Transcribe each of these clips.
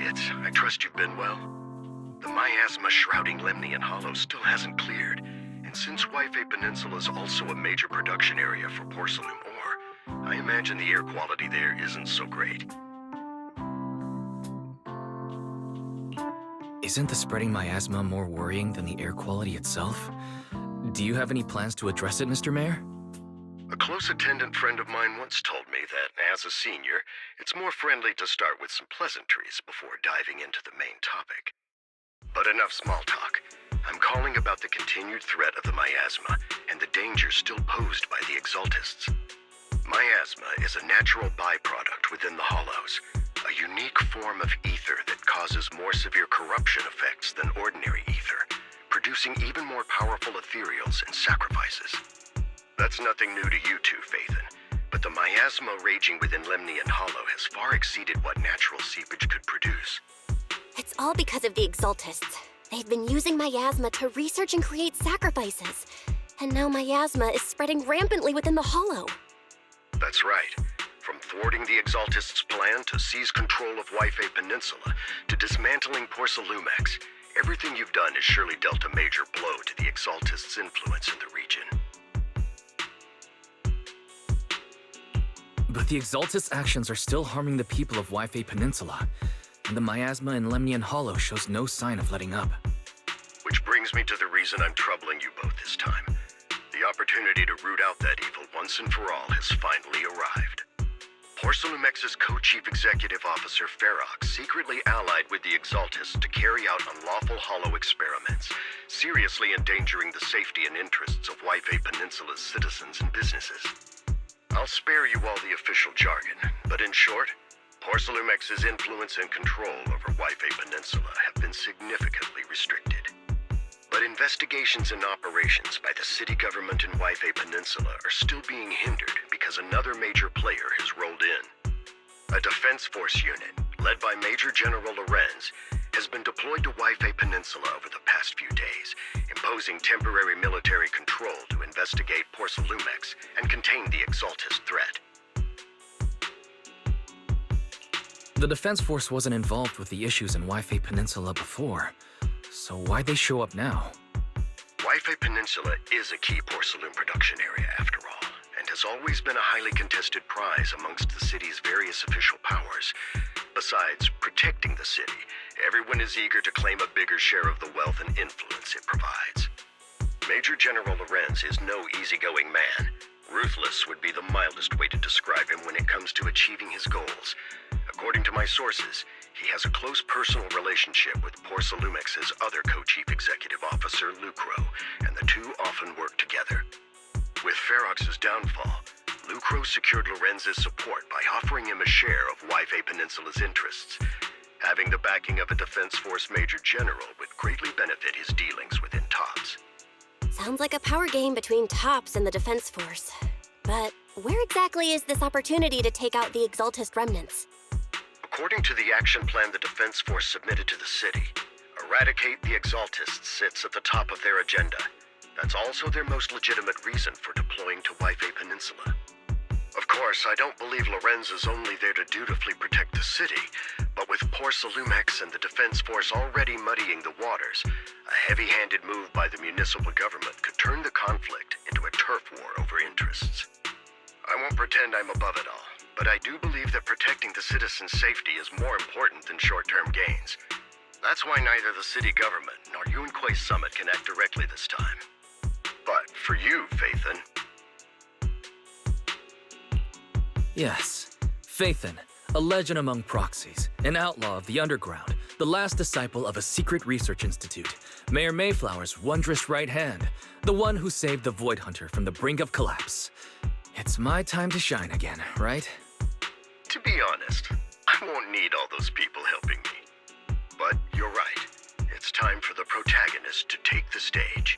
Idiots, I trust you've been well. The miasma shrouding Lemnian Hollow still hasn't cleared, and since Wi-Fi Peninsula is also a major production area for porcelain ore, I imagine the air quality there isn't so great. Isn't the spreading miasma more worrying than the air quality itself? Do you have any plans to address it, Mr. Mayor? A close attendant friend of mine once told me that, as a senior, it's more friendly to start with some pleasantries before diving into the main topic. But enough small talk. I'm calling about the continued threat of the miasma and the danger still posed by the Exaltists. Miasma is a natural byproduct within the Hollows, a unique form of ether that causes more severe corruption effects than ordinary ether, producing even more powerful ethereals and sacrifices. That's nothing new to you two, Phaethon, but the miasma raging within Lemnian Hollow has far exceeded what natural seepage could produce. It's all because of the Exaltists. They've been using miasma to research and create sacrifices. And now miasma is spreading rampantly within the Hollow. That's right. From thwarting the Exaltists' plan to seize control of Wi-Fi Peninsula to dismantling Porcelumex, everything you've done has surely dealt a major blow to the Exaltists' influence in the region. But the Exaltists' actions are still harming the people of Wi-Fi Peninsula, and the miasma in Lemnian Hollow shows no sign of letting up. Which brings me to the reason I'm troubling you both this time. The opportunity to root out that evil once and for all has finally arrived. Porcelumex's co-chief executive officer Ferox secretly allied with the Exaltists to carry out unlawful hollow experiments, seriously endangering the safety and interests of Wi-Fi Peninsula's citizens and businesses. I'll spare you all the official jargon, but in short, Porcelumex's influence and control over Wi-Fi Peninsula have been significantly restricted. But investigations and operations by the city government in Wi-Fi Peninsula are still being hindered because another major player has rolled in. A defense force unit, led by Major General Lorenz, has been deployed to Wi-Fi Peninsula over the past few days, imposing temporary military control to investigate Porcelumex and contain the Exaltist threat. The Defense Force wasn't involved with the issues in Wi-Fi Peninsula before, so why'd they show up now? Wi-Fi Peninsula is a key porcelain production area, after all, and has always been a highly contested prize amongst the city's various official powers. Besides protecting the city, everyone is eager to claim a bigger share of the wealth and influence it provides. Major General Lorenz is no easygoing man. Ruthless would be the mildest way to describe him when it comes to achieving his goals. According to my sources, he has a close personal relationship with Porcelumex's other co-chief executive officer, Lucro, and the two often work together. With Ferox's downfall, Lucro secured Lorenz's support by offering him a share of Wi-Fi Peninsula's interests. Having the backing of a Defense Force Major General would greatly benefit his dealings within TOPS. Sounds like a power game between TOPS and the Defense Force. But where exactly is this opportunity to take out the Exaltist remnants? According to the action plan the Defense Force submitted to the city, eradicate the Exaltists sits at the top of their agenda. That's also their most legitimate reason for deploying to Wi-Fi Peninsula. Of course, I don't believe Lorenz is only there to dutifully protect the city, but with Porcelumex and the Defense Force already muddying the waters, a heavy-handed move by the municipal government could turn the conflict into a turf war over interests. I won't pretend I'm above it all, but I do believe that protecting the citizens' safety is more important than short-term gains. That's why neither the city government nor Yunquay Summit can act directly this time. But for you, Phaethon... Yes, Phaethon, a legend among proxies, an outlaw of the underground, the last disciple of a secret research institute, Mayor Mayflower's wondrous right hand, the one who saved the Void Hunter from the brink of collapse. It's my time to shine again, right? To be honest, I won't need all those people helping me. But you're right. It's time for the protagonist to take the stage.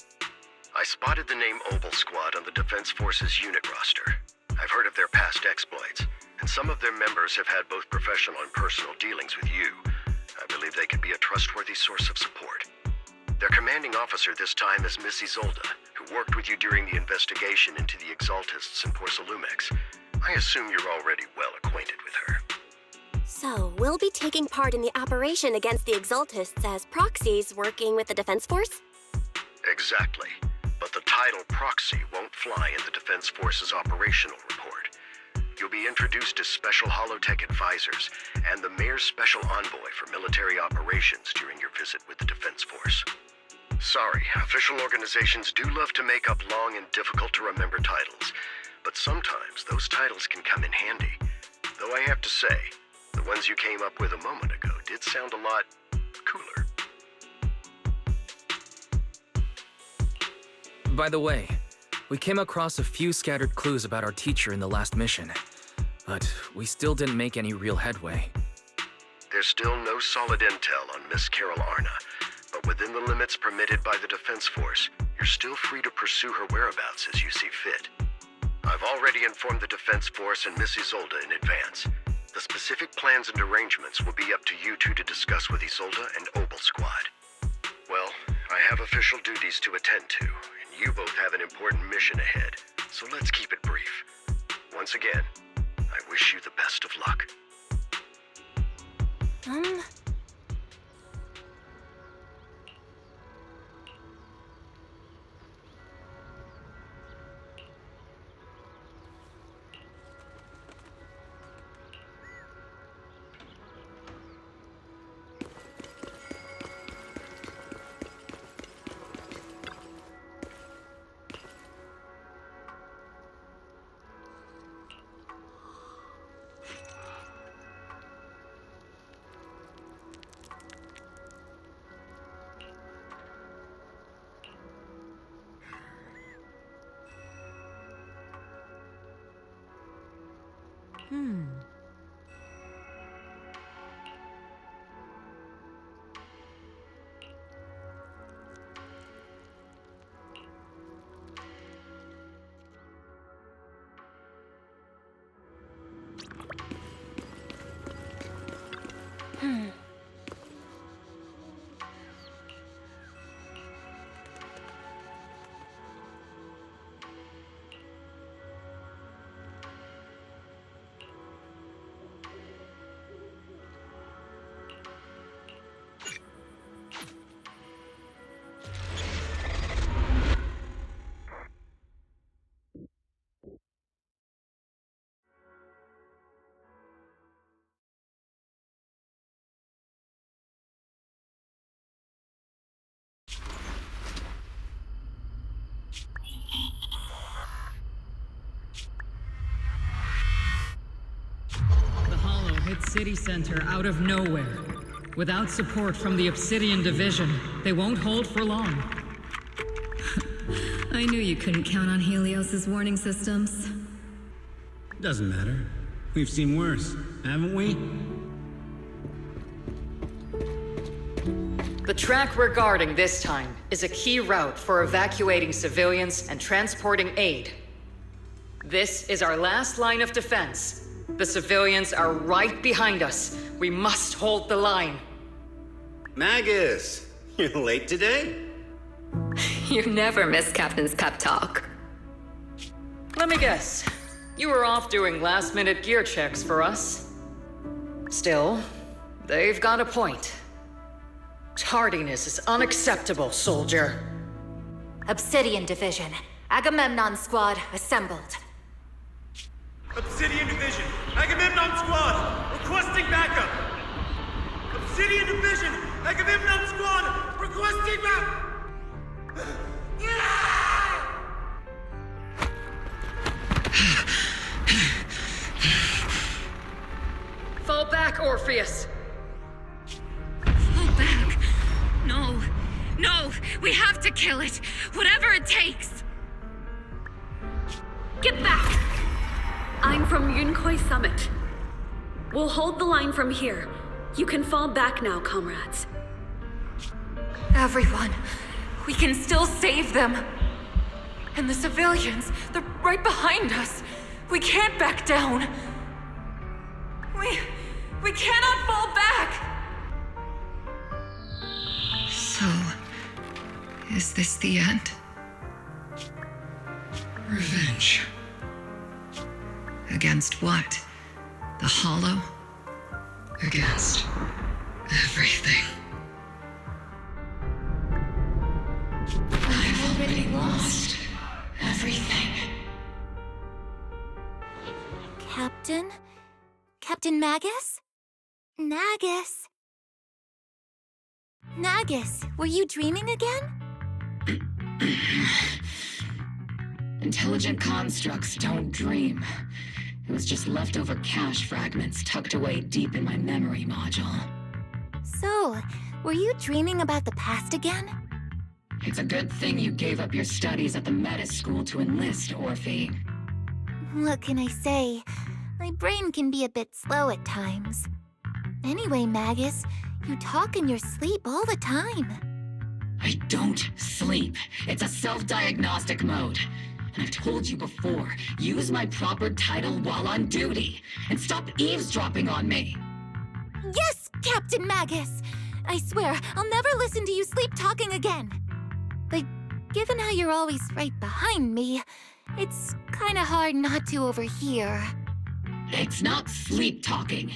I spotted the name Oval Squad on the Defense Force's unit roster. I've heard of their past exploits, and some of their members have had both professional and personal dealings with you. I believe they could be a trustworthy source of support. Their commanding officer this time is Miss Isolda, who worked with you during the investigation into the Exaltists and Porcelumex. I assume you're already well acquainted with her. So, will they'll be taking part in the operation against the Exaltists as proxies working with the Defense Force? Exactly. But the title proxy won't fly in the Defense Force's operational report. You'll be introduced as Special Holotech Advisors and the Mayor's Special Envoy for Military Operations during your visit with the Defense Force. Sorry, official organizations do love to make up long and difficult-to-remember titles, but sometimes those titles can come in handy. Though I have to say, the ones you came up with a moment ago did sound a lot cooler. By the way, we came across a few scattered clues about our teacher in the last mission, but we still didn't make any real headway. There's still no solid intel on Miss Carol Arna, but within the limits permitted by the Defense Force, you're still free to pursue her whereabouts as you see fit. I've already informed the Defense Force and Miss Isolde in advance. The specific plans and arrangements will be up to you two to discuss with Isolde and Obel Squad. Well, I have official duties to attend to, and you both have an important mission ahead, so let's keep it brief. Once again, I wish you the best of luck. City center out of nowhere. Without support from the Obsidian Division, they won't hold for long. I knew you couldn't count on Helios's warning systems. Doesn't matter. We've seen worse, haven't we? The track we're guarding this time is a key route for evacuating civilians and transporting aid. This is our last line of defense. The civilians are right behind us. We must hold the line. Magus, you're late today? You never miss Captain's pep talk. Let me guess. You were off doing last-minute gear checks for us. Still, they've got a point. Tardiness is unacceptable, soldier. Obsidian Division. Agamemnon Squad assembled. Obsidian Division, Agamemnon Squad, requesting backup! Obsidian Division, Agamemnon Squad, requesting backup! Fall back, Orpheus! Fall back? No. No! We have to kill it! Whatever it takes! Get back! I'm from Yunkoi Summit. We'll hold the line from here. You can fall back now, comrades. Everyone, we can still save them. And the civilians, they're right behind us. We can't back down. We cannot fall back! So, is this the end? Revenge. Against what? The Hollow? against everything. I've already lost everything. Captain? Captain Magus? Nagus? Nagus, were you dreaming again? Intelligent constructs don't dream. It was just leftover cache fragments tucked away deep in my memory module. So, were you dreaming about the past again? It's a good thing you gave up your studies at the Meta School to enlist, Orphe. What can I say? My brain can be a bit slow at times. Anyway, Magus, you talk in your sleep all the time. I don't sleep. It's a self-diagnostic mode. And I've told you before, use my proper title while on duty, and stop eavesdropping on me. Yes, Captain Magus! I swear, I'll never listen to you sleep-talking again. But given how you're always right behind me, it's kinda hard not to overhear. It's not sleep-talking.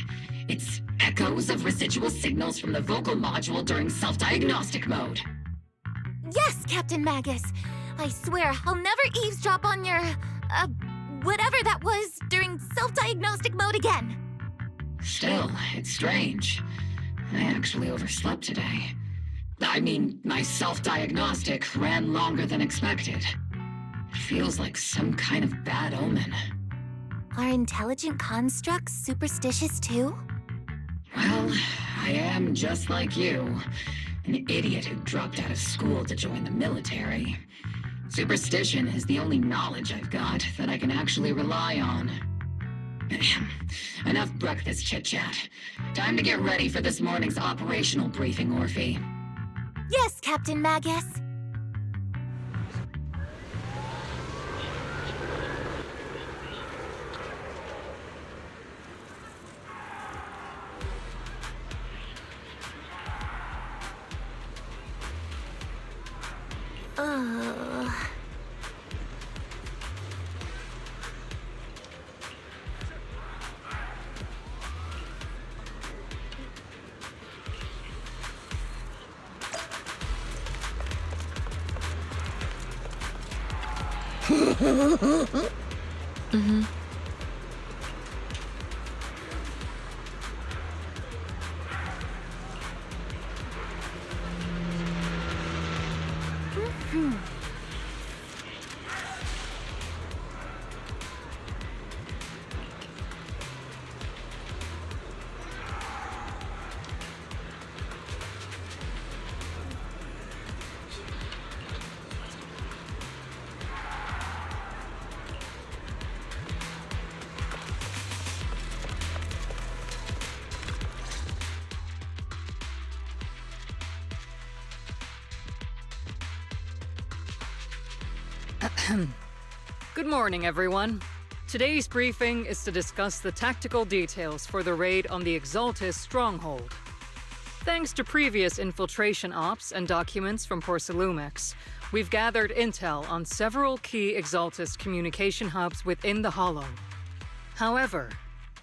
It's echoes of residual signals from the vocal module during self-diagnostic mode. Yes, Captain Magus! I swear, I'll never eavesdrop on your, whatever that was during self-diagnostic mode again. Still, it's strange. I actually overslept today. I mean, my self-diagnostic ran longer than expected. It feels like some kind of bad omen. Are intelligent constructs superstitious too? Well, I am just like you. An idiot who dropped out of school to join the military. Superstition is the only knowledge I've got that I can actually rely on. Enough breakfast chit-chat. Time to get ready for this morning's operational briefing, Orphe. Yes, Captain Magus. Good morning, everyone. Today's briefing is to discuss the tactical details for the raid on the Exaltus stronghold. Thanks to previous infiltration ops and documents from Porcelumex, we've gathered intel on several key Exaltus communication hubs within the Hollow. However,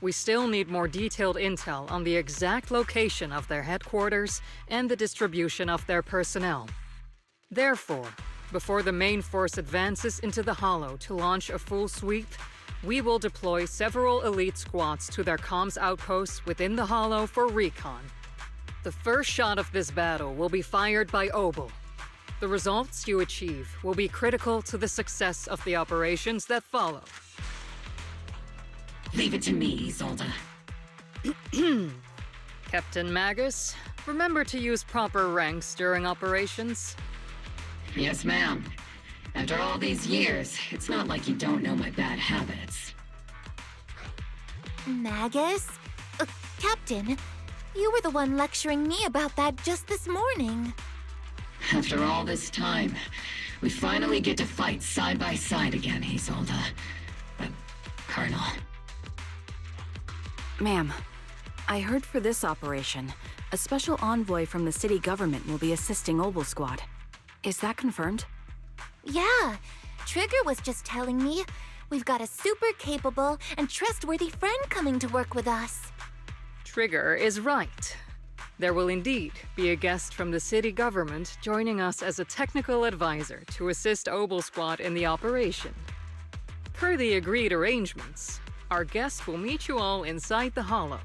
we still need more detailed intel on the exact location of their headquarters and the distribution of their personnel. Therefore, before the main force advances into the Hollow to launch a full sweep, we will deploy several elite squads to their comms outposts within the Hollow for recon. The first shot of this battle will be fired by Obel. The results you achieve will be critical to the success of the operations that follow. Leave it to me, Isolde. Captain Magus, remember to use proper ranks during operations. Yes, ma'am. After all these years, it's not like you don't know my bad habits. Magus? Captain, you were the one lecturing me about that just this morning. After all this time, we finally get to fight side by side again, Isolde. Colonel. Ma'am, I heard for this operation, a special envoy from the city government will be assisting Obel Squad. Is that confirmed? Yeah, Trigger was just telling me we've got a super capable and trustworthy friend coming to work with us. Trigger is right. There will indeed be a guest from the city government joining us as a technical advisor to assist Obel Squad in the operation. Per the agreed arrangements, our guest will meet you all inside the Hollow.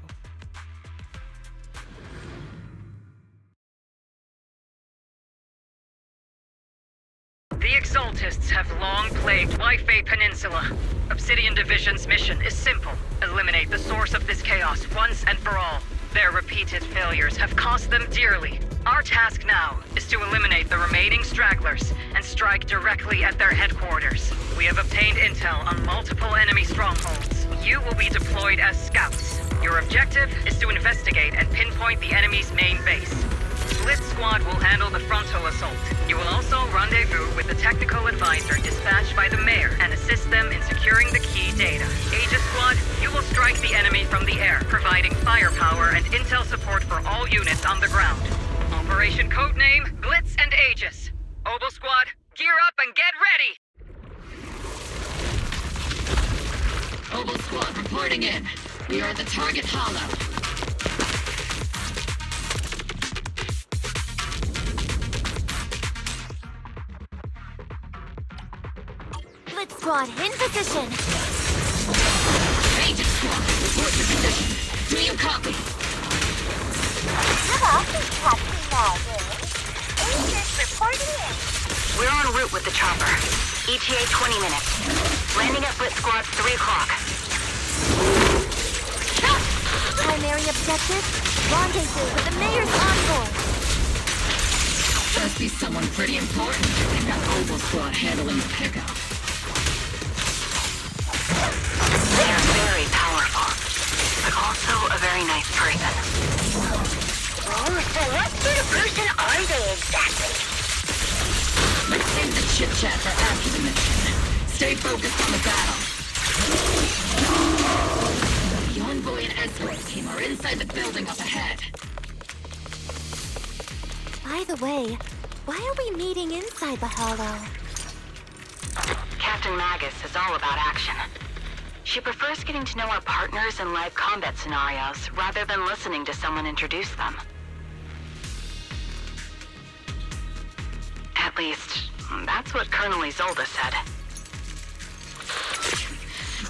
The Exaltists have long plagued Wi-Fi Peninsula. Obsidian Division's mission is simple. Eliminate the source of this chaos once and for all. Their repeated failures have cost them dearly. Our task now is to eliminate the remaining stragglers and strike directly at their headquarters. We have obtained intel on multiple enemy strongholds. You will be deployed as scouts. Your objective is to investigate and pinpoint the enemy's main base. Blitz Squad will handle the frontal assault. You will also rendezvous with the technical advisor dispatched by the mayor and assist them in securing the key data. Aegis Squad, you will strike the enemy from the air, providing firepower and intel support for all units on the ground. Operation codename Blitz and Aegis. Obel Squad, gear up and get ready! Obel Squad reporting in. We are at the target hollow. Blitz Squad, in position! Aegis Squad, report to position. Do you copy? Hello, Captain Maggie. Aegis reporting in. We're en route with the chopper. ETA 20 minutes. Landing at Blitz Squad 3 o'clock. Primary objective, rendezvous with the mayor's envoy. Must be someone pretty important. They've got Obel Squad handling the pickup. They are very powerful, but also a very nice person. Oh, so what sort of person are they exactly? Let's save the chit-chat for after the mission. Stay focused on the battle. The envoy and escort team are inside the building up ahead. By the way, why are we meeting inside the Hollow? Captain Magus is all about action. She prefers getting to know our partners in live combat scenarios rather than listening to someone introduce them. At least, that's what Colonel Isolde said.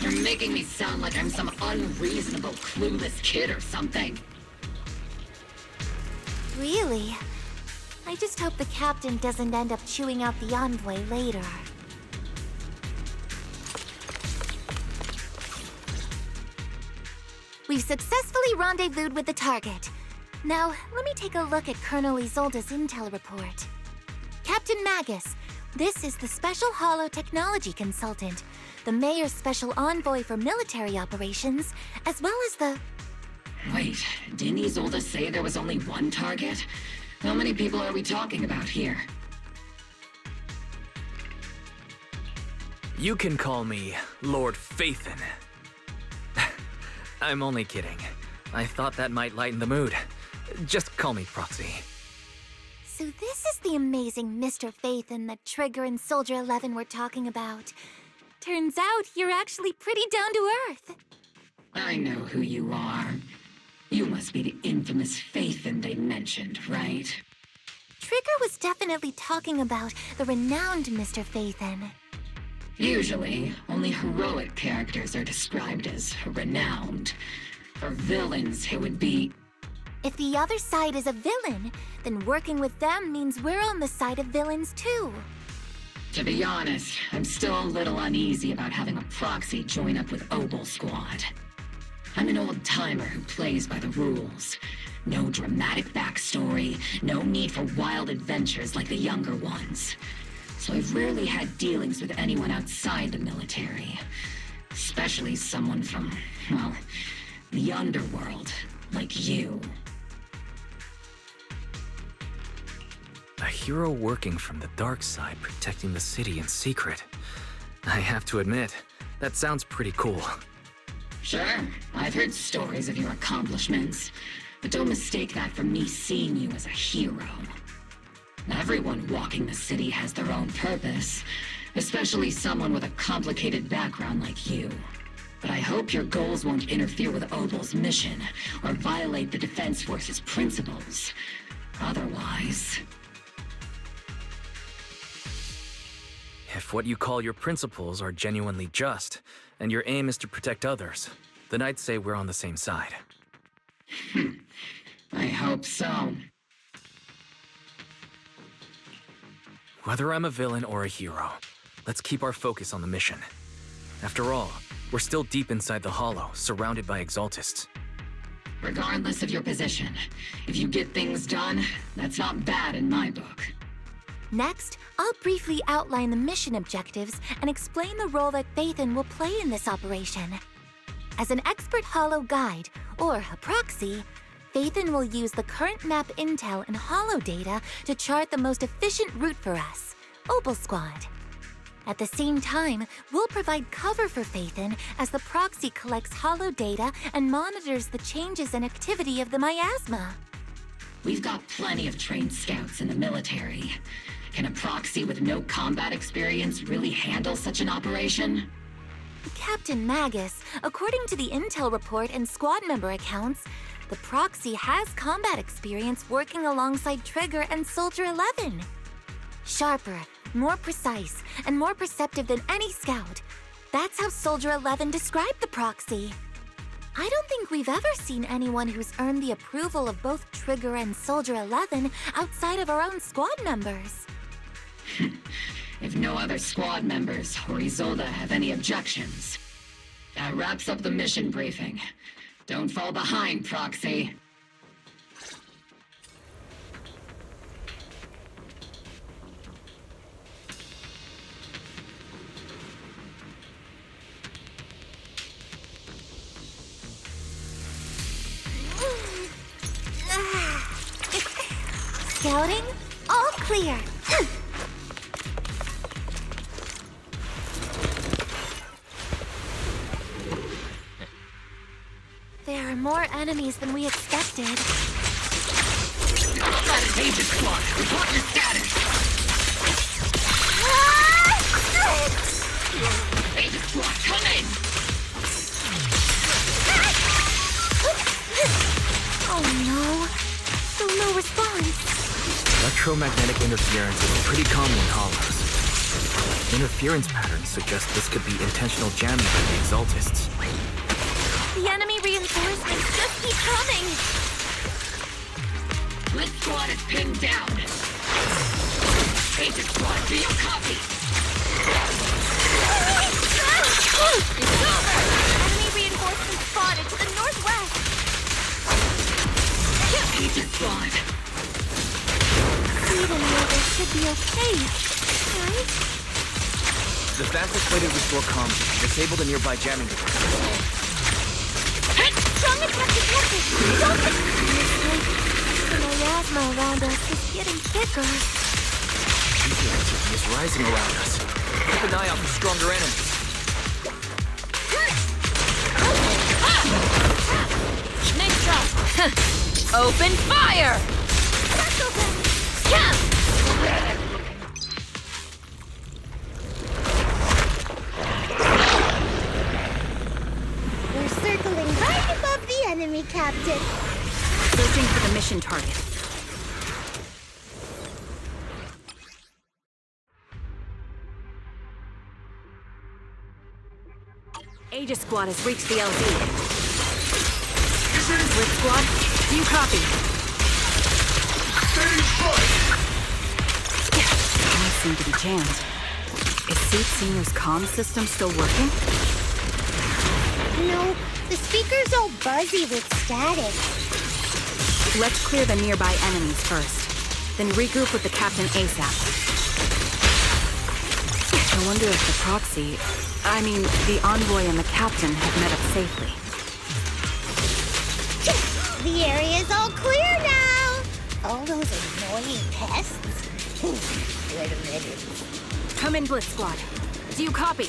You're making me sound like I'm some unreasonable, clueless kid or something. Really? I just hope the captain doesn't end up chewing out the envoy later. We've successfully rendezvoused with the target. Now, let me take a look at Colonel Isolde's intel report. Captain Magus, this is the Special Hollow Technology Consultant, the Mayor's Special Envoy for Military Operations, as well as the... Wait, didn't Isolde say there was only one target? How many people are we talking about here? You can call me Lord Phaethon. I'm only kidding. I thought that might lighten the mood. Just call me Proxy. So this is the amazing Mr. Phaethon that Trigger and Soldier 11 were talking about. Turns out you're actually pretty down to earth. I know who you are. You must be the infamous Phaethon they mentioned, right? Trigger was definitely talking about the renowned Mr. Phaethon. Usually, only heroic characters are described as renowned. For villains, it would be... If the other side is a villain, then working with them means we're on the side of villains too. To be honest, I'm still a little uneasy about having a proxy join up with Obel Squad. I'm an old-timer who plays by the rules. No dramatic backstory, no need for wild adventures like the younger ones. So I've rarely had dealings with anyone outside the military. Especially someone from, well, the underworld, like you. A hero working from the dark side, protecting the city in secret. I have to admit, that sounds pretty cool. Sure, I've heard stories of your accomplishments, but don't mistake that for me seeing you as a hero. Everyone walking the city has their own purpose, especially someone with a complicated background like you. But I hope your goals won't interfere with Obel's mission, or violate the Defense Force's principles. Otherwise... If what you call your principles are genuinely just, and your aim is to protect others, then I'd say we're on the same side. I hope so. Whether I'm a villain or a hero, let's keep our focus on the mission. After all, we're still deep inside the Hollow, surrounded by Exaltists. Regardless of your position, if you get things done, that's not bad in my book. Next, I'll briefly outline the mission objectives and explain the role that Phaethon will play in this operation. As an expert Hollow guide, or a proxy, Phaethon will use the current map intel and Hollow data to chart the most efficient route for us, Obel Squad. At the same time, we'll provide cover for Phaethon as the proxy collects Hollow data and monitors the changes and activity of the miasma. We've got plenty of trained scouts in the military. Can a proxy with no combat experience really handle such an operation? Captain Magus, according to the intel report and squad member accounts, the proxy has combat experience working alongside Trigger and Soldier 11. Sharper, more precise, and more perceptive than any scout. That's how Soldier 11 described the proxy. I don't think we've ever seen anyone who's earned the approval of both Trigger and Soldier 11 outside of our own squad members. If no other squad members or Isolde have any objections. That wraps up the mission briefing. Don't fall behind, Proxy. Scouting? All clear. There are more enemies than we expected. Agent Squad, report your status! Agent Squad, come in! Oh no. Still no response. Electromagnetic interference is pretty common in hollows. Interference patterns suggest this could be intentional jamming by the Exaltists. The enemy reinforcements just keep coming! Blitz Squad is pinned down! Agent Squad, do you copy? It's over! Enemy reinforcements spotted to the northwest! Agent Squad! Even though they should be okay, right? The fastest way to restore comms is to disable the nearby jamming device. Strong attack detected! Don't hit! The miasma around us is getting thicker. The activity is rising around us. Keep an eye out for stronger enemies. Nice job! Open fire! Circle them! We're circling right above the enemy, Captain. Searching for the mission target. Aegis Squad has reached the LZ. Blitz Squad, do you copy? Might seem to be jammed. Is Seed Senior's comm system still working? No, the speaker's all buzzy with static. Let's clear the nearby enemies first, then regroup with the captain ASAP. I wonder if the proxy, the envoy and the captain have met up safely. The area's all clear now! All those annoying pests? Good riddance. Come in, Blitz Squad. Do you copy?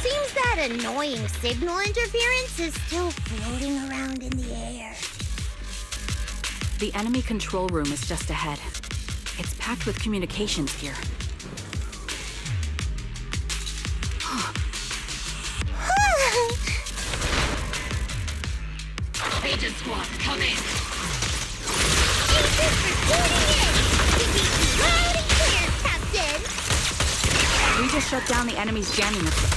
Seems that annoying signal interference is still floating around in the air. The enemy control room is just ahead. It's packed with communications here. Aegis Squad, come in! Aegis reporting in! Repeat loud and clear, Captain! We just shut down the enemy's jamming equipment.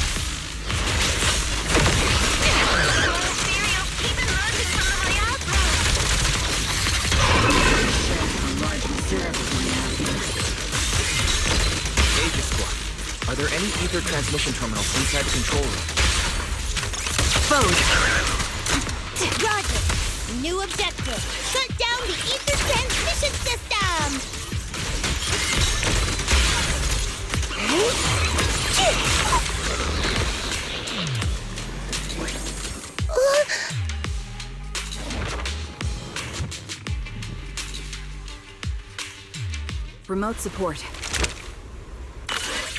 Aegis Squad, are there any ether transmission terminals inside the control room? Foes! Roger! New objective! Shut down the ether transmission system! Remote support.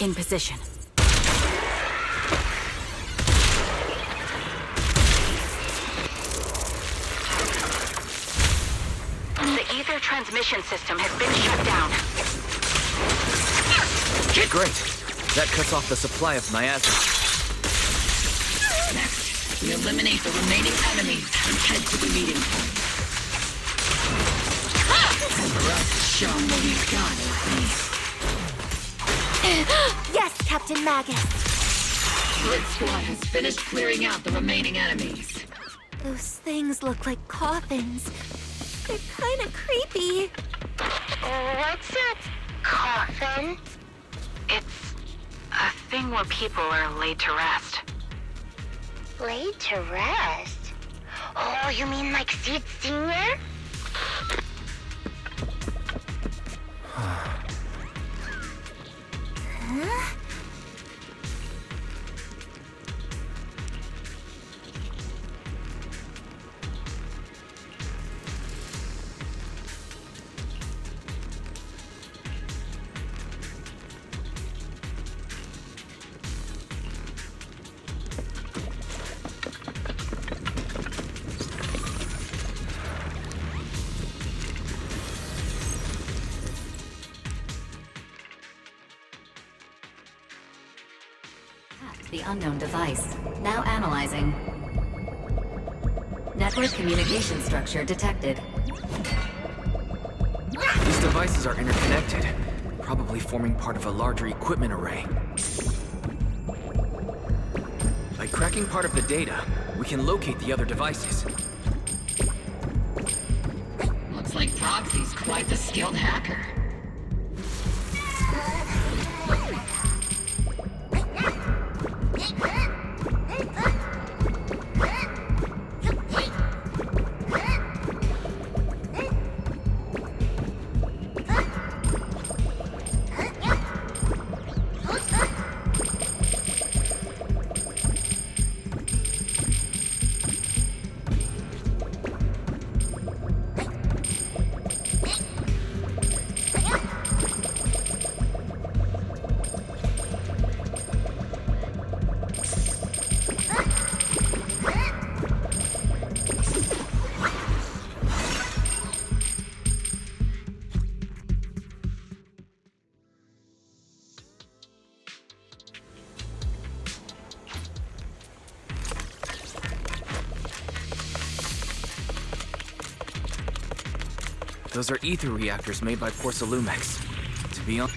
In position. The ether transmission system has been shut down. Great. That cuts off the supply of miasma. Next, we eliminate the remaining enemies and head to the meeting point. For us to show what we've got, Yes, Captain Magus. Blitz Squad has finished clearing out the remaining enemies. Those things look like coffins. They're kind of creepy. What's a coffin? It's a thing where people are laid to rest. Laid to rest? Oh, you mean like Seed Senior? Huh? The unknown device. Now analyzing. Network communication structure detected. These devices are interconnected, probably forming part of a larger equipment array. By cracking part of the data, we can locate the other devices. Looks like Proxy's quite the skilled hacker. Those are ether reactors made by Porcelumex. To be honest...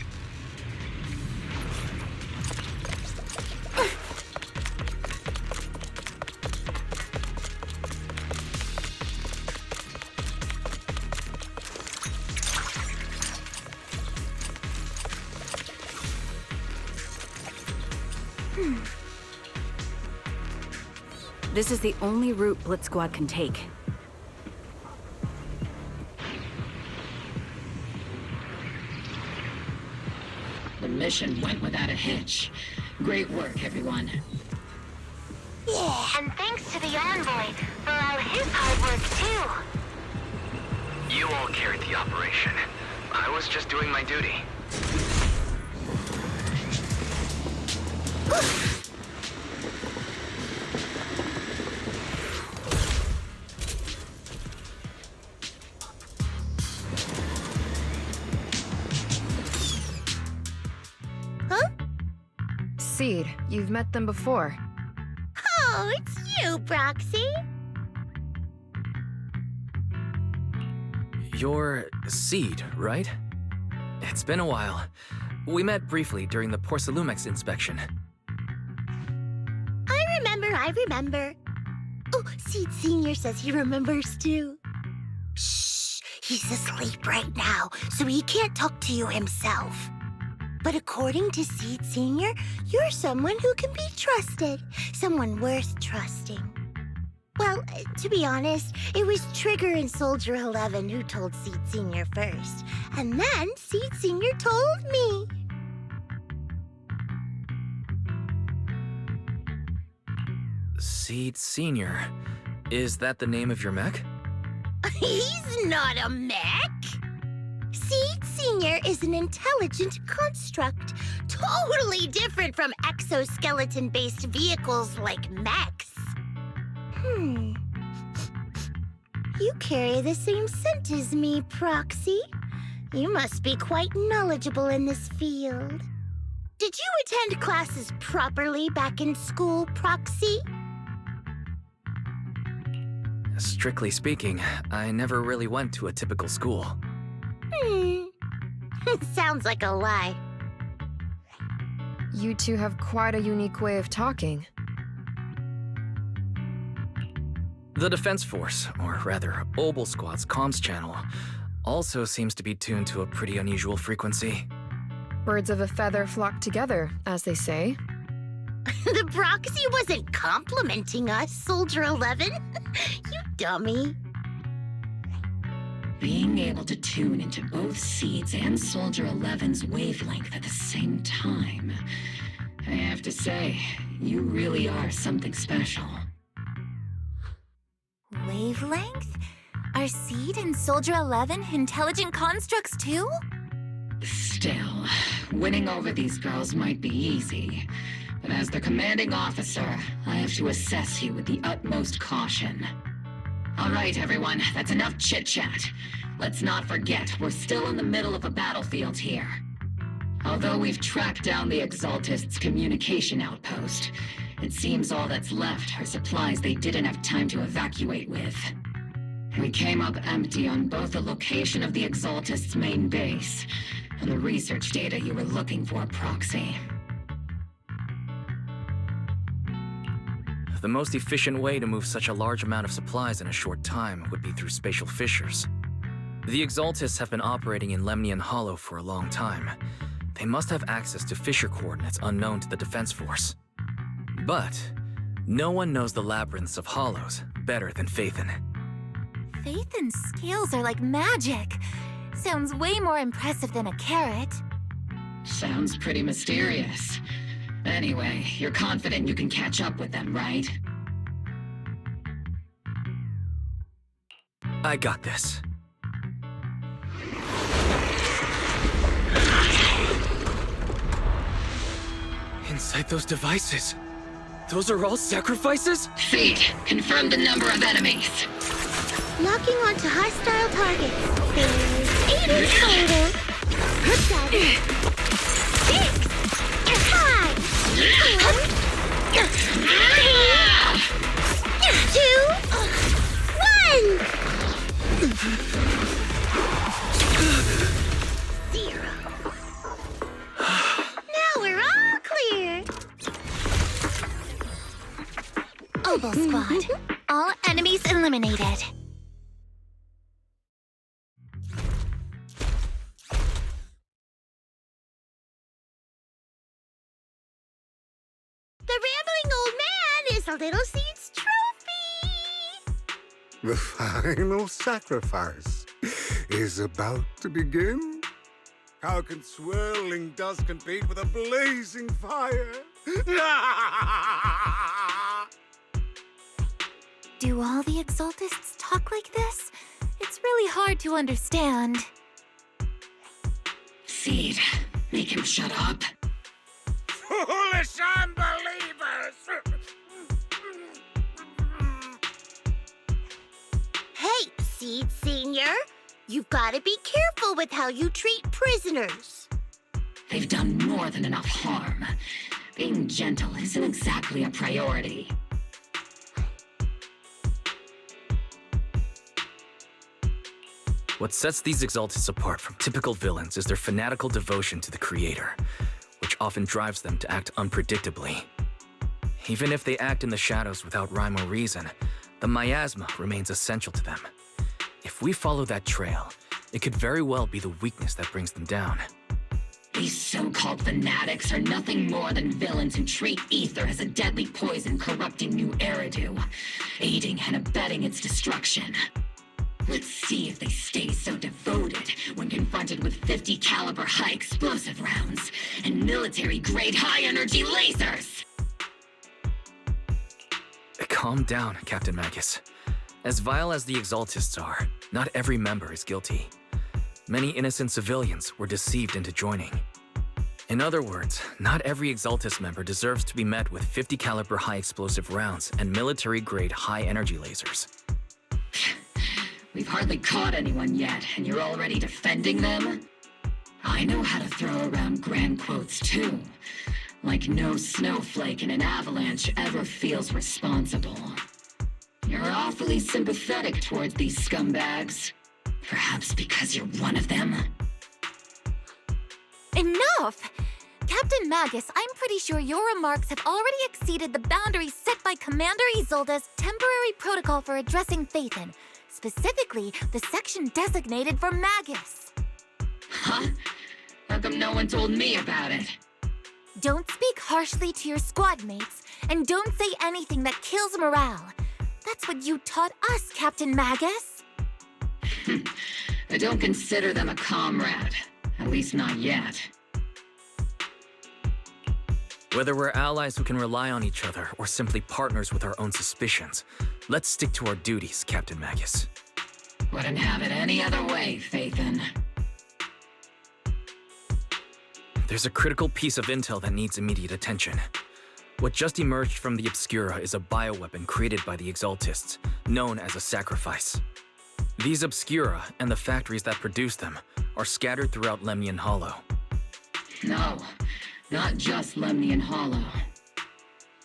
This is the only route Blitz Squad can take. The mission went without a hitch. Great work, everyone. Yeah, And thanks to the envoy for all his hard work, too. You all carried the operation. I was just doing my duty. Seed, you've met them before. Oh, it's you, Proxy. You're Seed, right? It's been a while. We met briefly during the Porcelumex inspection. I remember. Oh, Seed Sr. says he remembers too. Shh, he's asleep right now, so he can't talk to you himself. But according to Seed Sr., you're someone who can be trusted, someone worth trusting. Well, to be honest, it was Trigger and Soldier 11 who told Seed Sr. first, and then Seed Sr. told me. Seed Sr. Is that the name of your mech? He's not a mech! Seed Sr. is an intelligent construct, totally different from exoskeleton-based vehicles like mechs. You carry the same scent as me, Proxy. You must be quite knowledgeable in this field. Did you attend classes properly back in school, Proxy? Strictly speaking, I never really went to a typical school. Sounds like a lie. You two have quite a unique way of talking. The Defense Force, or rather, Obel Squad's comms channel, also seems to be tuned to a pretty unusual frequency. Birds of a feather flock together, as they say. The Proxy wasn't complimenting us, Soldier 11. You dummy. Being able to tune into both Seed's and Soldier 11's wavelength at the same time, I have to say, you really are something special. Wavelength? Are Seed and Soldier 11 intelligent constructs too? Still, winning over these girls might be easy, but as their commanding officer, I have to assess you with the utmost caution. All right, everyone, that's enough chit-chat. Let's not forget, we're still in the middle of a battlefield here. Although we've tracked down the Exaltists' communication outpost, it seems all that's left are supplies they didn't have time to evacuate with. We came up empty on both the location of the Exaltists' main base and the research data you were looking for, Proxy. The most efficient way to move such a large amount of supplies in a short time would be through spatial fissures. The Exaltists have been operating in Lemnian Hollow for a long time. They must have access to fissure coordinates unknown to the Defense Force. But no one knows the labyrinths of hollows better than Phaethon. Phaethon's scales are like magic. Sounds way more impressive than a carrot. Sounds pretty mysterious. Anyway, you're confident you can catch up with them, right? I got this. Inside those devices, those are all sacrifices? Seed, confirm the number of enemies. Locking onto hostile targets. There's 8 in total. 7, 6, 5, 4, 3, 2, 1. 0. Now we're all clear. Obel Squad. All enemies eliminated. The rambling old man is a little Seed's trophy. The final sacrifice is about to begin. How can swirling dust compete with a blazing fire? Do all the Exaltists talk like this? It's really hard to understand. Seed, make him shut up. Foolish unbelievers! Hey, Seed Senior, you've got to be careful with how you treat prisoners. They've done more than enough harm. Being gentle isn't exactly a priority. What sets these Exaltists apart from typical villains is their fanatical devotion to the Creator, which often drives them to act unpredictably. Even if they act in the shadows without rhyme or reason, the miasma remains essential to them. If we follow that trail, it could very well be the weakness that brings them down. These so-called fanatics are nothing more than villains who treat ether as a deadly poison corrupting new Eridu, aiding and abetting its destruction. Let's see if they stay so devoted when confronted with 50 caliber high explosive rounds and military-grade high-energy lasers! Calm down, Captain Magus. As vile as the Exaltists are, not every member is guilty. Many innocent civilians were deceived into joining. In other words, not every Exaltist member deserves to be met with 50 caliber high explosive rounds and military-grade high-energy lasers. We've hardly caught anyone yet, and you're already defending them? I know how to throw around grand quotes too. Like no snowflake in an avalanche ever feels responsible. You're awfully sympathetic towards these scumbags. Perhaps because you're one of them? Enough! Captain Magus, I'm pretty sure your remarks have already exceeded the boundaries set by Commander Isolde's temporary protocol for addressing Phaethon, specifically the section designated for Magus. Huh? How come no one told me about it? Don't speak harshly to your squad mates, and don't say anything that kills morale. That's what you taught us, Captain Magus. I don't consider them a comrade. At least not yet. Whether we're allies who can rely on each other or simply partners with our own suspicions, let's stick to our duties, Captain Magus. Wouldn't have it any other way, Phaethon. There's a critical piece of intel that needs immediate attention. What just emerged from the Obscura is a bioweapon created by the Exaltists, known as a sacrifice. These Obscura, and the factories that produce them, are scattered throughout Lemnian Hollow. No, not just Lemnian Hollow.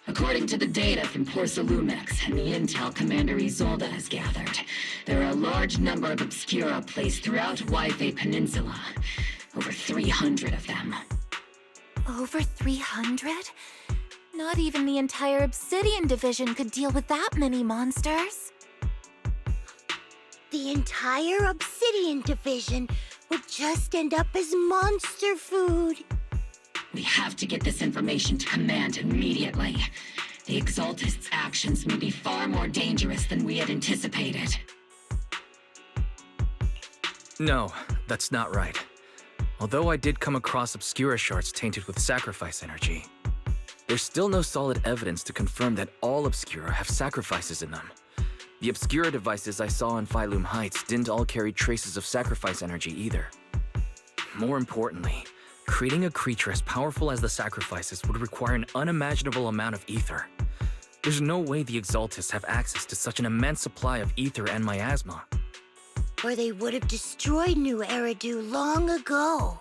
According to the data from Porcelumex and the intel Commander Isolde has gathered, there are a large number of Obscura placed throughout Waifei Peninsula. Over 300 of them. Over 300? Not even the entire Obsidian division could deal with that many monsters. The entire Obsidian division would just end up as monster food. We have to get this information to Command immediately. The Exaltists' actions may be far more dangerous than we had anticipated. No, that's not right. Although I did come across Obscura shards tainted with sacrifice energy, there's still no solid evidence to confirm that all Obscura have sacrifices in them. The Obscura devices I saw in Phylum Heights didn't all carry traces of sacrifice energy either. More importantly, creating a creature as powerful as the sacrifices would require an unimaginable amount of ether. There's no way the Exaltists have access to such an immense supply of ether and miasma. Or they would have destroyed New Eridu long ago.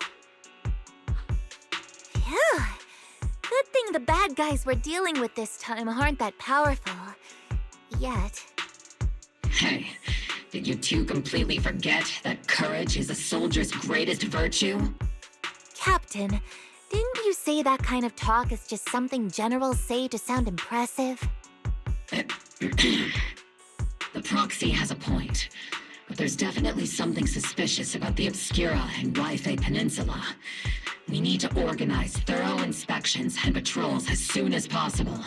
Phew. Good thing the bad guys we're dealing with this time aren't that powerful. Yet. Hey, did you two completely forget that courage is a soldier's greatest virtue? Captain, didn't you say that kind of talk is just something generals say to sound impressive? The proxy has a point. But there's definitely something suspicious about the Obscura and Waifei Peninsula. We need to organize thorough inspections and patrols as soon as possible.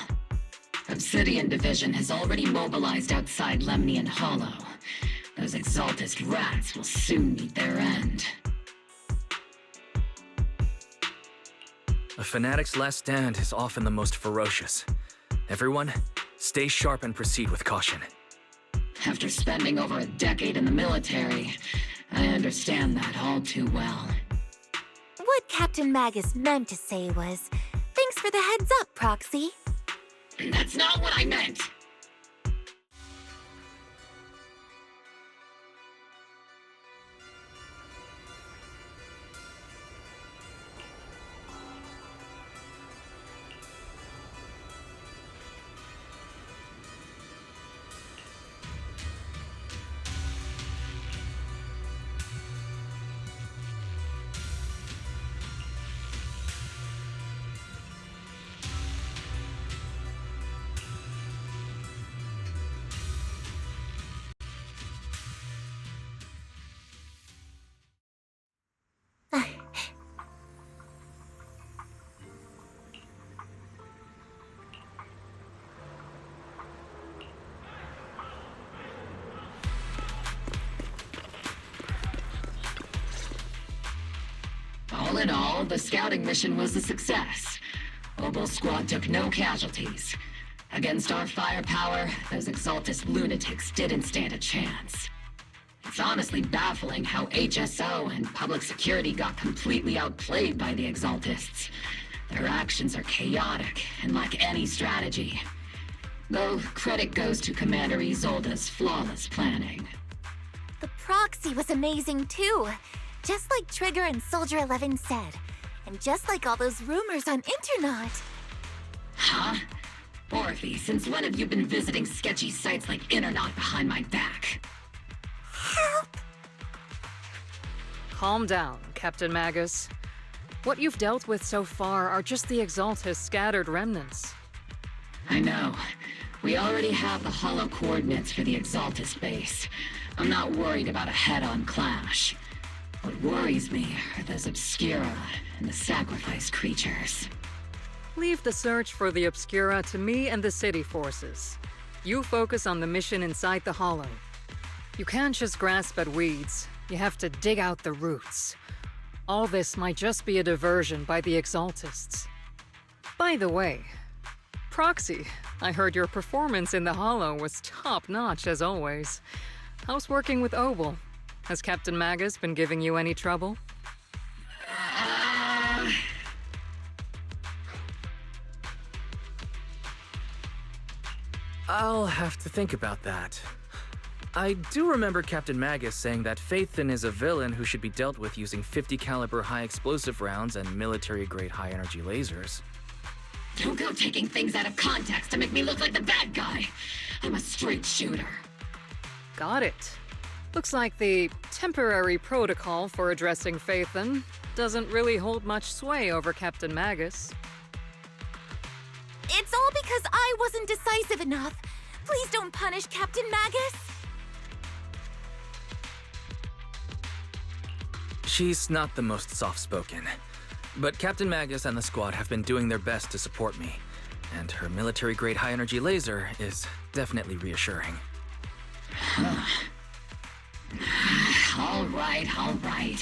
Obsidian Division has already mobilized outside Lemnian Hollow. Those Exaltist rats will soon meet their end. A fanatic's last stand is often the most ferocious. Everyone, stay sharp and proceed with caution. After spending over a decade in the military, I understand that all too well. What Captain Magus meant to say was, thanks for the heads up, Proxy. That's not what I meant! Overall, the scouting mission was a success. Obel Squad took no casualties. Against our firepower, those Exaltus lunatics didn't stand a chance. It's honestly baffling how HSO and public security got completely outplayed by the Exaltists. Their actions are chaotic and lack any strategy. Though credit goes to Commander Isolde's flawless planning. The proxy was amazing too. Just like Trigger and Soldier 11 said. And just like all those rumors on Internet. Huh? Orphe, since when have you been visiting sketchy sites like Internet behind my back? Help! Calm down, Captain Magus. What you've dealt with so far are just the Exaltus scattered remnants. I know. We already have the hollow coordinates for the Exaltus base. I'm not worried about a head-on clash. What worries me are those Obscura and the sacrifice creatures. Leave the search for the Obscura to me and the city forces. You focus on the mission inside the Hollow. You can't just grasp at weeds. You have to dig out the roots. All this might just be a diversion by the Exaltists. By the way, Proxy, I heard your performance in the Hollow was top-notch as always. How's working with Obel? Has Captain Magus been giving you any trouble? I'll have to think about that. I do remember Captain Magus saying that Phaethon is a villain who should be dealt with using 50 caliber high explosive rounds and military-grade high-energy lasers. Don't go taking things out of context to make me look like the bad guy. I'm a straight shooter. Got it. Looks like the temporary protocol for addressing Phaethon doesn't really hold much sway over Captain Magus. It's all because I wasn't decisive enough. Please don't punish Captain Magus. She's not the most soft-spoken, but Captain Magus and the squad have been doing their best to support me, and her military-grade high-energy laser is definitely reassuring. All right.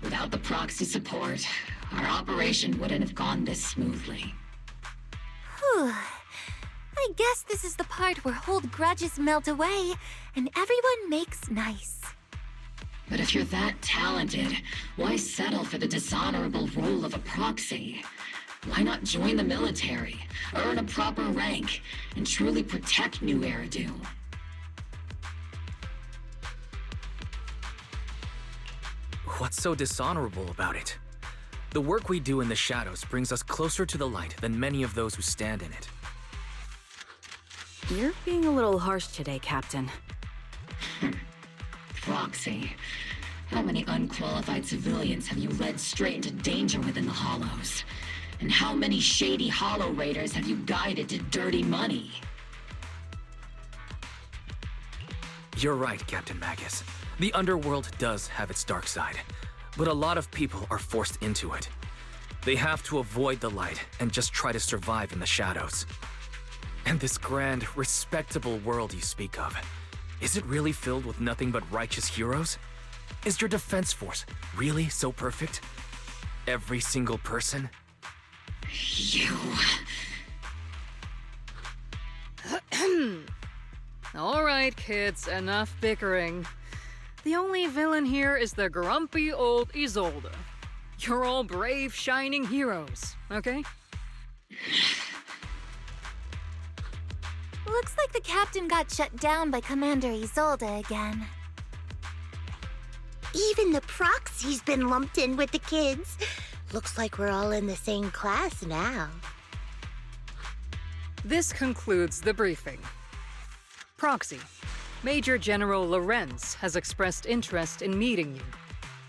Without the proxy support, our operation wouldn't have gone this smoothly. Whew. I guess this is the part where old grudges melt away and everyone makes nice. But if you're that talented, why settle for the dishonorable role of a proxy? Why not join the military, earn a proper rank, and truly protect New Eridu? What's so dishonorable about it? The work we do in the shadows brings us closer to the light than many of those who stand in it. You're being a little harsh today, Captain. Proxy. How many unqualified civilians have you led straight into danger within the Hollows? And how many shady Hollow Raiders have you guided to dirty money? You're right, Captain Magus. The underworld does have its dark side, but a lot of people are forced into it. They have to avoid the light and just try to survive in the shadows. And this grand, respectable world you speak of, is it really filled with nothing but righteous heroes? Is your defense force really so perfect? Every single person? You... All right, kids, enough bickering. The only villain here is the grumpy old Isolde. You're all brave, shining heroes, okay? Looks like the captain got shut down by Commander Isolde again. Even the proxy's been lumped in with the kids. Looks like we're all in the same class now. This concludes the briefing. Proxy, Major General Lorenz has expressed interest in meeting you.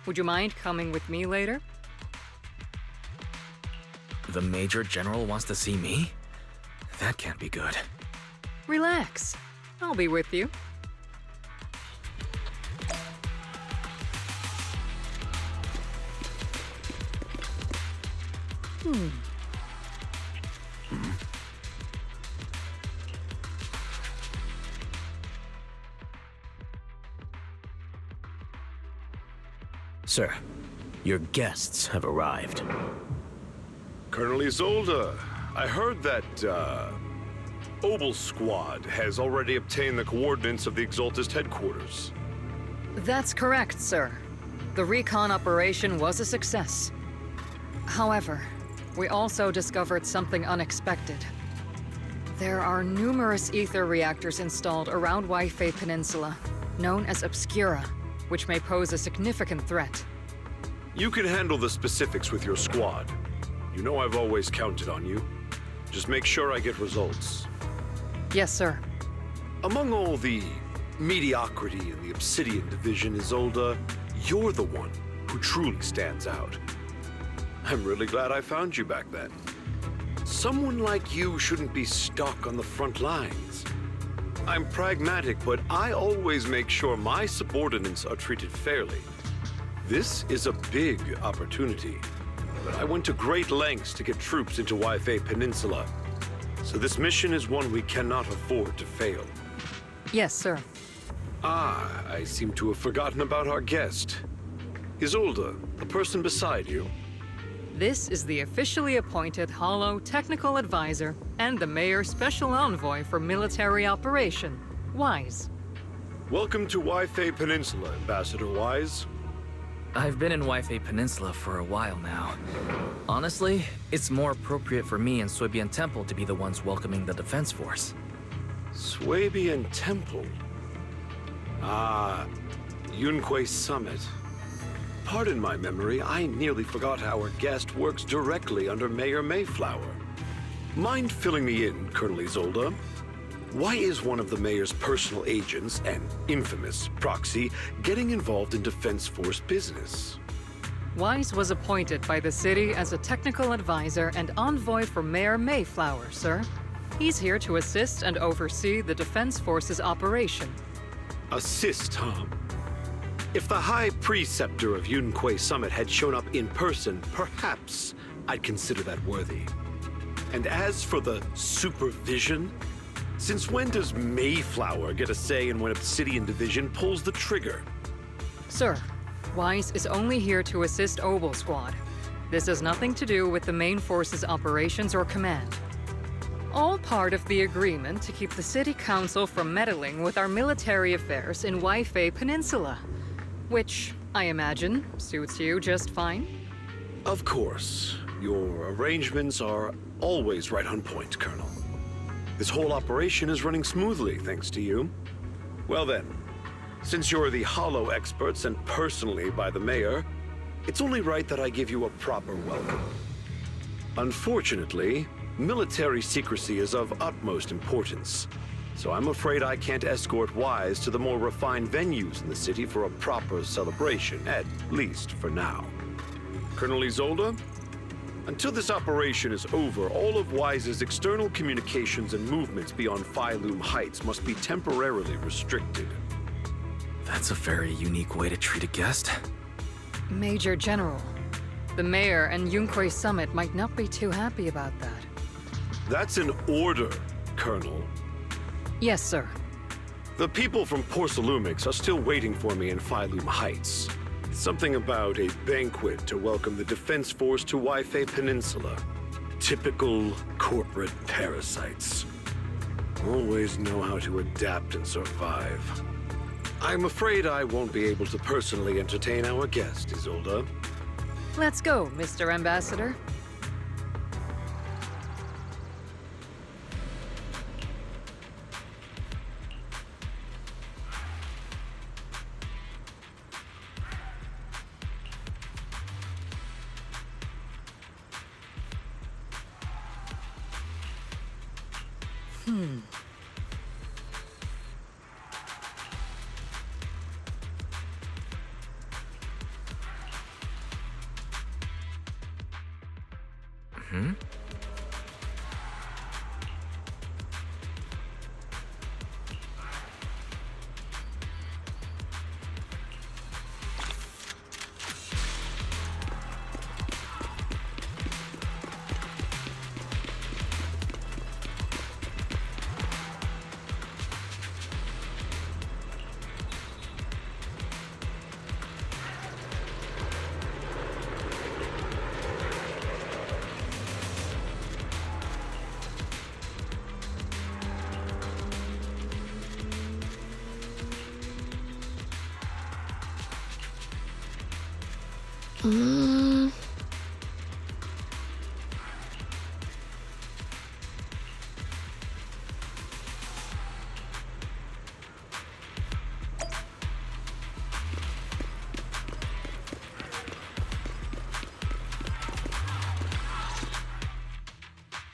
Would you mind coming with me later? The Major General wants to see me? That can't be good. Relax. I'll be with you. Sir, Your guests have arrived. Colonel Isolde, I heard that, Obel Squad has already obtained the coordinates of the Exaltist headquarters. That's correct, sir. The recon operation was a success. However, we also discovered something unexpected. There are numerous ether reactors installed around Waifei Peninsula, known as Obscura, which may pose a significant threat. You can handle the specifics with your squad. You know I've always counted on you. Just make sure I get results. Yes, sir. Among all the mediocrity in the Obsidian Division, Isolde, you're the one who truly stands out. I'm really glad I found you back then. Someone like you shouldn't be stuck on the front lines. I'm pragmatic, but I always make sure my subordinates are treated fairly. This is a big opportunity, but I went to great lengths to get troops into Waifei Peninsula. So this mission is one we cannot afford to fail. Yes, sir. Ah, I seem to have forgotten about our guest. Isolde, the person beside you. This is the officially appointed Hollow Technical Advisor and the Mayor's Special Envoy for Military Operation, Wise. Welcome to Waifei Peninsula, Ambassador Wise. I've been in Waifei Peninsula for a while now. Honestly, it's more appropriate for me and Swabian Temple to be the ones welcoming the Defense Force. Swabian Temple? Ah, Yunquei Summit. Pardon my memory, I nearly forgot our guest works directly under Mayor Mayflower. Mind filling me in, Colonel Isolde? Why is one of the mayor's personal agents, an infamous proxy, getting involved in Defense Force business? Wise was appointed by the city as a technical advisor and envoy for Mayor Mayflower, sir. He's here to assist and oversee the Defense Force's operation. Assist, huh? If the High Preceptor of Yunquei Summit had shown up in person, perhaps I'd consider that worthy. And as for the supervision, since when does Mayflower get a say in when Obsidian Division pulls the trigger? Sir, Wise is only here to assist Obel Squad. This has nothing to do with the main force's operations or command. All part of the agreement to keep the City Council from meddling with our military affairs in Waifei Peninsula. Which, I imagine, suits you just fine? Of course. Your arrangements are always right on point, Colonel. This whole operation is running smoothly, thanks to you. Well then, since you're the Hollow experts and personally by the Mayor, it's only right that I give you a proper welcome. Unfortunately, military secrecy is of utmost importance, so I'm afraid I can't escort Wise to the more refined venues in the city for a proper celebration, at least for now. Colonel Isolde? Until this operation is over, all of Wise's external communications and movements beyond Phylum Heights must be temporarily restricted. That's a very unique way to treat a guest. Major General, the Mayor and Yunquei Summit might not be too happy about that. That's an order, Colonel. Yes, sir. The people from Porcelumix are still waiting for me in Phylum Heights. Something about a banquet to welcome the Defense Force to Waifei Peninsula. Typical corporate parasites. Always know how to adapt and survive. I'm afraid I won't be able to personally entertain our guest, Isolde. Let's go, Mr. Ambassador.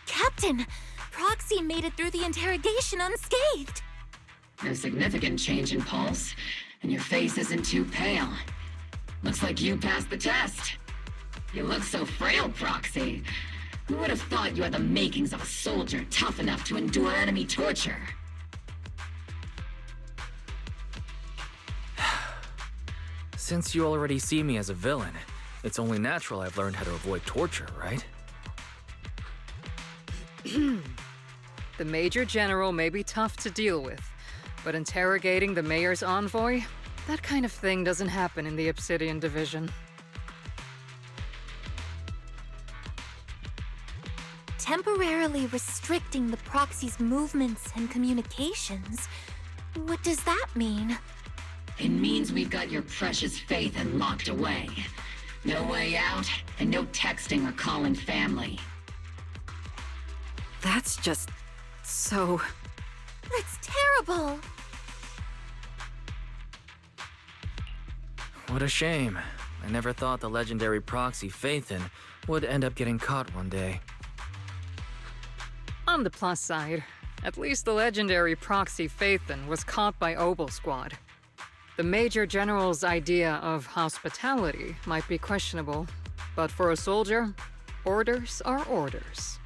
Captain, Proxy made it through the interrogation unscathed. No significant change in pulse, and your face isn't too pale. Looks like you passed the test. You look so frail, Proxy. Who would have thought you had the makings of a soldier tough enough to endure enemy torture? Since you already see me as a villain, it's only natural I've learned how to avoid torture, right? The Major General may be tough to deal with, but interrogating the Mayor's envoy? That kind of thing doesn't happen in the Obsidian Division. Temporarily restricting the Proxy's movements and communications? What does that mean? It means we've got your precious Phaethon locked away. No way out, and no texting or calling family. That's just so... That's terrible! What a shame. I never thought the legendary proxy Phaethon would end up getting caught one day. On the plus side, at least the legendary proxy Phaethon was caught by Obel Squad. The Major General's idea of hospitality might be questionable, but for a soldier, orders are orders.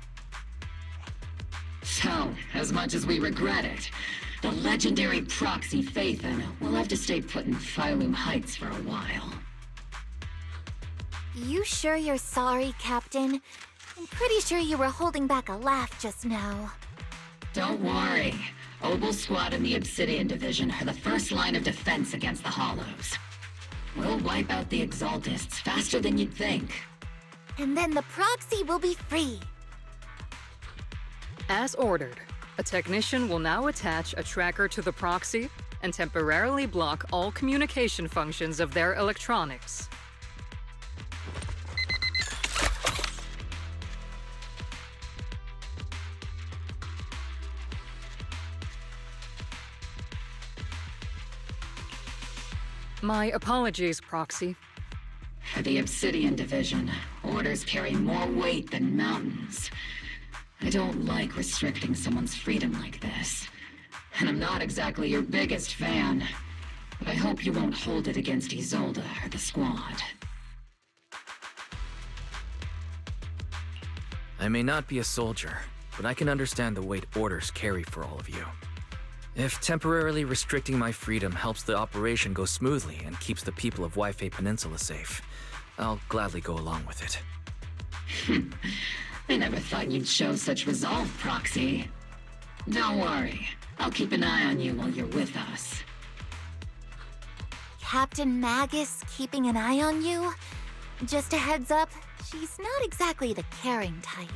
So, as much as we regret it, the legendary proxy Phaethon will have to stay put in Phylum Heights for a while. You sure you're sorry, Captain? I'm pretty sure you were holding back a laugh just now. Don't worry. Obel Squad and the Obsidian Division are the first line of defense against the Hollows. We'll wipe out the Exaltists faster than you'd think. And then the proxy will be free. As ordered, a technician will now attach a tracker to the proxy and temporarily block all communication functions of their electronics. My apologies, Proxy. For the Obsidian Division, orders carry more weight than mountains. I don't like restricting someone's freedom like this. And I'm not exactly your biggest fan. But I hope you won't hold it against Isolde or the Squad. I may not be a soldier, but I can understand the weight orders carry for all of you. If temporarily restricting my freedom helps the operation go smoothly and keeps the people of Waifei Peninsula safe, I'll gladly go along with it. I never thought you'd show such resolve, Proxy. Don't worry. I'll keep an eye on you while you're with us. Captain Magus keeping an eye on you? Just a heads up, she's not exactly the caring type.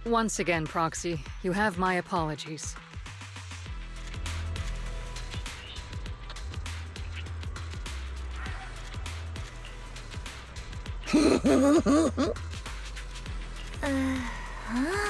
Once again, Proxy, you have my apologies. Huh?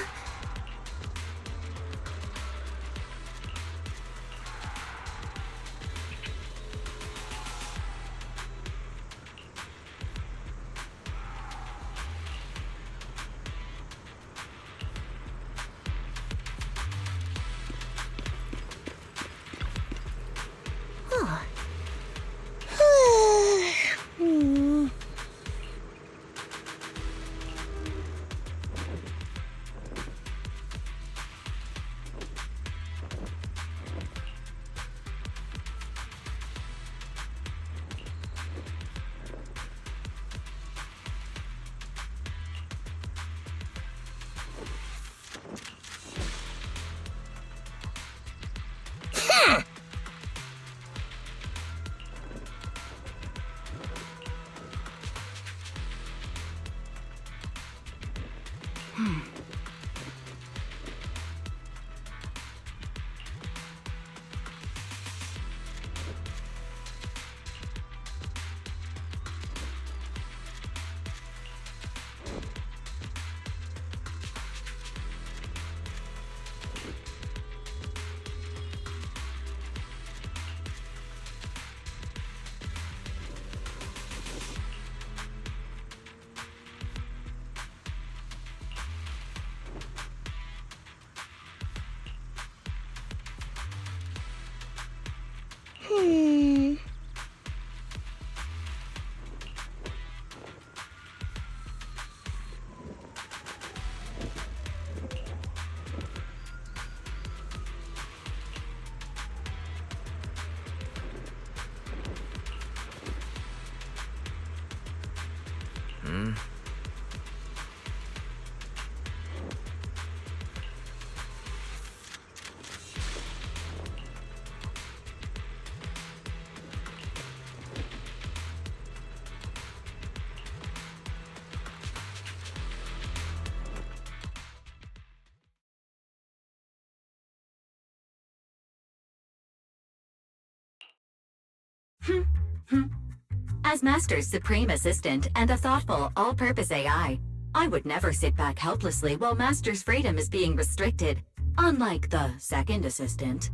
As Master's supreme assistant and a thoughtful, all-purpose AI, I would never sit back helplessly while Master's freedom is being restricted, unlike the second assistant.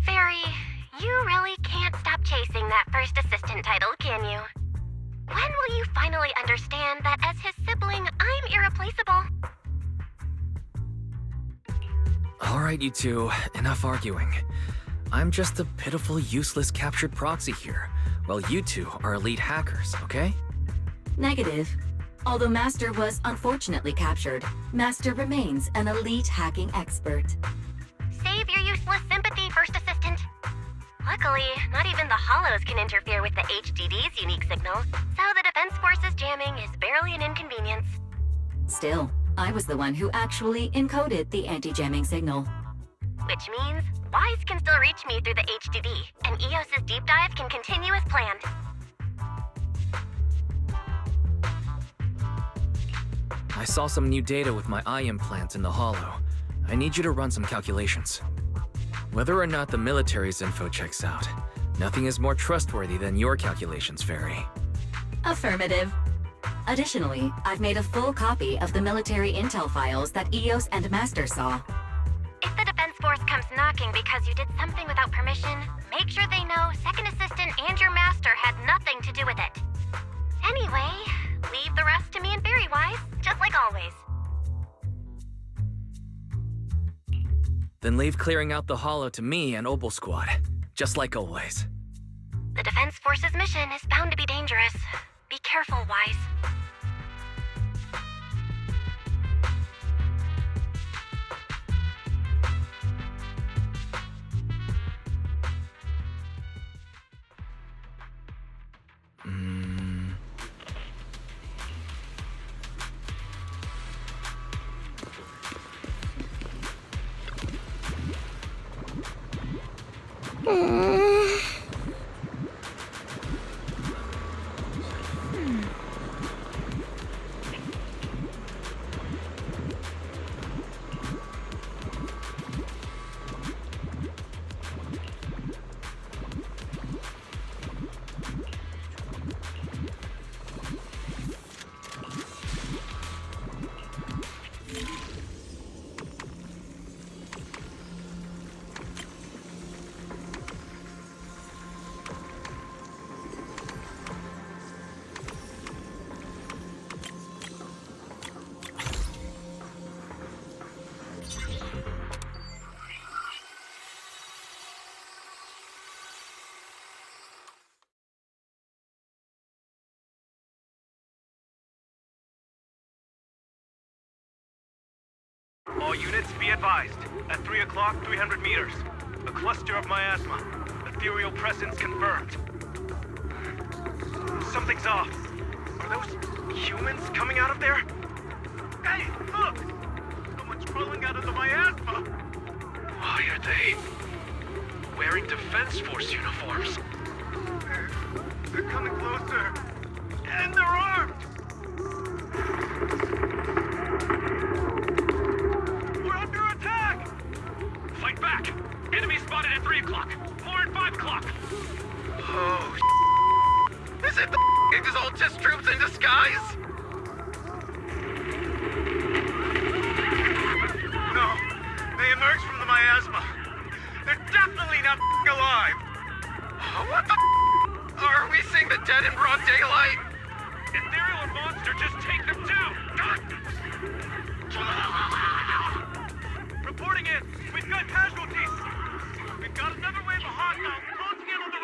Fairy, you really can't stop chasing that first assistant title, can you? When will you finally understand that as his sibling, I'm irreplaceable? All right, you two, enough arguing. I'm just a pitiful, useless captured proxy here, while you two are elite hackers, okay? Negative. Although Master was unfortunately captured, Master remains an elite hacking expert. Save your useless sympathy, First Assistant. Luckily, not even the Hollows can interfere with the HDD's unique signal, so the Defense Force's jamming is barely an inconvenience. Still, I was the one who actually encoded the anti-jamming signal. Which means Wise can still reach me through the HDD, and EOS's deep dive can continue as planned. I saw some new data with my eye implants in the Hollow. I need you to run some calculations. Whether or not the military's info checks out, nothing is more trustworthy than your calculations, Fairy. Affirmative. Additionally, I've made a full copy of the military intel files that EOS and Master saw. If the Defense Force comes knocking because you did something without permission, make sure they know Second Assistant and your Master had nothing to do with it. Anyway, leave the rest to me and Fairy Wise, just like always. Then leave clearing out the Hollow to me and Obel Squad, just like always. The Defense Force's mission is bound to be dangerous. Be careful, Wise. All units, be advised. At 3 o'clock, 300 meters. A cluster of miasma. Ethereal presence confirmed. Something's off. Are those humans coming out of there? Hey, look! Someone's crawling out of the miasma! Why are they wearing Defense Force uniforms? They're coming closer. And they're armed! We're under attack! Fight back! Enemy spotted at 3 o'clock. More at 5 o'clock. Oh, is it the Exaltus troops in disguise? No, they emerged from the miasma. They're definitely not alive. What the Are we seeing the dead in broad daylight? Ethereal or monster, just take them down! Reporting in. We've got casualties. We've got another wave of hostiles closing in on the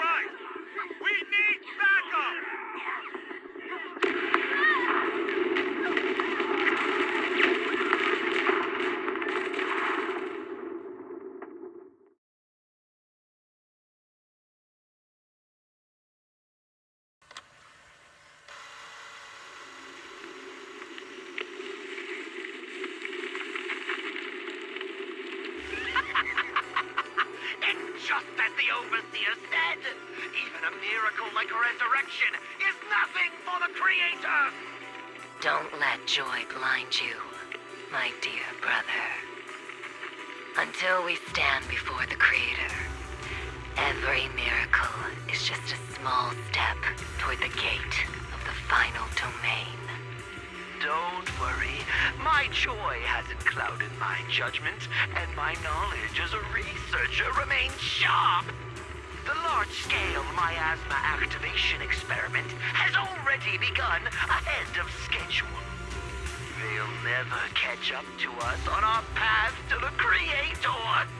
resurrection is nothing for the Creator! Don't let joy blind you, my dear brother. Until we stand before the Creator, every miracle is just a small step toward the gate of the final domain. Don't worry. My joy hasn't clouded my judgment, and my knowledge as a researcher remains sharp. The large-scale miasma activation experiment has already begun ahead of schedule. They'll never catch up to us on our path to the Creator!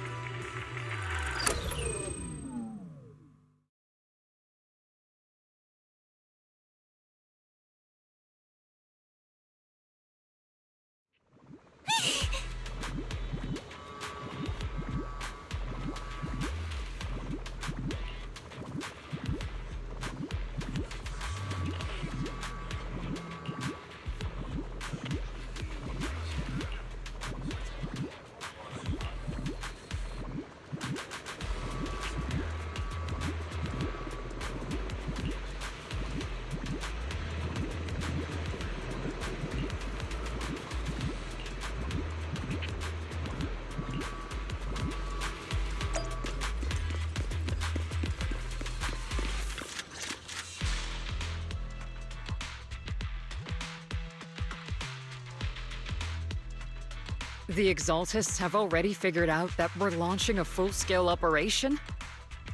The Exaltists have already figured out that we're launching a full-scale operation?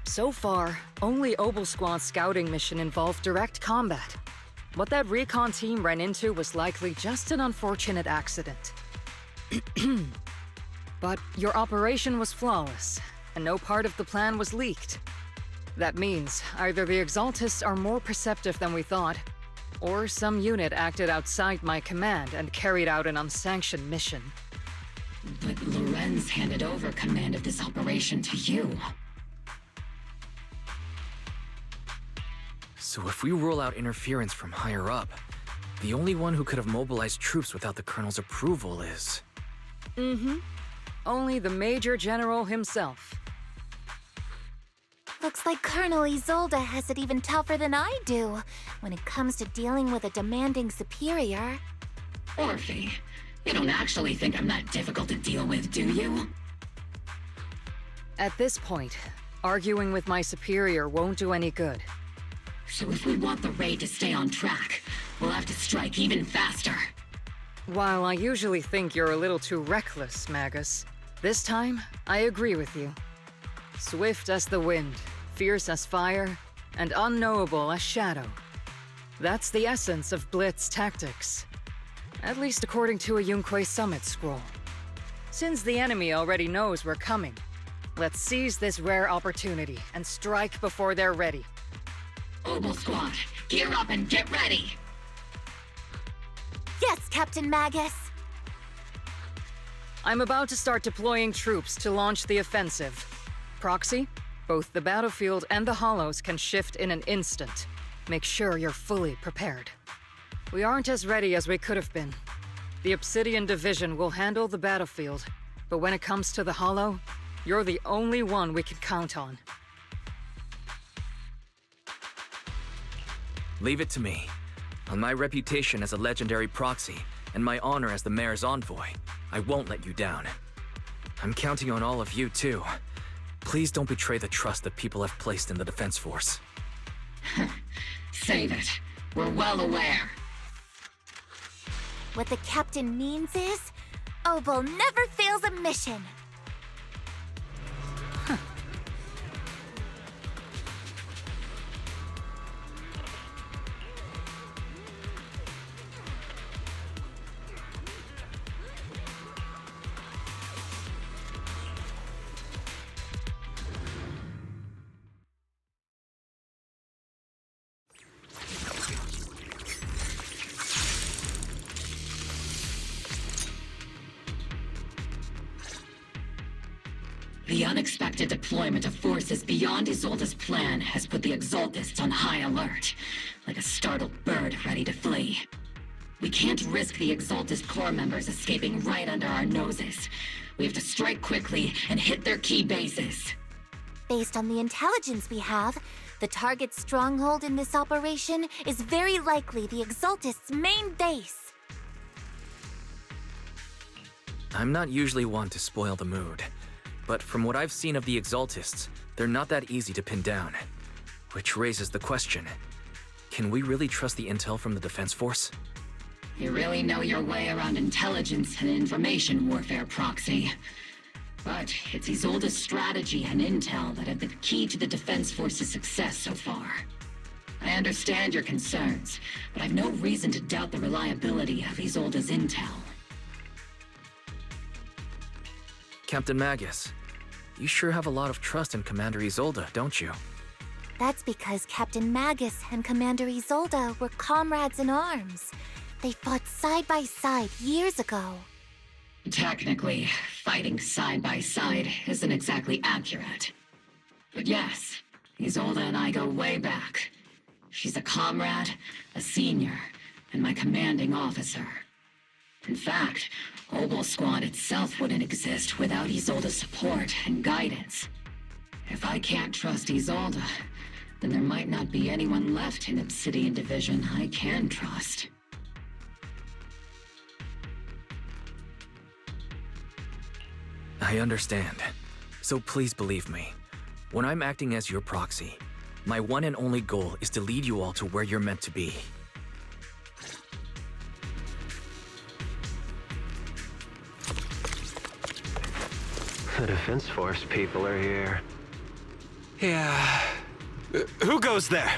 So far, only Obel Squad's scouting mission involved direct combat. What that recon team ran into was likely just an unfortunate accident. But your operation was flawless, and no part of the plan was leaked. That means either the Exaltists are more perceptive than we thought, or some unit acted outside my command and carried out an unsanctioned mission. But Lorenz handed over command of this operation to you. So if we rule out interference from higher up, the only one who could have mobilized troops without the Colonel's approval is... Only the Major General himself. Looks like Colonel Isolde has it even tougher than I do when it comes to dealing with a demanding superior. Orphe, you don't actually think I'm that difficult to deal with, do you? At this point, arguing with my superior won't do any good. So if we want the raid to stay on track, we'll have to strike even faster. While I usually think you're a little too reckless, Magus, this time, I agree with you. Swift as the wind, fierce as fire, and unknowable as shadow. That's the essence of Blitz tactics. At least according to a Yunque Summit scroll. Since the enemy already knows we're coming, let's seize this rare opportunity and strike before they're ready. Obel Squad, gear up and get ready! Yes, Captain Magus! I'm about to start deploying troops to launch the offensive. Proxy, both the battlefield and the hollows can shift in an instant. Make sure you're fully prepared. We aren't as ready as we could have been. The Obsidian Division will handle the battlefield, but when it comes to the hollow, you're the only one we can count on. Leave it to me. On my reputation as a legendary proxy, and my honor as the Mayor's envoy, I won't let you down. I'm counting on all of you, too. Please don't betray the trust that people have placed in the Defense Force. Save it. We're well aware. What the Captain means is, Obel never fails a mission. The unexpected deployment of forces beyond Isolde's plan has put the Exaltists on high alert, like a startled bird ready to flee. We can't risk the Exaltist Corps members escaping right under our noses. We have to strike quickly and hit their key bases. Based on the intelligence we have, The target stronghold in this operation is very likely the Exaltist's main base. I'm not usually one to spoil the mood, but from what I've seen of the Exaltists, they're not that easy to pin down. Which raises the question, can we really trust the intel from the Defense Force? You really know your way around intelligence and information warfare, Proxy. But it's Isolde's strategy and intel that have been key to the Defense Force's success so far. I understand your concerns, but I've no reason to doubt the reliability of Isolde's intel. Captain Magus, you sure have a lot of trust in Commander Isolde, don't you? That's because Captain Magus and Commander Isolde were comrades in arms. They fought side by side years ago. Technically, fighting side by side isn't exactly accurate. But yes, Isolde and I go way back. She's a comrade, a senior, and my commanding officer. In fact, Obel Squad itself wouldn't exist without Isolde's support and guidance. If I can't trust Isolde, then there might not be anyone left in Obsidian Division I can trust. I understand. So please believe me. When I'm acting as your proxy, my one and only goal is to lead you all to where you're meant to be. The Defense Force people are here. Yeah. Who goes there?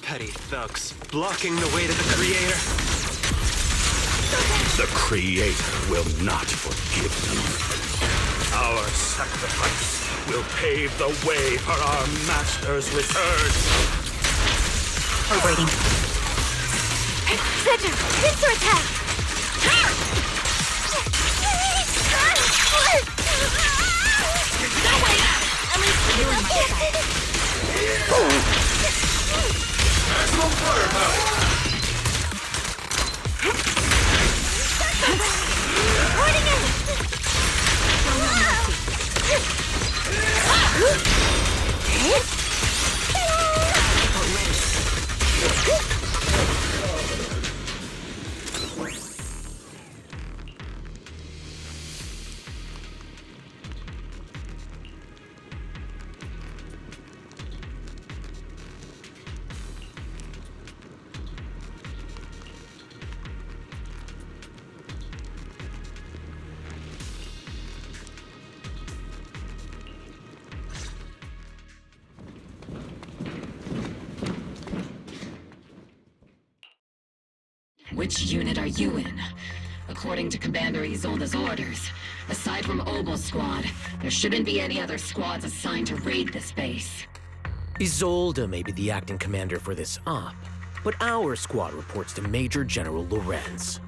Petty thugs, blocking the way to the Creator. The Creator will not forgive them. Our sacrifice will pave the way for our Master's return. We're waiting. Cedric, pincer attack! No way out! At least you're on my side. Maximum firepower! Reporting in! Which unit are you in? According to Commander Isolde's orders, aside from Obel Squad, there shouldn't be any other squads assigned to raid this base. Isolde may be the acting commander for this op, but our squad reports to Major General Lorenz.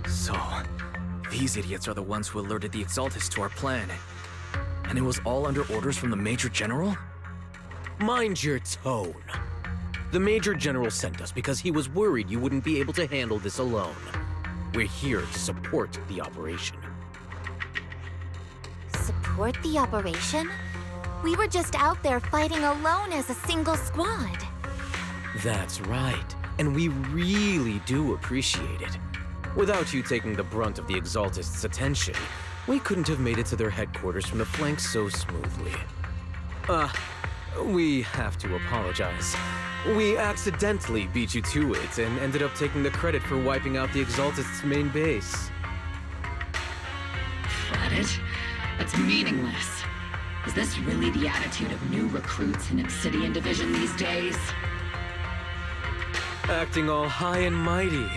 So, these idiots are the ones who alerted the Exaltists to our plan. And it was all under orders from the Major General? Mind your tone. The Major General sent us because he was worried you wouldn't be able to handle this alone. We're here to support the operation. Support the operation? We were just out there fighting alone as a single squad. That's right, and we really do appreciate it. Without you taking the brunt of the Exaltists' attention, we couldn't have made it to their headquarters from the flank so smoothly. We have to apologize. We accidentally beat you to it and ended up taking the credit for wiping out the Exaltists' main base. Credit? That's meaningless. Is this really the attitude of new recruits in Obsidian Division these days? Acting all high and mighty.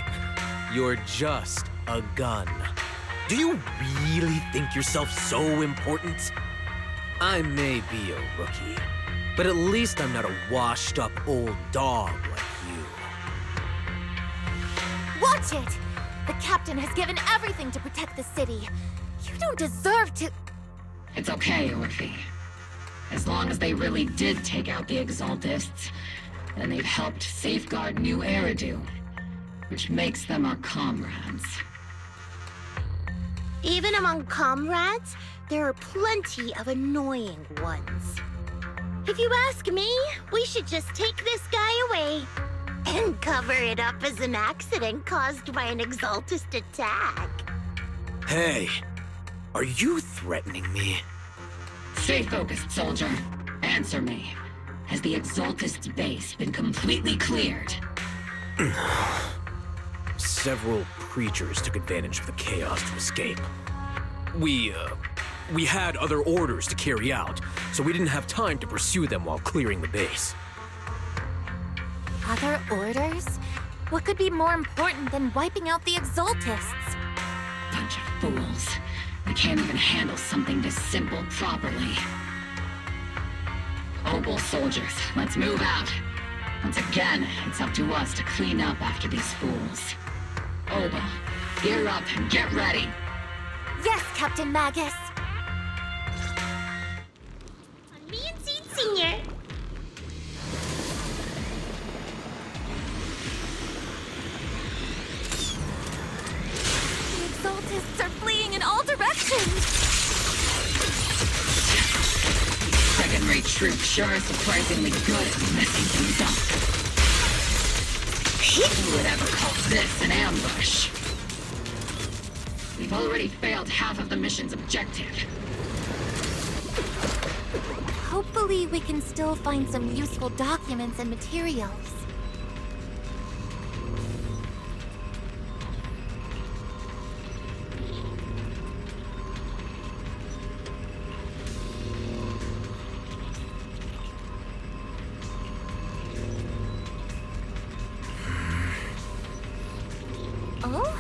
You're just a gun. Do you really think yourself so important? I may be a rookie, but at least I'm not a washed-up old dog like you. Watch it! The captain has given everything to protect the city. You don't deserve to... It's okay, Orphe. As long as they really did take out the Exaltists, then they've helped safeguard New Eridu, which makes them our comrades. Even among comrades, there are plenty of annoying ones. If you ask me, we should just take this guy away and cover it up as an accident caused by an Exaltist attack. Hey, are you threatening me? Stay focused, soldier. Answer me. Has the Exaltist's base been completely cleared? Several creatures took advantage of the chaos to escape. We had other orders to carry out, so we didn't have time to pursue them while clearing the base. Other orders? What could be more important than wiping out the Exaltists? Bunch of fools. They can't even handle something this simple properly. Obel soldiers, let's move out. Once again, it's up to us to clean up after these fools. Obel, gear up and get ready. Yes, Captain Magus. On me and Seed Senior. The Exaltists are fleeing in all directions. Second-rate troops sure are surprisingly good at messing things up. Who would ever call this an ambush? We've already failed half of the mission's objective. Hopefully we can still find some useful documents and materials. Oh?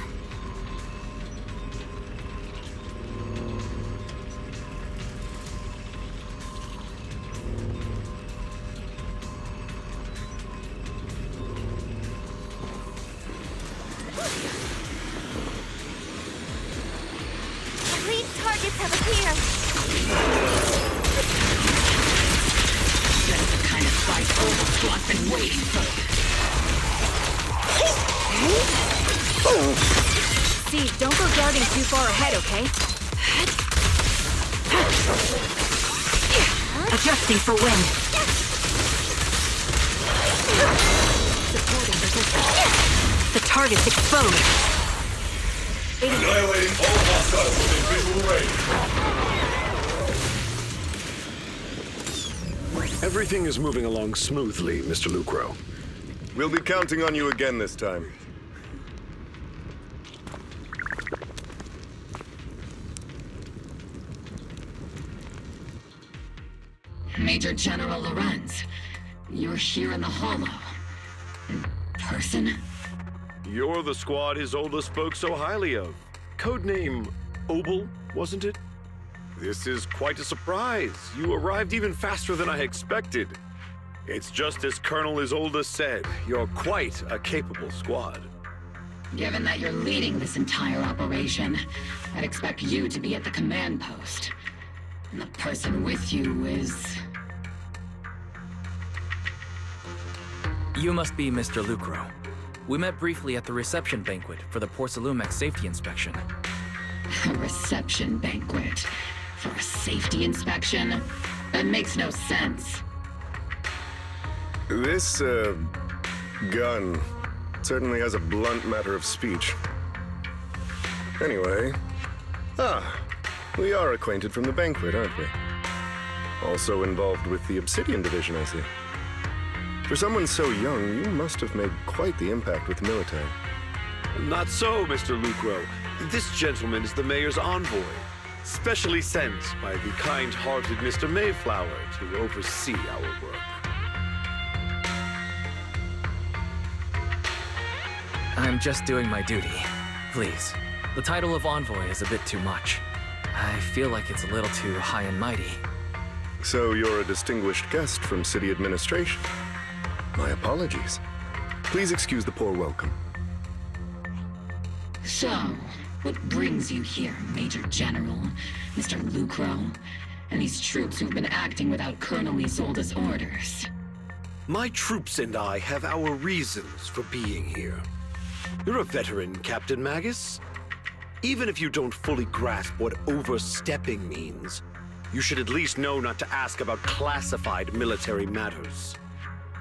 Lead targets have appeared. That's the kind of fight Obel Squad's been waiting for. See, don't go darting too far ahead, okay? Adjusting for wind. Supporting resistance. The target's exposed. Annihilating all hostiles within visual range. Everything is moving along smoothly, Mr. Lucro. We'll be counting on you again this time. Major General Lorenz, you're here in the Hollow. In person? You're the squad Isolde spoke so highly of. Codename Obel, wasn't it? This is quite a surprise. You arrived even faster than I expected. It's just as Colonel Isolde said, you're quite a capable squad. Given that you're leading this entire operation, I'd expect you to be at the command post. And the person with you is... You must be Mr. Lucro. We met briefly at the reception banquet for the Porcelumex safety inspection. A reception banquet? For a safety inspection? That makes no sense. This, gun certainly has a blunt matter of speech. Anyway, we are acquainted from the banquet, aren't we? Also involved with the Obsidian Division, I see. For someone so young, you must have made quite the impact with the military. Not so, Mr. Lucro. This gentleman is the mayor's envoy, specially sent by the kind-hearted Mr. Mayflower to oversee our work. I'm just doing my duty. Please. The title of envoy is a bit too much. I feel like it's a little too high and mighty. So you're a distinguished guest from city administration. My apologies. Please excuse the poor welcome. So, what brings you here, Major General, Mr. Lucro, and these troops who've been acting without Colonel Isolde's orders? My troops and I have our reasons for being here. You're a veteran, Captain Magus. Even if you don't fully grasp what overstepping means, you should at least know not to ask about classified military matters.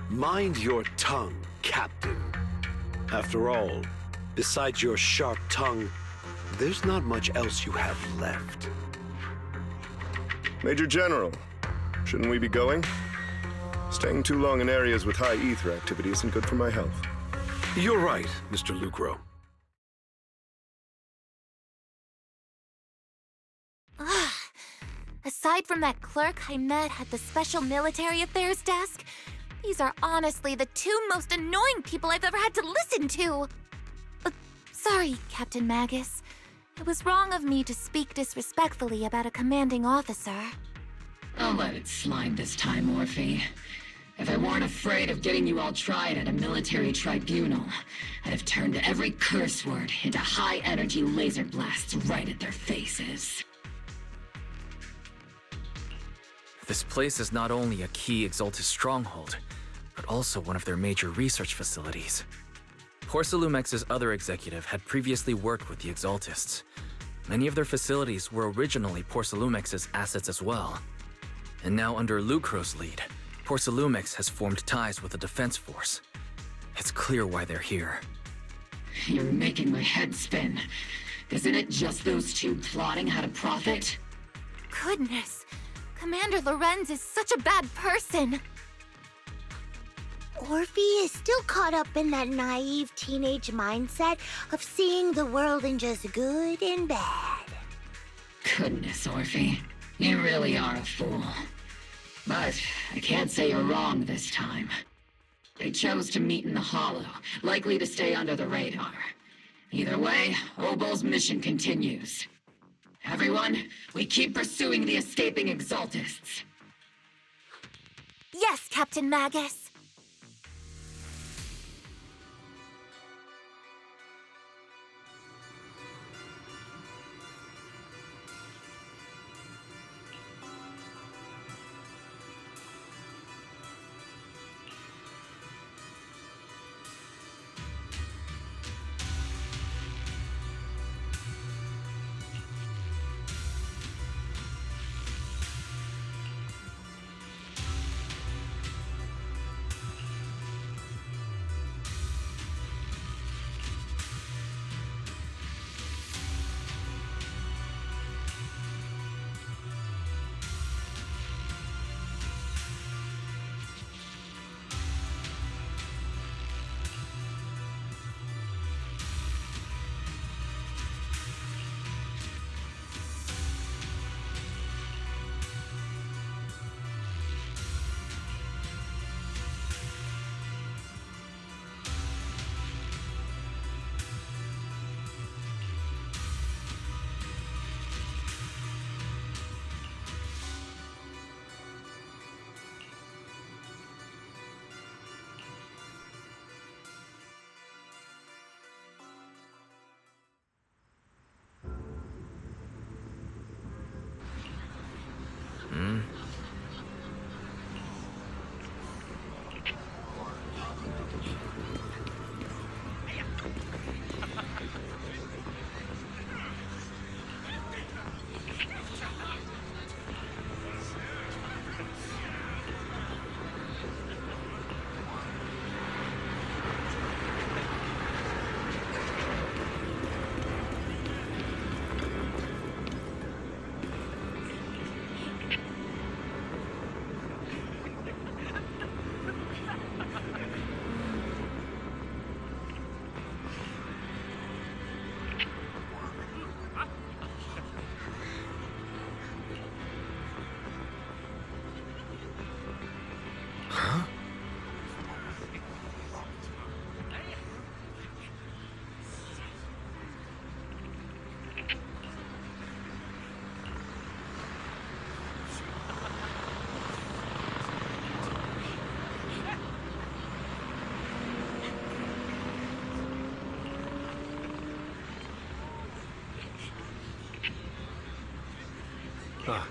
Mind your tongue, Captain. After all, besides your sharp tongue, there's not much else you have left. Major General, shouldn't we be going? Staying too long in areas with high ether activity isn't good for my health. You're right, Mr. Lucro. Aside from that clerk I met at the Special Military Affairs desk, these are honestly the two most annoying people I've ever had to listen to. Sorry, Captain Magus. It was wrong of me to speak disrespectfully about a commanding officer. I'll let it slide this time, Morphe. If I weren't afraid of getting you all tried at a military tribunal, I'd have turned every curse word into high-energy laser blasts right at their faces. This place is not only a key Exaltus stronghold, but also one of their major research facilities. Porcelumex's other executive had previously worked with the Exaltists. Many of their facilities were originally Porcelumex's assets as well. And now under Lucro's lead, Porcelumex has formed ties with the defense force. It's clear why they're here. You're making my head spin. Isn't it just those two plotting how to profit? Goodness, Commander Lorenz is such a bad person. Orphe is still caught up in that naive teenage mindset of seeing the world in just good and bad. Goodness, Orphe. You really are a fool. But I can't say you're wrong this time. They chose to meet in the Hollow, likely to stay under the radar. Either way, Obol's mission continues. Everyone, we keep pursuing the escaping Exaltists. Yes, Captain Magus. Ah.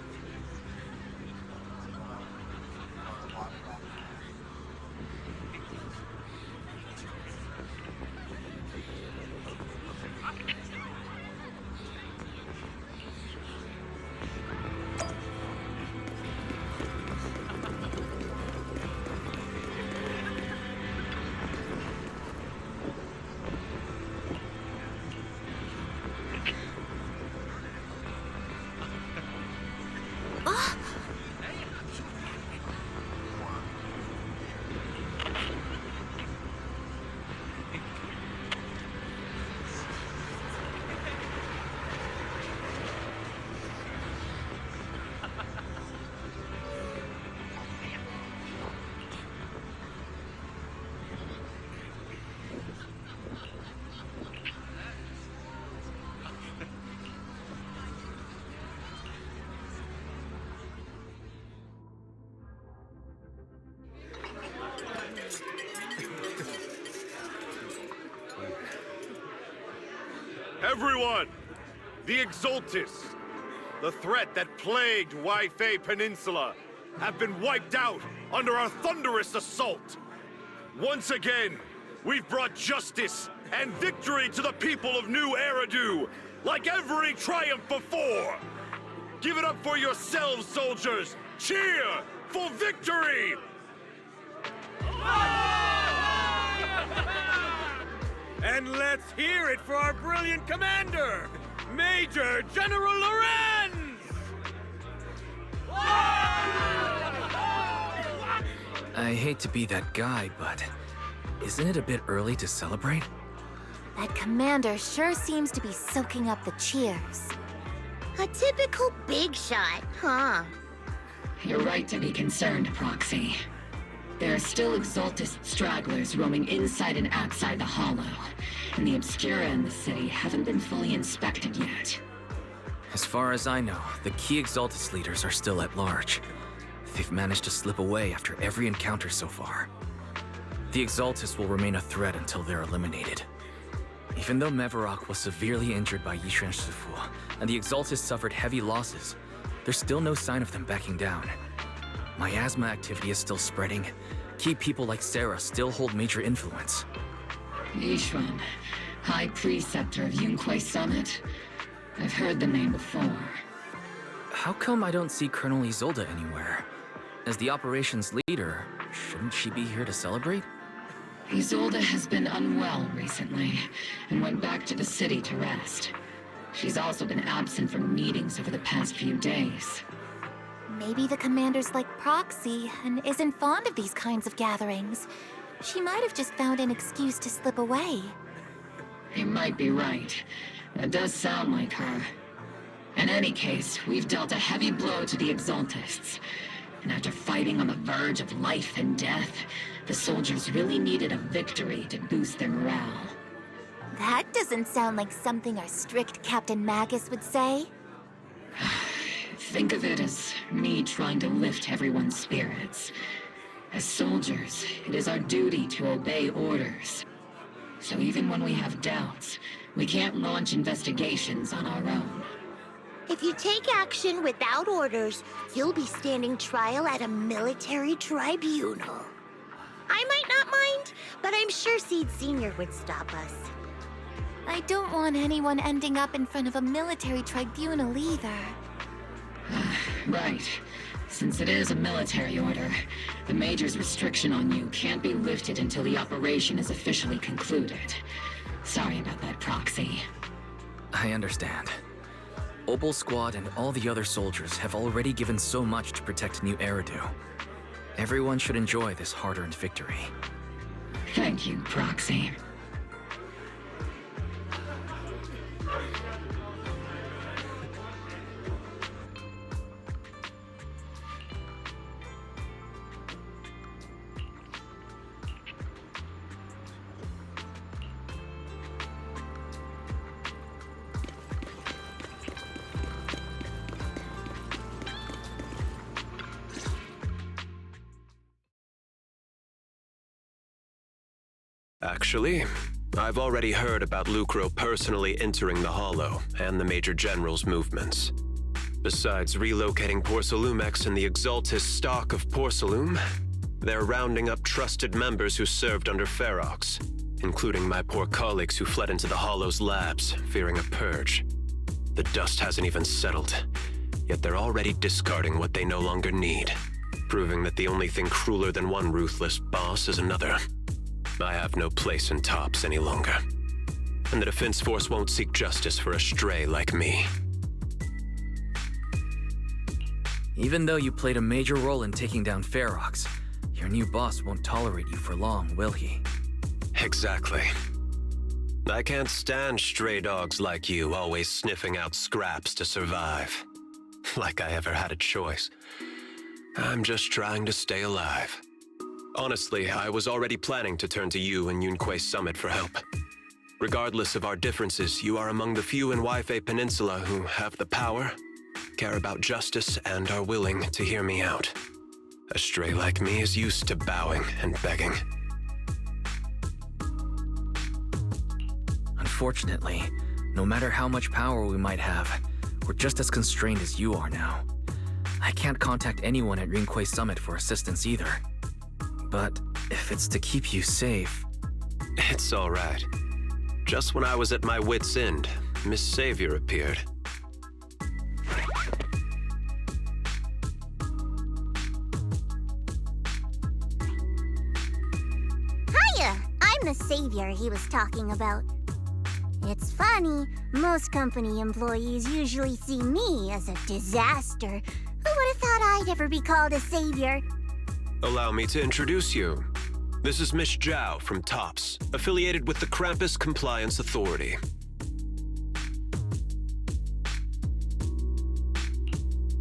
Everyone! The Exaltis, the threat that plagued Waifei Peninsula, have been wiped out under our thunderous assault. Once again, we've brought justice and victory to the people of New Eridu, like every triumph before. Give it up for yourselves, soldiers! Cheer for victory! And let's hear it for our brilliant commander, Major General Lorenz! I hate to be that guy, but isn't it a bit early to celebrate? That commander sure seems to be soaking up the cheers. A typical big shot, huh? You're right to be concerned, Proxy. There are still Exaltist stragglers roaming inside and outside the Hollow, and the Obscura in the city haven't been fully inspected yet. As far as I know, the key Exaltus leaders are still at large. They've managed to slip away after every encounter so far. The Exaltus will remain a threat until they're eliminated. Even though Mevarok was severely injured by Yishan Shifu, and the Exaltus suffered heavy losses, there's still no sign of them backing down. Miasma activity is still spreading. Key people like Sarah still hold major influence. Yishuan, High Preceptor of Yunquay Summit? I've heard the name before. How come I don't see Colonel Isolde anywhere? As the operations leader, shouldn't she be here to celebrate? Isolde has been unwell recently, and went back to the city to rest. She's also been absent from meetings over the past few days. Maybe the commander's like Proxy and isn't fond of these kinds of gatherings. She might have just found an excuse to slip away. You might be right. That does sound like her. In any case, we've dealt a heavy blow to the Exaltists. And after fighting on the verge of life and death, the soldiers really needed a victory to boost their morale. That doesn't sound like something our strict Captain Magus would say. Think of it as me trying to lift everyone's spirits. As soldiers, it is our duty to obey orders. So even when we have doubts, we can't launch investigations on our own. If you take action without orders, you'll be standing trial at a military tribunal. I might not mind, but I'm sure Seed Sr. would stop us. I don't want anyone ending up in front of a military tribunal either. Right. Since it is a military order, the Major's restriction on you can't be lifted until the operation is officially concluded. Sorry about that, Proxy. I understand. Opal Squad and all the other soldiers have already given so much to protect New Eridu. Everyone should enjoy this hard-earned victory. Thank you, Proxy. Actually, I've already heard about Lucro personally entering the Hollow and the Major General's movements. Besides relocating Porcelumex and the Exaltis stock of Porcelume, they're rounding up trusted members who served under Ferox, including my poor colleagues who fled into the Hollow's labs, fearing a purge. The dust hasn't even settled, yet they're already discarding what they no longer need, proving that the only thing crueler than one ruthless boss is another. I have no place in Tops any longer. And the Defense Force won't seek justice for a stray like me. Even though you played a major role in taking down Ferox, your new boss won't tolerate you for long, will he? Exactly. I can't stand stray dogs like you always sniffing out scraps to survive. Like I ever had a choice. I'm just trying to stay alive. Honestly, I was already planning to turn to you and Yunquay Summit for help. Regardless of our differences, you are among the few in Waifei Peninsula who have the power, care about justice, and are willing to hear me out. A stray like me is used to bowing and begging. Unfortunately, No matter how much power we might have, we're just as constrained as you are now. I can't contact anyone at Rinquay Summit for assistance either. But if it's to keep you safe... It's all right. Just when I was at my wit's end, Miss Savior appeared. Hiya! I'm the savior he was talking about. It's funny, most company employees usually see me as a disaster. Who would have thought I'd ever be called a savior? Allow me to introduce you. This is Miss Zhao from TOPS, affiliated with the Krampus Compliance Authority.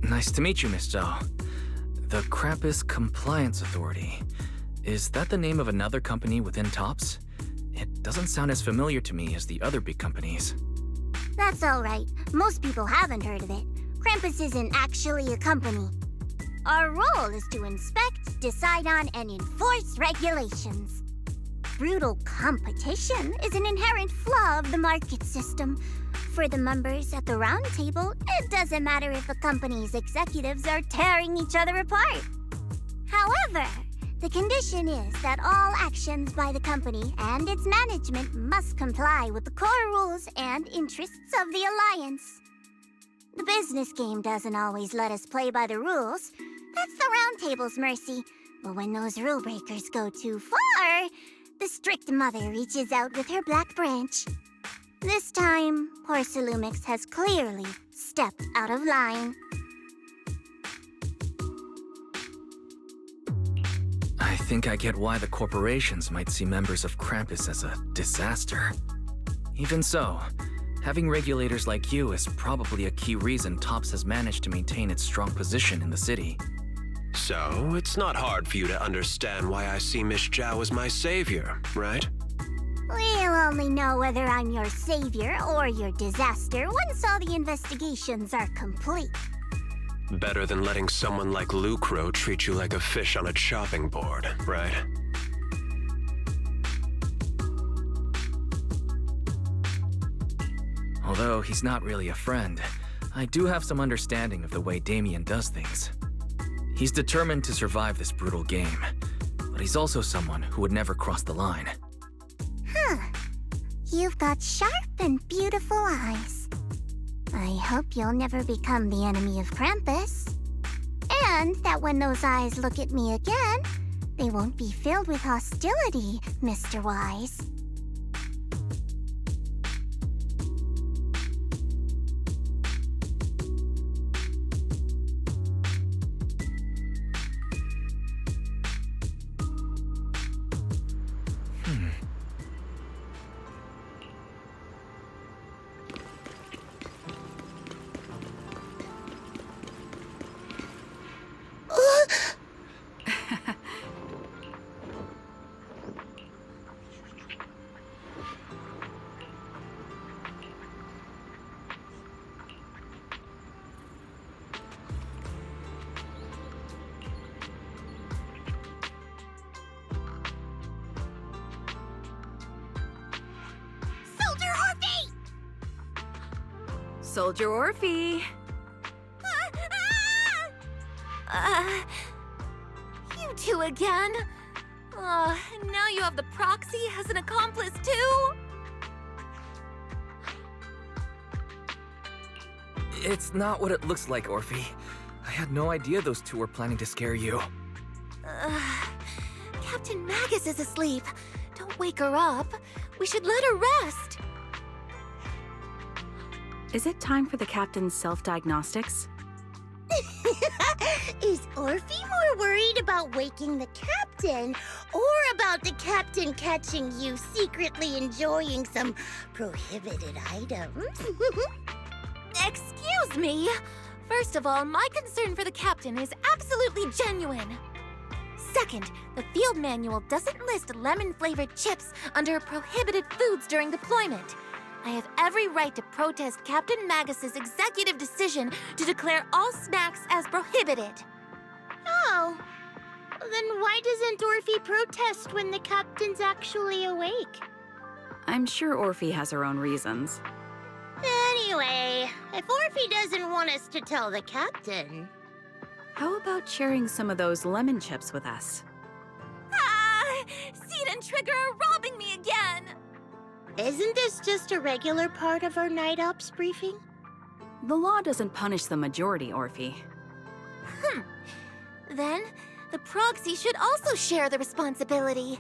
Nice to meet you, Miss Zhao. The Krampus Compliance Authority. Is that the name of another company within TOPS? It doesn't sound as familiar to me as the other big companies. That's all right. Most people haven't heard of it. Krampus isn't actually a company. Our role is to inspect, decide on, and enforce regulations. Brutal competition is an inherent flaw of the market system. For the members at the round table, it doesn't matter if a company's executives are tearing each other apart. However, the condition is that all actions by the company and its management must comply with the core rules and interests of the Alliance. The business game doesn't always let us play by the rules. That's the round table's mercy. But when those rule breakers go too far, the strict mother reaches out with her black branch. This time, Porcelumix has clearly stepped out of line. I think I get why the corporations might see members of Krampus as a disaster. Even so, having regulators like you is probably a key reason TOPS has managed to maintain its strong position in the city. So, it's not hard for you to understand why I see Miss Zhao as my savior, right? We'll only know whether I'm your savior or your disaster once all the investigations are complete. Better than letting someone like Lucro treat you like a fish on a chopping board, right? Although he's not really a friend, I do have some understanding of the way Damien does things. He's determined to survive this brutal game, but he's also someone who would never cross the line. Huh. You've got sharp and beautiful eyes. I hope you'll never become the enemy of Krampus. And that when those eyes look at me again, they won't be filled with hostility, Mr. Wise. Soldier Orphe! You two again? Now you have the proxy as an accomplice too? It's not what it looks like, Orphe. I had no idea those two were planning to scare you. Captain Magus is asleep. Don't wake her up. We should let her rest. Is it time for the captain's self-diagnostics? Is Orphe more worried about waking the captain or about the captain catching you secretly enjoying some prohibited items? Excuse me. First of all, my concern for the captain is absolutely genuine. Second, the field manual doesn't list lemon-flavored chips under prohibited foods during deployment. I have every right to protest Captain Magus's executive decision to declare all snacks as prohibited. Oh, then why doesn't Orphe protest when the captain's actually awake? I'm sure Orphe has her own reasons. Anyway, if Orphe doesn't want us to tell the captain... How about sharing some of those lemon chips with us? Ah! Seed and Trigger are robbing me again! Isn't this just a regular part of our night ops briefing? The law doesn't punish the majority, Orphe. Then, the proxy should also share the responsibility.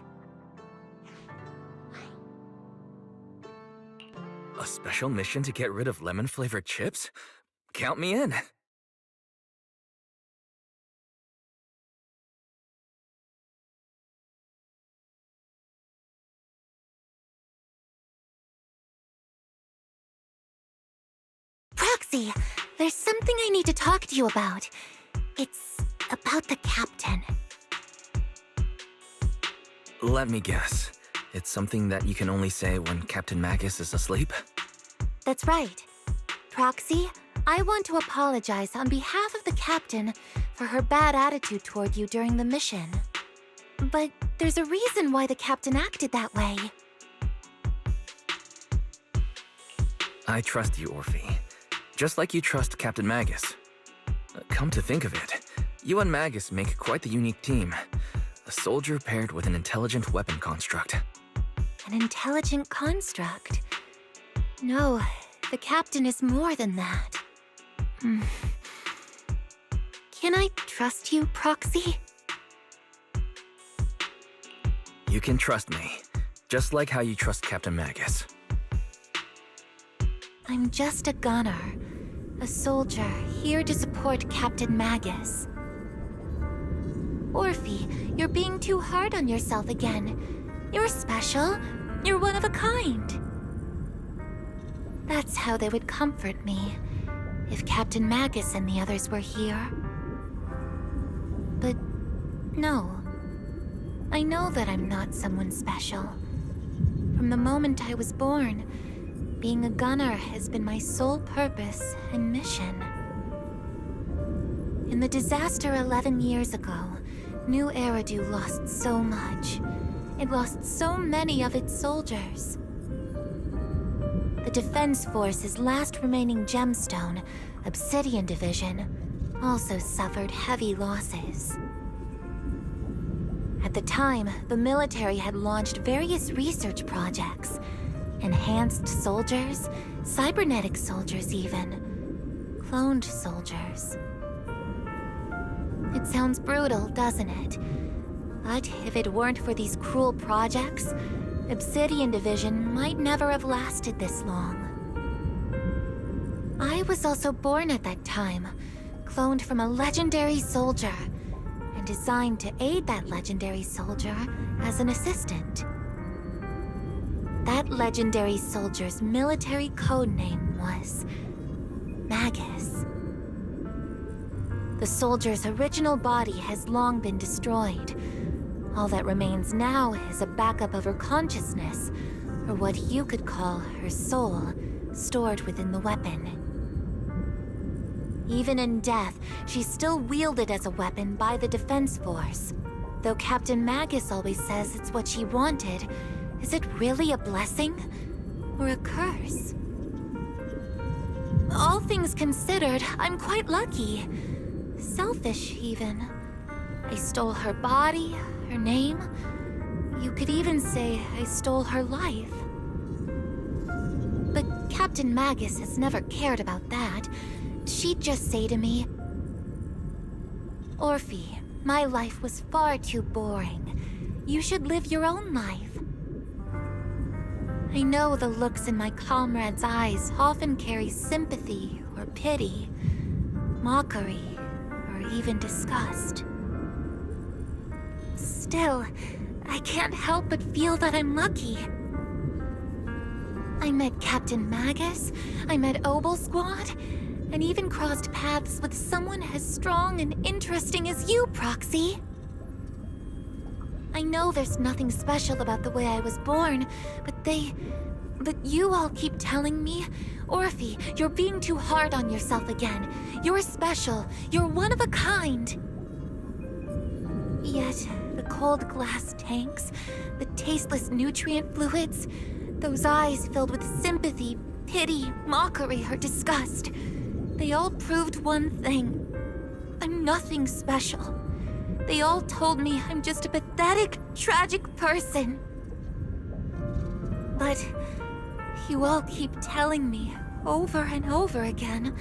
A special mission to get rid of lemon-flavored chips? Count me in. Proxy, there's something I need to talk to you about. It's about the captain. Let me guess. It's something that you can only say when Captain Magus is asleep? That's right. Proxy, I want to apologize on behalf of the captain for her bad attitude toward you during the mission. But there's a reason why the captain acted that way. I trust you, Orphe. Just like you trust Captain Magus. Come to think of it, you and Magus make quite the unique team. A soldier paired with an intelligent weapon construct. An intelligent construct? No, the captain is more than that. Can I trust you, Proxy? You can trust me, just like how you trust Captain Magus. I'm just a gunner. A soldier, here to support Captain Magus. Orphe, you're being too hard on yourself again. You're special. You're one of a kind. That's how they would comfort me, if Captain Magus and the others were here. But no. I know that I'm not someone special. From the moment I was born, being a gunner has been my sole purpose and mission. In the disaster 11 years ago, New Eridu lost so much. It lost so many of its soldiers. The Defense Force's last remaining gemstone, Obsidian Division, also suffered heavy losses. At the time, the military had launched various research projects. Enhanced soldiers, cybernetic soldiers even. Cloned soldiers. It sounds brutal, doesn't it? But if it weren't for these cruel projects, Obsidian Division might never have lasted this long. I was also born at that time, cloned from a legendary soldier, and designed to aid that legendary soldier as an assistant. That legendary soldier's military code name was Magus. The soldier's original body has long been destroyed. All that remains now is a backup of her consciousness, or what you could call her soul, stored within the weapon. Even in death, she's still wielded as a weapon by the Defense Force. Though Captain Magus always says it's what she wanted, is it really a blessing or a curse? All things considered, I'm quite lucky. Selfish, even. I stole her body, her name. You could even say I stole her life. But Captain Magus has never cared about that. She'd just say to me, Orphe, my life was far too boring. You should live your own life. I know the looks in my comrades' eyes often carry sympathy or pity, mockery, or even disgust. Still, I can't help but feel that I'm lucky. I met Captain Magus, I met Obel Squad, and even crossed paths with someone as strong and interesting as you, Proxy. I know there's nothing special about the way I was born, but you all keep telling me, Orphe, you're being too hard on yourself again. You're special. You're one of a kind. Yet, the cold glass tanks, the tasteless nutrient fluids, those eyes filled with sympathy pity, mockery, or disgust, they all proved one thing. I'm nothing special. They all told me I'm just a pathetic, tragic person. But you all keep telling me over and over again,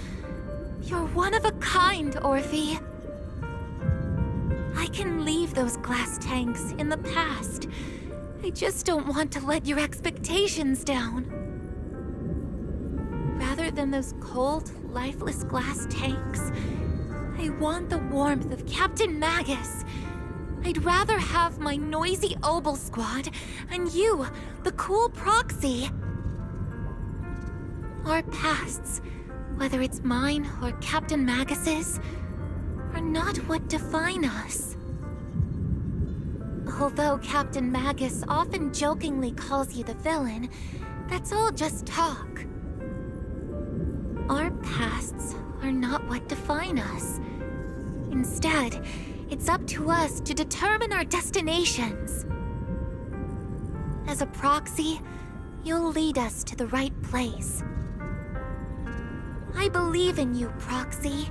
you're one of a kind, Orphe. I can leave those glass tanks in the past. I just don't want to let your expectations down. Rather than those cold, lifeless glass tanks, I want the warmth of Captain Magus. I'd rather have my noisy Obel squad and you, the cool proxy. Our pasts, whether it's mine or Captain Magus's, are not what define us. Although Captain Magus often jokingly calls you the villain, that's all just talk. Our pasts are not what define us. Instead, it's up to us to determine our destinations. As a proxy, you'll lead us to the right place. I believe in you, Proxy.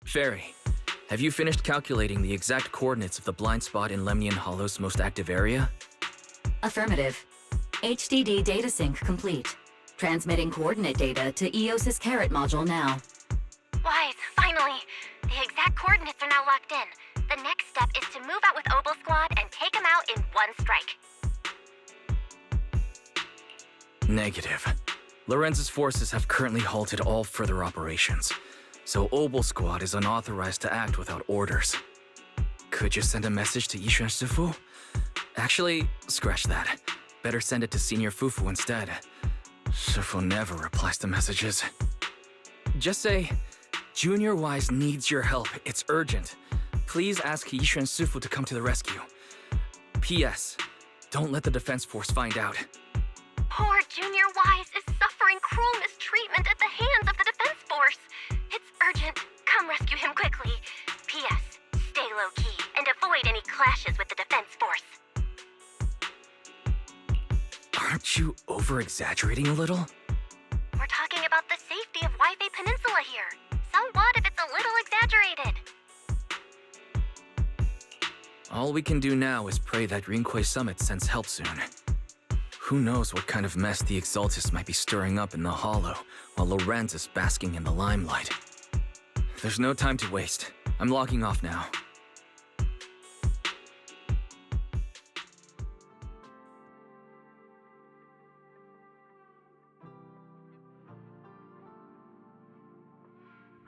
Fairy, have you finished calculating the exact coordinates of the blind spot in Lemnian Hollow's most active area? Affirmative. HDD data sync complete. Transmitting coordinate data to EOS's Carrot module now. Wise, finally! The exact coordinates are now locked in. The next step is to move out with Obel Squad and take them out in one strike. Negative. Lorenz's forces have currently halted all further operations, so Obel Squad is unauthorized to act without orders. Could you send a message to Yishuan Sifu? Actually, scratch that. Better send it to Senior Fufu instead. Sifu never replies to messages. Just say, Junior Wise needs your help. It's urgent. Please ask Yishuan Sifu to come to the rescue. P.S. Don't let the defense force find out. Poor Junior Wise is suffering cruel mistreatment at the hands of the defense force. It's urgent. Come rescue him quickly. P.S. Stay low-key and avoid any clashes with the defense force. Aren't you over-exaggerating a little? We're talking about the safety of Waifei Peninsula here. So what if it's a little exaggerated? All we can do now is pray that Rinquei Summit sends help soon. Who knows what kind of mess the Exaltists might be stirring up in the Hollow, while Lorenz is basking in the limelight. There's no time to waste. I'm logging off now.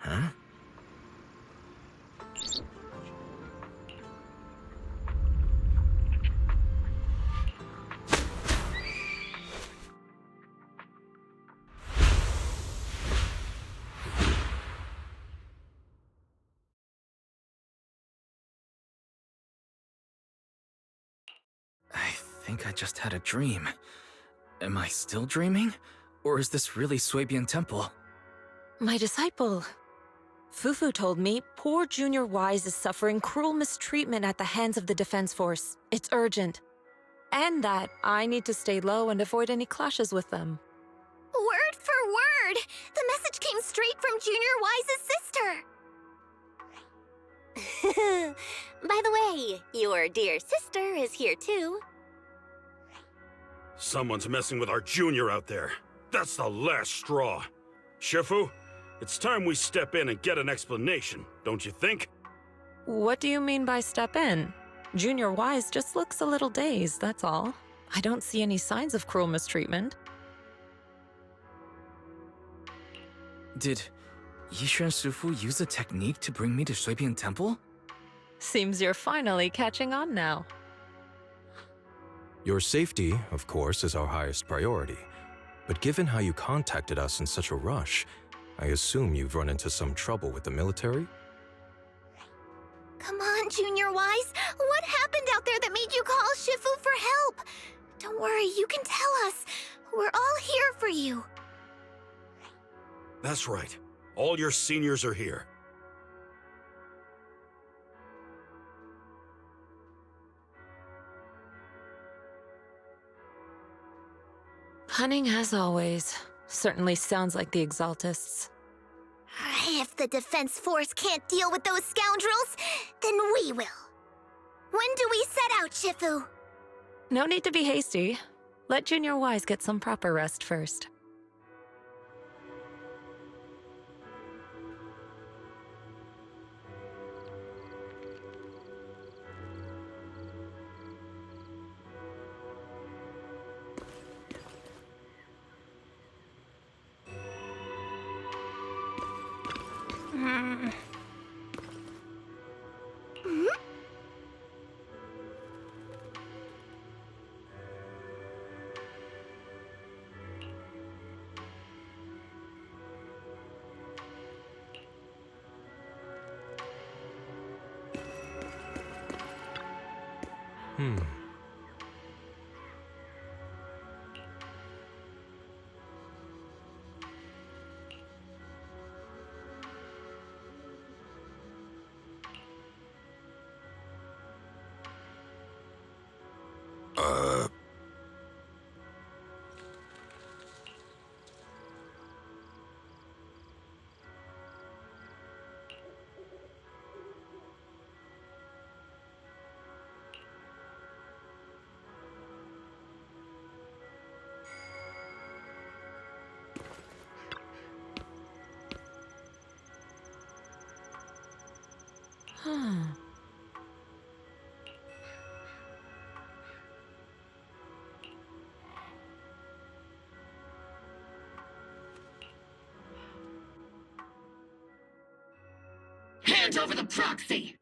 Huh? I think I just had a dream. Am I still dreaming? Or is this really Suibian Temple? My disciple. Fufu told me poor Junior Wise is suffering cruel mistreatment at the hands of the defense force. It's urgent. And that I need to stay low and avoid any clashes with them. Word for word! The message came straight from Junior Wise's sister! By the way, your dear sister is here too. Someone's messing with our junior out there. That's the last straw. Shifu, it's time we step in and get an explanation, don't you think? What do you mean by step in? Junior Wise just looks a little dazed, that's all. I don't see any signs of cruel mistreatment. Did Yishuan Sifu use a technique to bring me to Suibian Temple? Seems you're finally catching on now. Your safety, of course, is our highest priority. But given how you contacted us in such a rush, I assume you've run into some trouble with the military? Come on, Junior Wise. What happened out there that made you call Shifu for help? Don't worry, you can tell us. We're all here for you. That's right. All your seniors are here. Cunning as always. Certainly sounds like the Exaltists. If the Defense Force can't deal with those scoundrels, then we will. When do we set out, Shifu? No need to be hasty. Let Junior Wise get some proper rest first. Hand over the proxy!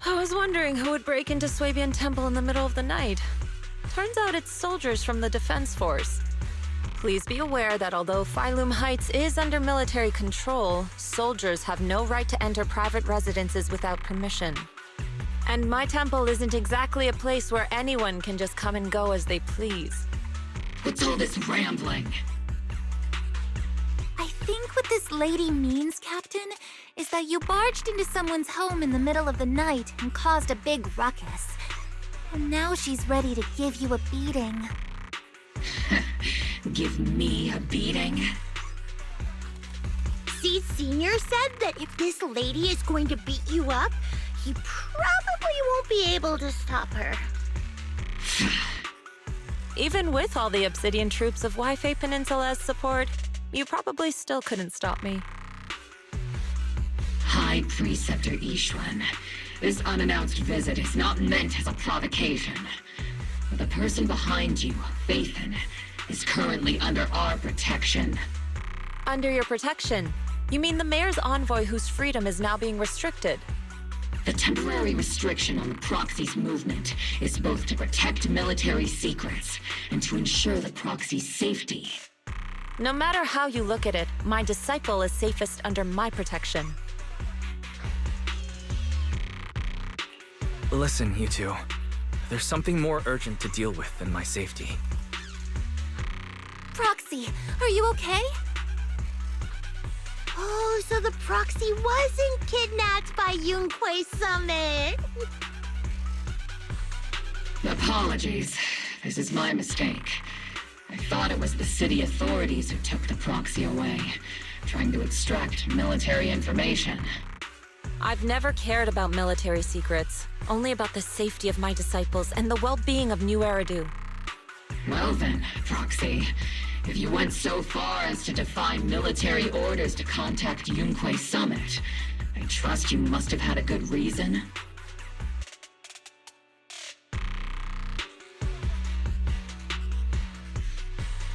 I was wondering who would break into Swabian Temple in the middle of the night. Turns out it's soldiers from the Defense Force. Please be aware that although Phylum Heights is under military control, soldiers have no right to enter private residences without permission. And my temple isn't exactly a place where anyone can just come and go as they please. What's all this rambling? I think what this lady means, Captain, is that you barged into someone's home in the middle of the night and caused a big ruckus. And now she's ready to give you a beating. Give me a beating? Seed Sr. said that if this lady is going to beat you up, he probably won't be able to stop her. Even with all the Obsidian troops of Wi-Fi Peninsula as support, you probably still couldn't stop me. High Preceptor Ishwan, this unannounced visit is not meant as a provocation. The person behind you, Phaethon, is currently under our protection. Under your protection? You mean the mayor's envoy whose freedom is now being restricted? The temporary restriction on the proxy's movement is both to protect military secrets and to ensure the proxy's safety. No matter how you look at it, my disciple is safest under my protection. Listen, you two. There's something more urgent to deal with than my safety. Proxy, are you okay? Oh, so the proxy wasn't kidnapped by Yunquei Summit. Apologies. This is my mistake. I thought it was the city authorities who took the proxy away, trying to extract military information. I've never cared about military secrets, only about the safety of my disciples and the well-being of New Eridu. Well then, Proxy, if you went so far as to defy military orders to contact Yunquei Summit, I trust you must have had a good reason.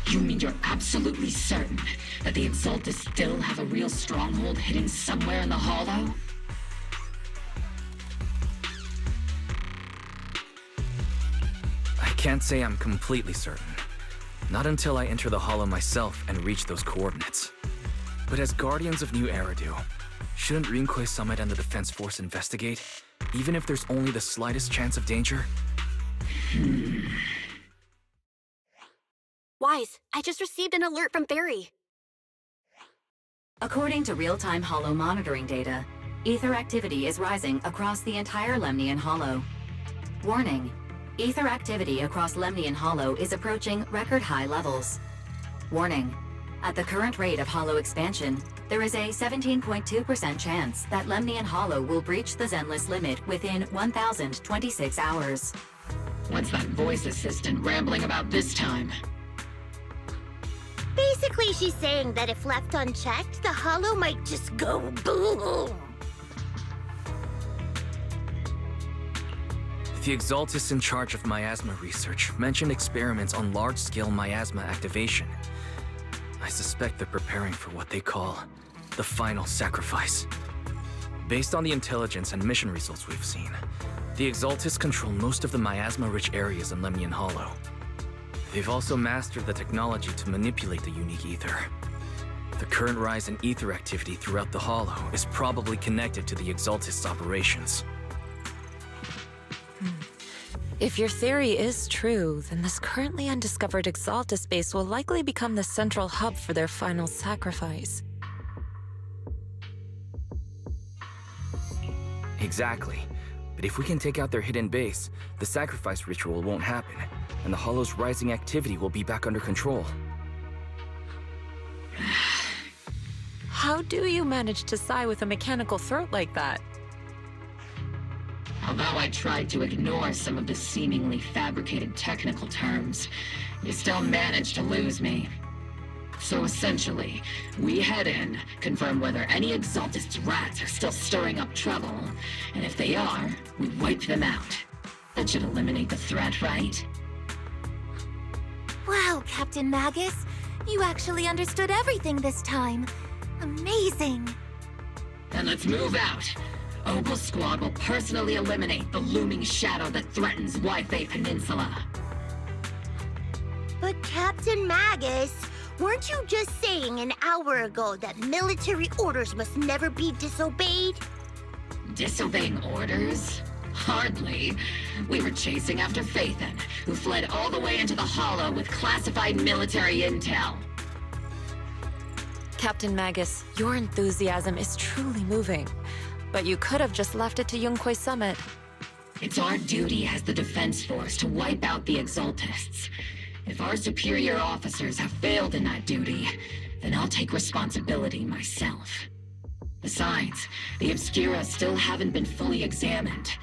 You mean you're absolutely certain that the Exaltists still have a real stronghold hidden somewhere in the Hollow? I can't say I'm completely certain. Not until I enter the Hollow myself and reach those coordinates. But as Guardians of New Eridu, shouldn't Rinkwei Summit and the Defense Force investigate, even if there's only the slightest chance of danger? Wise, I just received an alert from Barry. According to real-time Hollow monitoring data, ether activity is rising across the entire Lemnian Hollow. Warning: ether activity across Lemnian Hollow is approaching record-high levels. Warning: at the current rate of Hollow expansion, there is a 17.2% chance that Lemnian Hollow will breach the Zenless limit within 1,026 hours. What's that voice assistant rambling about this time? Basically, she's saying that if left unchecked, the Hollow might just go boom. The Exaltists in charge of miasma research mentioned experiments on large-scale miasma activation. I suspect they're preparing for what they call the final sacrifice. Based on the intelligence and mission results we've seen, the Exaltists control most of the miasma-rich areas in Lemnian Hollow. They've also mastered the technology to manipulate the unique ether. The current rise in ether activity throughout the Hollow is probably connected to the Exaltists' operations. If your theory is true, then this currently undiscovered Exaltus base will likely become the central hub for their final sacrifice. Exactly. But if we can take out their hidden base, the sacrifice ritual won't happen, and the Hollow's rising activity will be back under control. How do you manage to sigh with a mechanical throat like that? Although I tried to ignore some of the seemingly fabricated technical terms, you still managed to lose me. So essentially, we head in, confirm whether any Exaltist rats are still stirring up trouble, and if they are, we wipe them out. That should eliminate the threat, right? Wow, Captain Magus. You actually understood everything this time. Amazing. Then let's move out. Obel Squad will personally eliminate the looming shadow that threatens Wi-Fi Peninsula. But Captain Magus, weren't you just saying an hour ago that military orders must never be disobeyed? Disobeying orders? Hardly. We were chasing after Phaethon, who fled all the way into the Hollow with classified military intel. Captain Magus, your enthusiasm is truly moving. But you could have just left it to Yunkwei Summit. It's our duty as the Defense Force to wipe out the Exaltists. If our superior officers have failed in that duty, then I'll take responsibility myself. Besides, the Obscura still haven't been fully examined.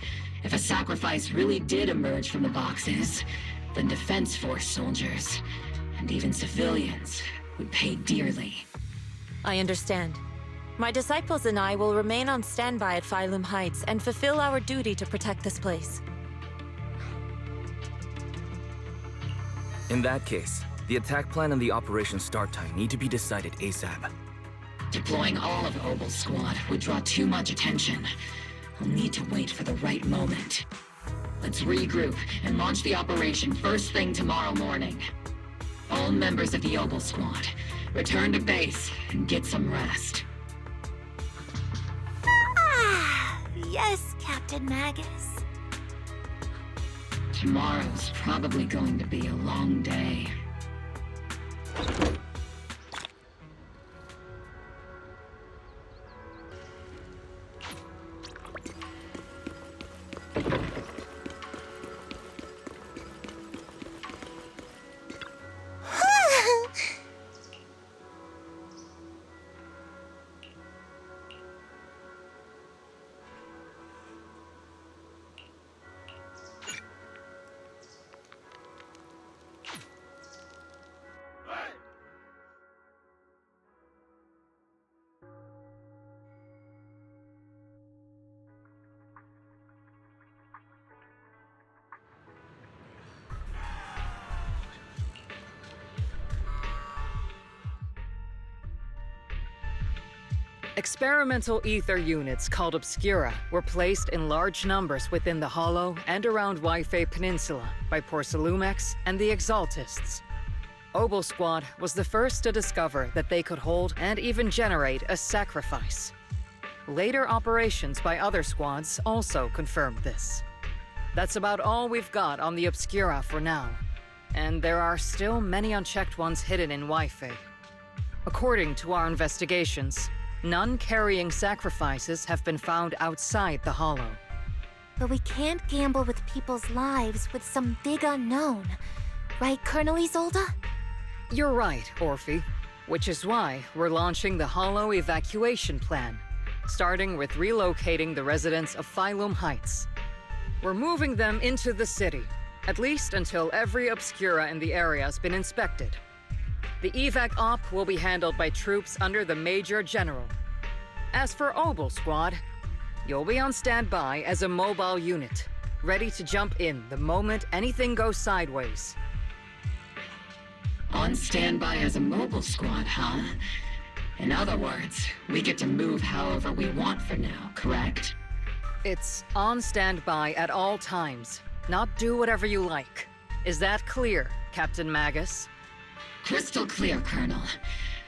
If a sacrifice really did emerge from the boxes, then Defense Force soldiers, and even civilians, would pay dearly. I understand. My disciples and I will remain on standby at Phylum Heights and fulfill our duty to protect this place. In that case, the attack plan and the operation start time need to be decided ASAP. Deploying all of Obel's squad would draw too much attention. I'll need to wait for the right moment. Let's regroup and launch the operation first thing tomorrow morning. All members of the Obel squad, return to base and get some rest. Yes, Captain Magus. Tomorrow's probably going to be a long day. Experimental ether units called Obscura were placed in large numbers within the Hollow and around Wi-Fi Peninsula by Porcelumex and the Exaltists. Obel Squad was the first to discover that they could hold and even generate a sacrifice. Later operations by other squads also confirmed this. That's about all we've got on the Obscura for now, and there are still many unchecked ones hidden in Wi-Fi. According to our investigations, none carrying sacrifices have been found outside the Hollow. But we can't gamble with people's lives with some big unknown. Right, Colonel Isolde? You're right, Orphe. Which is why we're launching the Hollow Evacuation Plan, starting with relocating the residents of Phylum Heights. We're moving them into the city, at least until every Obscura in the area has been inspected. The evac op will be handled by troops under the Major General. As for Obel Squad, you'll be on standby as a mobile unit, ready to jump in the moment anything goes sideways. On standby as a mobile squad, huh? In other words, we get to move however we want for now, correct? It's on standby at all times, not do whatever you like. Is that clear, Captain Magus? Crystal clear, Colonel.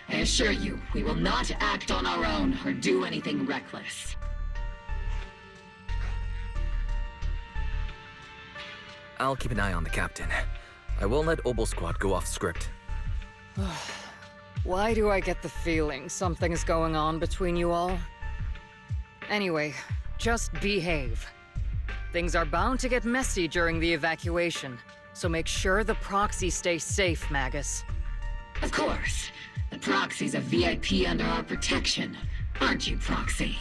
I assure you, we will not act on our own or do anything reckless. I'll keep an eye on the captain. I won't let Obel Squad go off script. Why do I get the feeling something's going on between you all? Anyway, just behave. Things are bound to get messy during the evacuation, so make sure the proxy stays safe, Magus. Of course. The proxy's a VIP under our protection, aren't you, Proxy?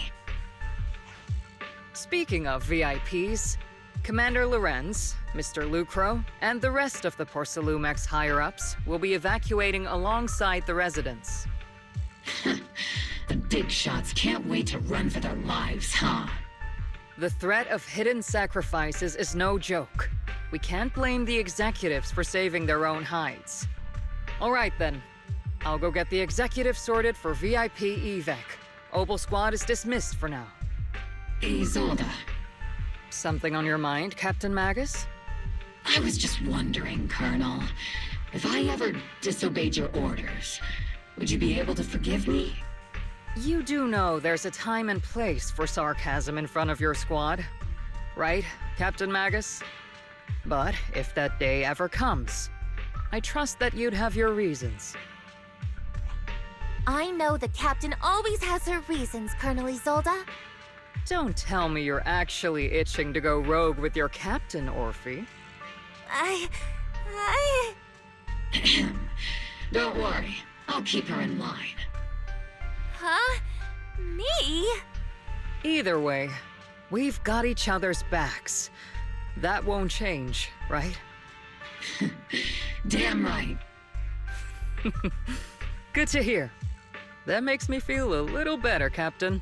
Speaking of VIPs, Commander Lorenz, Mr. Lucro, and the rest of the Porcelumex higher-ups will be evacuating alongside the residents. The big shots can't wait to run for their lives, huh? The threat of hidden sacrifices is no joke. We can't blame the executives for saving their own hides. All right then. I'll go get the executives sorted for VIP evac. Obel Squad is dismissed for now. Isolde. Something on your mind, Captain Magus? I was just wondering, Colonel. If I ever disobeyed your orders, would you be able to forgive me? You do know there's a time and place for sarcasm in front of your squad, right, Captain Magus? But if that day ever comes, I trust that you'd have your reasons. I know the captain always has her reasons, Colonel Isolde. Don't tell me you're actually itching to go rogue with your captain, Orphe. Don't worry, I'll keep her in line. Huh? Me? Either way, we've got each other's backs. That won't change, right? Damn right. Good to hear. That makes me feel a little better, Captain.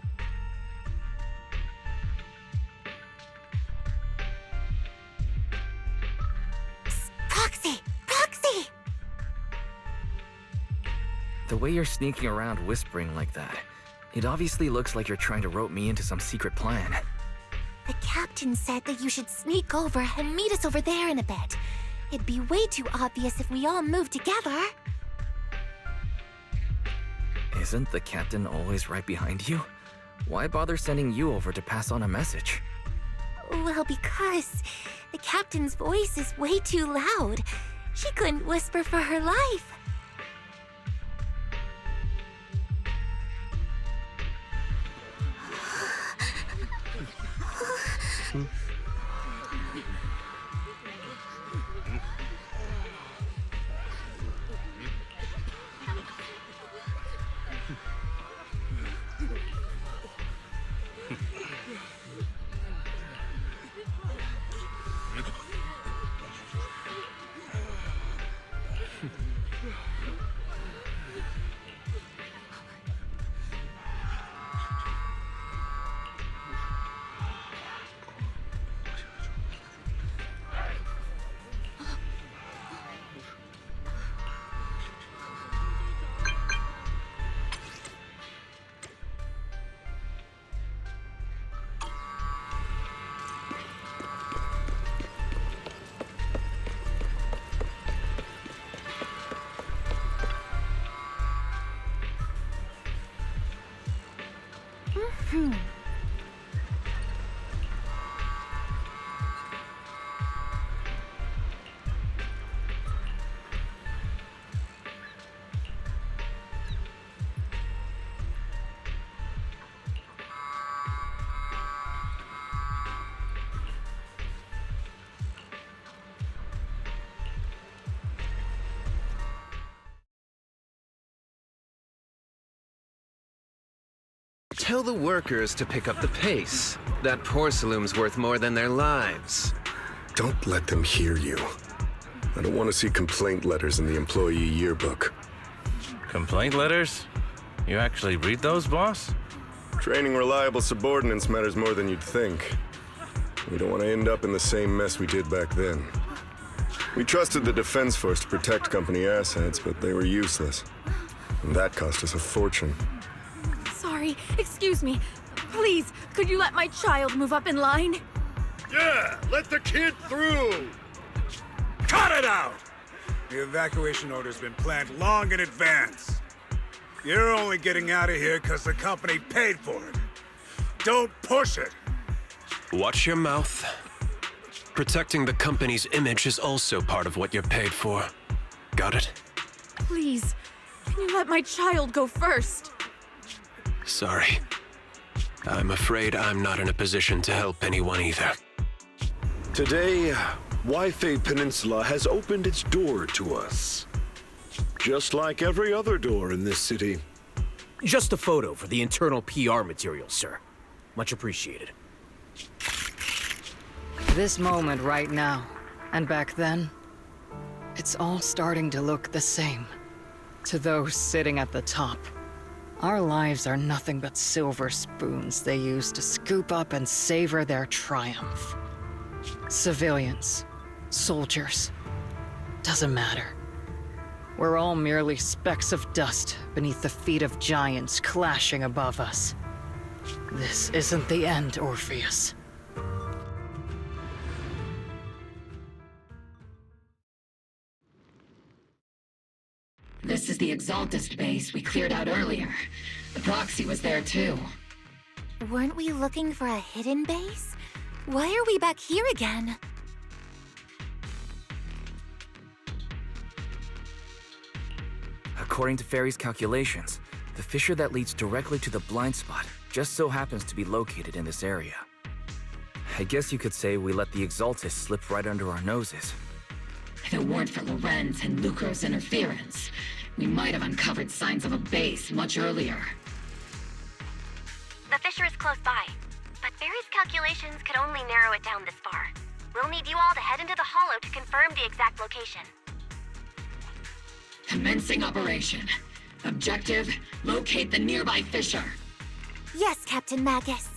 Proxy! Proxy! The way you're sneaking around whispering like that, it obviously looks like you're trying to rope me into some secret plan. The captain said that you should sneak over and meet us over there in a bit. It'd be way too obvious if we all moved together. Isn't the captain always right behind you? Why bother sending you over to pass on a message? Well, because the captain's voice is way too loud. She couldn't whisper for her life. Tell the workers to pick up the pace. That porcelain's worth more than their lives. Don't let them hear you. I don't want to see complaint letters in the employee yearbook. Complaint letters? You actually read those, boss? Training reliable subordinates matters more than you'd think. We don't want to end up in the same mess we did back then. We trusted the Defense Force to protect company assets, but they were useless. And that cost us a fortune. Sorry, excuse me. Please, could you let my child move up in line? Yeah, let the kid through! Cut it out! The evacuation order's been planned long in advance. You're only getting out of here because the company paid for it. Don't push it! Watch your mouth. Protecting the company's image is also part of what you're paid for. Got it? Please, can you let my child go first? Sorry. I'm afraid I'm not in a position to help anyone either. Today, Wi-Fi Peninsula has opened its door to us. Just like every other door in this city. Just a photo for the internal PR material, sir. Much appreciated. This moment right now, and back then, it's all starting to look the same. To those sitting at the top, our lives are nothing but silver spoons they use to scoop up and savor their triumph. Civilians, soldiers, doesn't matter. We're all merely specks of dust beneath the feet of giants clashing above us. This isn't the end, Orpheus. This is the Exaltist base we cleared out earlier. The proxy was there too. Weren't we looking for a hidden base? Why are we back here again? According to Ferry's calculations, the fissure that leads directly to the blind spot just so happens to be located in this area. I guess you could say we let the Exaltist slip right under our noses. If it weren't for Lorenz and Lucro's interference, we might have uncovered signs of a base much earlier. The fissure is close by, but Barry's calculations could only narrow it down this far. We'll need you all to head into the hollow to confirm the exact location. Commencing operation. Objective, locate the nearby fissure. Yes, Captain Magus.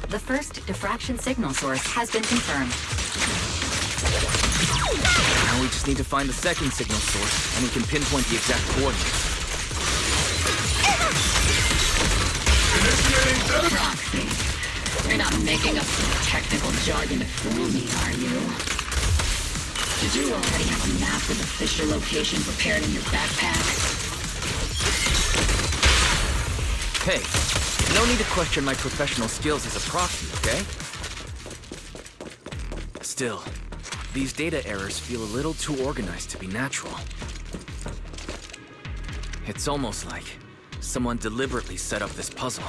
The first diffraction signal source has been confirmed. Now we just need to find the second signal source, and we can pinpoint the exact coordinates. Proxy. You're not making up some technical jargon to fool me, are you? Did you already have a map with the fissure location prepared in your backpack? Hey, no need to question my professional skills as a proxy, okay? Still, these data errors feel a little too organized to be natural. It's almost like someone deliberately set up this puzzle.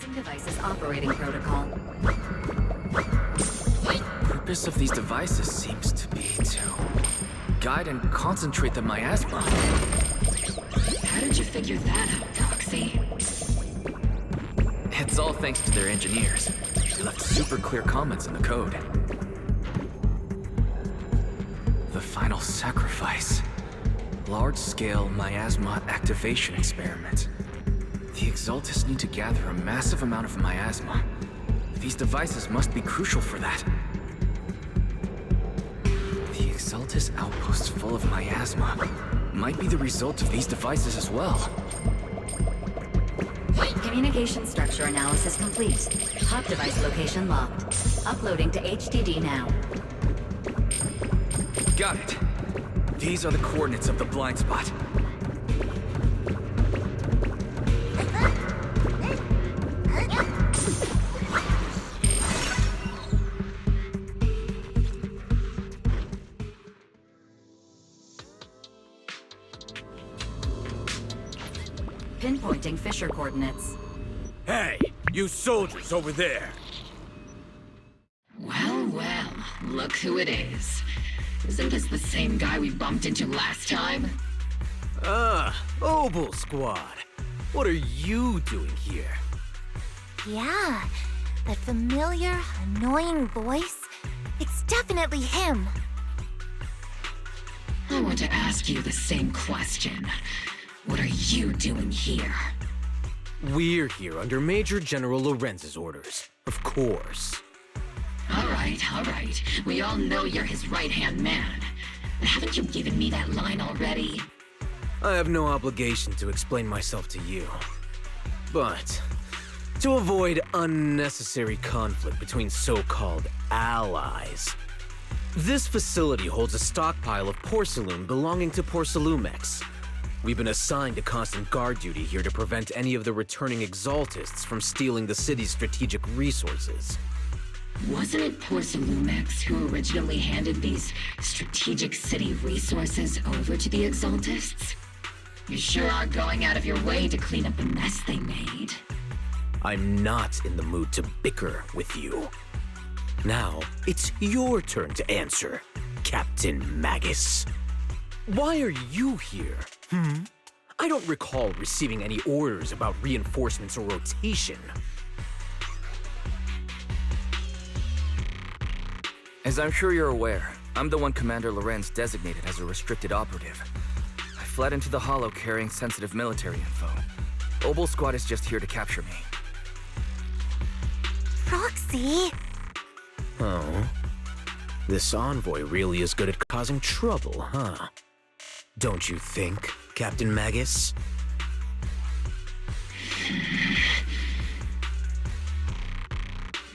Analyzing devices operating protocol. The purpose of these devices seems to be to guide and concentrate the miasma. How did you figure that out, Proxy? It's all thanks to their engineers. They left super clear comments in the code. The final sacrifice. Large-scale miasma activation experiment. The Exaltists need to gather a massive amount of miasma, These devices must be crucial for that. The Exaltus outpost full of miasma might be the result of these devices as well. Communication structure analysis complete. Hub device location locked. Uploading to HDD now. Got it. These are the coordinates of the blind spot. Pinpointing Fisher coordinates. Hey, you soldiers over there! Well, well, look who it is. Isn't this the same guy we bumped into last time? Obel Squad. What are you doing here? Yeah, that familiar, annoying voice. It's definitely him. I want to ask you the same question. What are you doing here? We're here under Major General Lorenz's orders, of course. All right. We all know you're his right-hand man. But haven't you given me that line already? I have no obligation to explain myself to you. But to avoid unnecessary conflict between so-called allies, this facility holds a stockpile of porcelain belonging to Porcelumex. We've been assigned to constant guard duty here to prevent any of the returning Exaltists from stealing the city's strategic resources. Wasn't it Porcelumex who originally handed these strategic city resources over to the Exaltists? You sure are going out of your way to clean up the mess they made. I'm not in the mood to bicker with you. Now, it's your turn to answer, Captain Magus. Why are you here? I don't recall receiving any orders about reinforcements or rotation. As I'm sure you're aware, I'm the one Commander Lorenz designated as a restricted operative. I fled into the Hollow carrying sensitive military info. Obel Squad is just here to capture me. Proxy? Oh. This envoy really is good at causing trouble, huh? Don't you think, Captain Magus?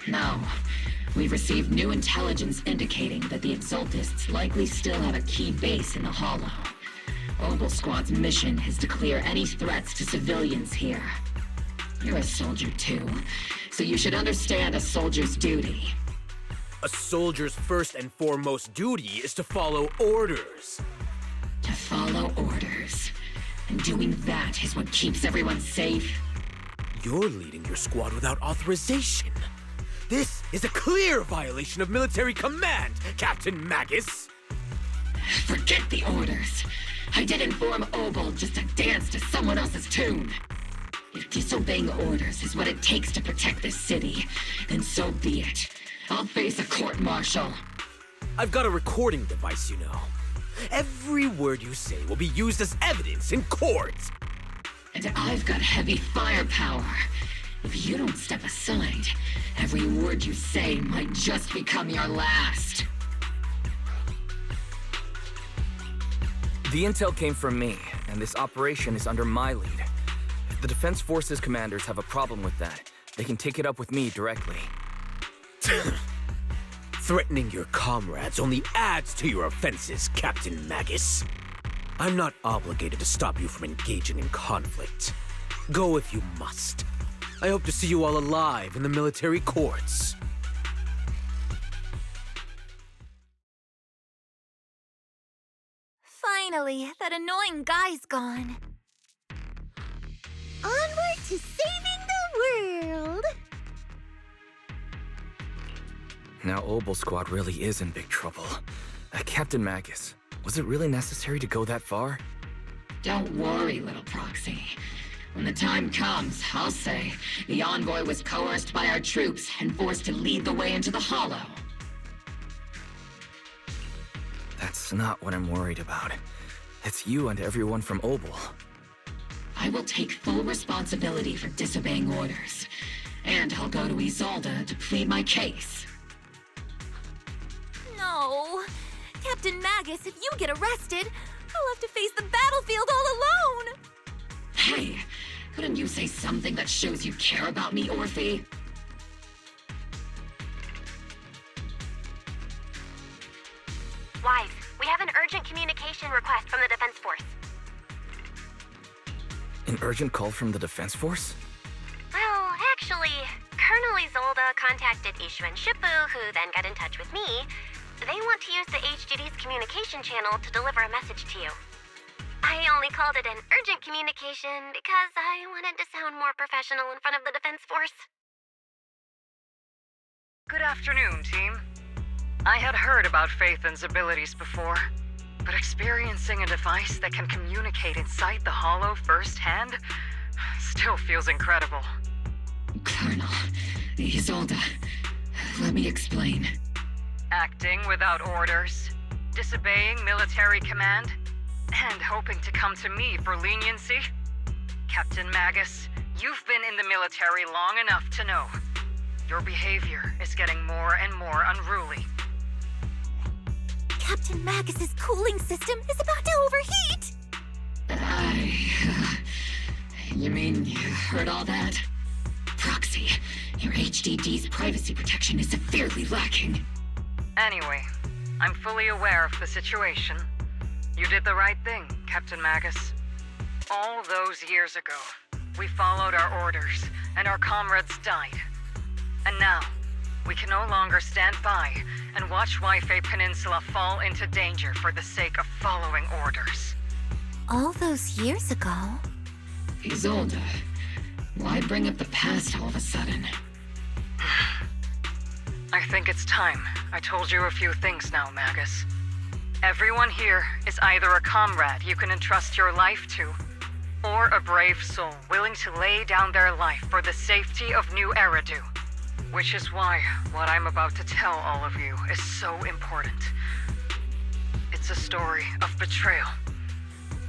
No. We've received new intelligence indicating that the Exaltists likely still have a key base in the Hollow. Obel Squad's mission is to clear any threats to civilians here. You're a soldier too, so you should understand a soldier's duty. A soldier's first and foremost duty is to follow orders. To follow orders. And doing that is what keeps everyone safe. You're leading your squad without authorization. This is a clear violation of military command, Captain Magus! Forget the orders. I didn't form Obel just to dance to someone else's tune. If disobeying orders is what it takes to protect this city, then so be it. I'll face a court-martial. I've got a recording device, you know. Every word you say will be used as evidence in court. And I've got heavy firepower. If you don't step aside, every word you say might just become your last. The intel came from me, and this operation is under my lead. If the Defense Forces commanders have a problem with that, they can take it up with me directly. Threatening your comrades only adds to your offenses, Captain Magus. I'm not obligated to stop you from engaging in conflict. Go if you must. I hope to see you all alive in the military courts. Finally, that annoying guy's gone. Onward to saving the world! Now Obel Squad really is in big trouble. Captain Magus, was it really necessary to go that far? Don't worry, little proxy. When the time comes, I'll say the envoy was coerced by our troops and forced to lead the way into the Hollow. That's not what I'm worried about. It's you and everyone from Obel. I will take full responsibility for disobeying orders. And I'll go to Isolde to plead my case. No. Captain Magus, if you get arrested, I'll have to face the battlefield all alone! Hey, couldn't you say something that shows you care about me, Orphe? Wise, we have an urgent communication request from the Defense Force. An urgent call from the Defense Force? Well, actually, Colonel Isolde contacted Ishu and Shifu, who then got in touch with me. They want to use the HGD's communication channel to deliver a message to you. I only called it an urgent communication because I wanted to sound more professional in front of the Defense Force. Good afternoon, team. I had heard about Phaethon's abilities before, but experiencing a device that can communicate inside the Hollow firsthand still feels incredible. Colonel, Isolde, let me explain. Acting without orders, disobeying military command, and hoping to come to me for leniency? Captain Magus, you've been in the military long enough to know. Your behavior is getting more and more unruly. Captain Magus's cooling system is about to overheat! You mean you heard all that? Proxy, your HDD's privacy protection is severely lacking. Anyway, I'm fully aware of the situation. You did the right thing, Captain Magus. All those years ago, we followed our orders, and our comrades died. And now, we can no longer stand by and watch Wi-Fi Peninsula fall into danger for the sake of following orders. All those years ago? Isolde, why bring up the past all of a sudden? I think it's time I told you a few things now, Magus. Everyone here is either a comrade you can entrust your life to, or a brave soul willing to lay down their life for the safety of New Eridu. Which is why what I'm about to tell all of you is so important. It's a story of betrayal.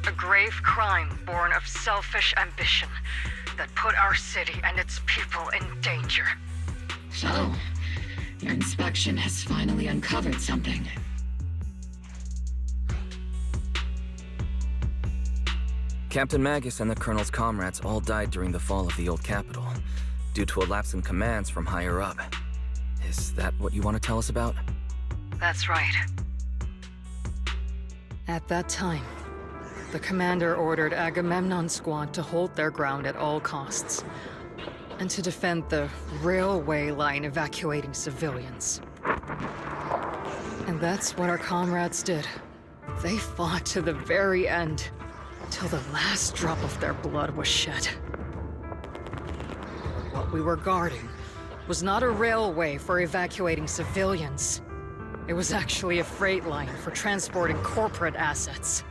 A grave crime born of selfish ambition that put our city and its people in danger. So, your inspection has finally uncovered something. Captain Magus and the Colonel's comrades all died during the fall of the old capital, due to a lapse in commands from higher up. Is that what you want to tell us about? That's right. At that time, the commander ordered Agamemnon's squad to hold their ground at all costs, and to defend the railway line evacuating civilians. And that's what our comrades did. They fought to the very end, till the last drop of their blood was shed. What we were guarding was not a railway for evacuating civilians. It was actually a freight line for transporting corporate assets.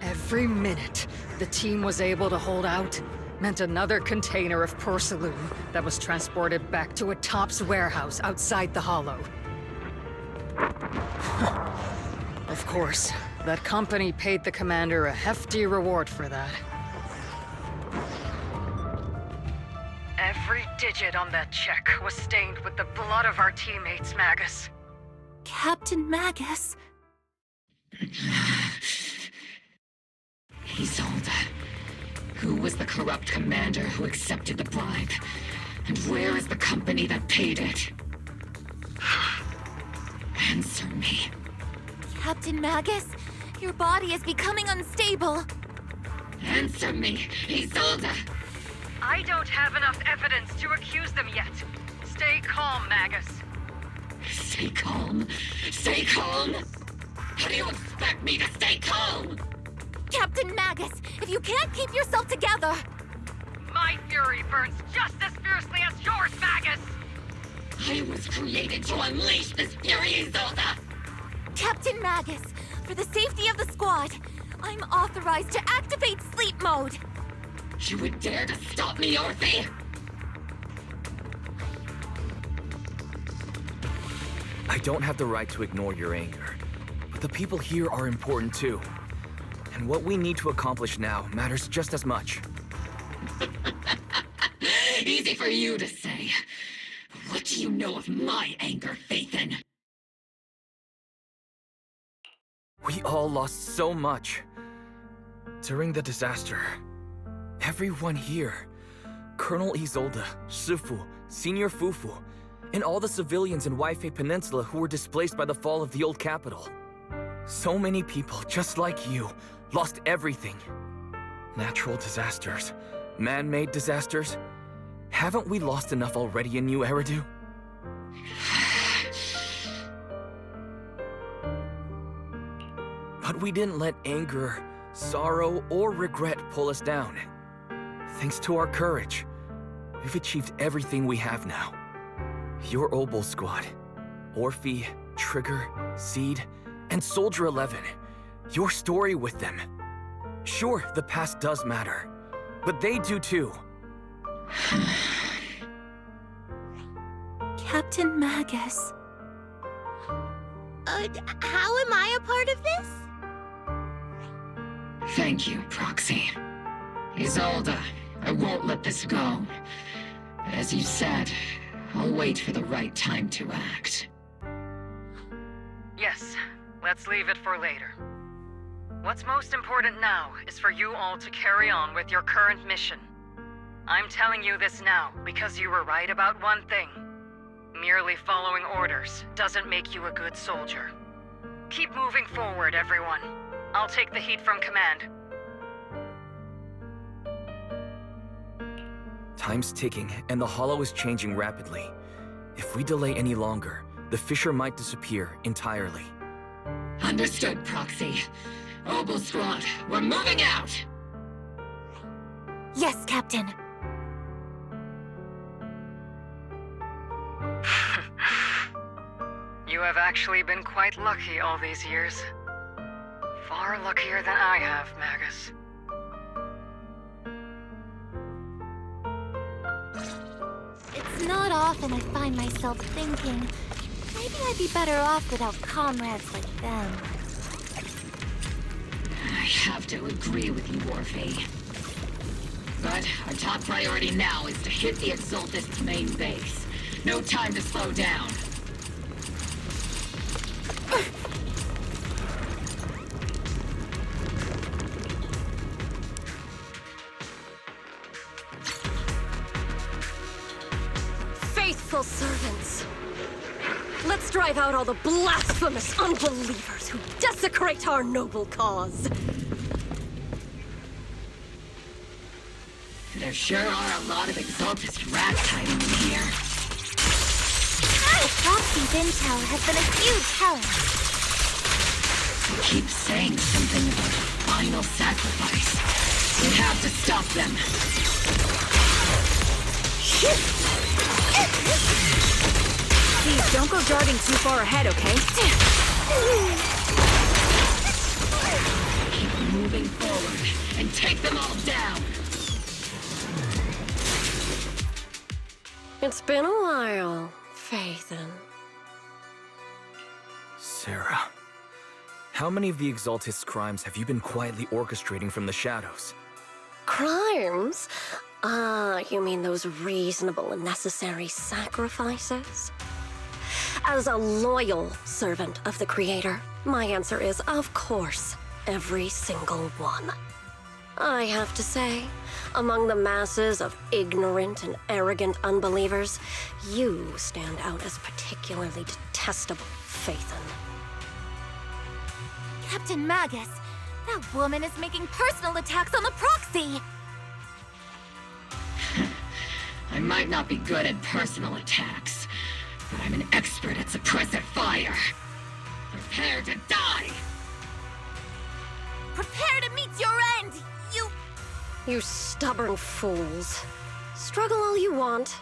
Every minute the team was able to hold out meant another container of porcelain that was transported back to a Topps warehouse outside the Hollow. Of course, that company paid the commander a hefty reward for that. Every digit on that check was stained with the blood of our teammates, Magus. Captain Magus? Isolde. Who was the corrupt commander who accepted the bribe? And where is the company that paid it? Answer me. Captain Magus, your body is becoming unstable. Answer me, Isolde! I don't have enough evidence to accuse them yet. Stay calm, Magus. Stay calm? Stay calm? How do you expect me to stay calm? Captain Magus, if you can't keep yourself together... My fury burns just as fiercely as yours, Magus! I was created to unleash this fury, Isolde! Captain Magus, for the safety of the squad, I'm authorized to activate sleep mode. You would dare to stop me, Orphe? I don't have the right to ignore your anger, but the people here are important too. And what we need to accomplish now matters just as much. it easy for you to say. What do you know of my anger, Phaethon? We all lost so much. During the disaster, everyone here, Colonel Isolde, Shifu, Senior Fufu, and all the civilians in Waifei Peninsula who were displaced by the fall of the old capital. So many people, just like you, lost everything. Natural disasters, man-made disasters. Haven't we lost enough already in New Eridu? But we didn't let anger, sorrow, or regret pull us down. Thanks to our courage, we've achieved everything we have now. Your Obol squad, Orphe, Trigger, Seed, and Soldier 11. Your story with them. Sure, the past does matter, but they do too. Captain Magus. How am I a part of this? Thank you, Proxy. Isolde, I won't let this go. But as you said, I'll wait for the right time to act. Yes, let's leave it for later. What's most important now is for you all to carry on with your current mission. I'm telling you this now because you were right about one thing. Merely following orders doesn't make you a good soldier. Keep moving forward, everyone. I'll take the heat from command. Time's ticking, and the Hollow is changing rapidly. If we delay any longer, the Fissure might disappear entirely. Understood, Proxy. Obol Squad, we're moving out! Yes, Captain. You have actually been quite lucky all these years. Far luckier than I have, Magus. It's not often I find myself thinking, maybe I'd be better off without comrades like them. I have to agree with you, Orphe. But our top priority now is to hit the Exaltist's main base. No time to slow down. Faithful servants. Let's drive out all the blasphemous unbelievers who desecrate our noble cause. There sure are a lot of Exaltist rats hiding in here. The Proxy's intel has been a huge help. They keep saying something about a final sacrifice. We have to stop them. Please, don't go darting too far ahead, okay? Keep moving forward and take them all down. It's been a while, Phaethon. Sarah, how many of the Exaltist's crimes have you been quietly orchestrating from the shadows? Crimes? Ah, you mean those reasonable and necessary sacrifices? As a loyal servant of the Creator, my answer is, of course, every single one. I have to say, among the masses of ignorant and arrogant unbelievers, you stand out as particularly detestable, Phaethon. Captain Magus, that woman is making personal attacks on the Proxy! I might not be good at personal attacks, but I'm an expert at suppressive fire. Prepare to die! Prepare to meet your end, you... You stubborn fools. Struggle all you want.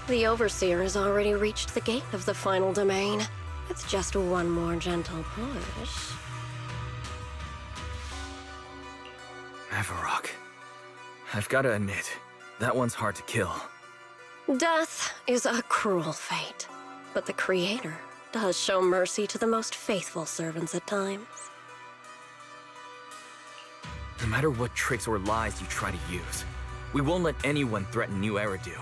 The Overseer has already reached the gate of the final domain. It's just one more gentle push. Avarok. I've gotta admit, that one's hard to kill. Death is a cruel fate, but the Creator does show mercy to the most faithful servants at times. No matter what tricks or lies you try to use, we won't let anyone threaten New Eridu.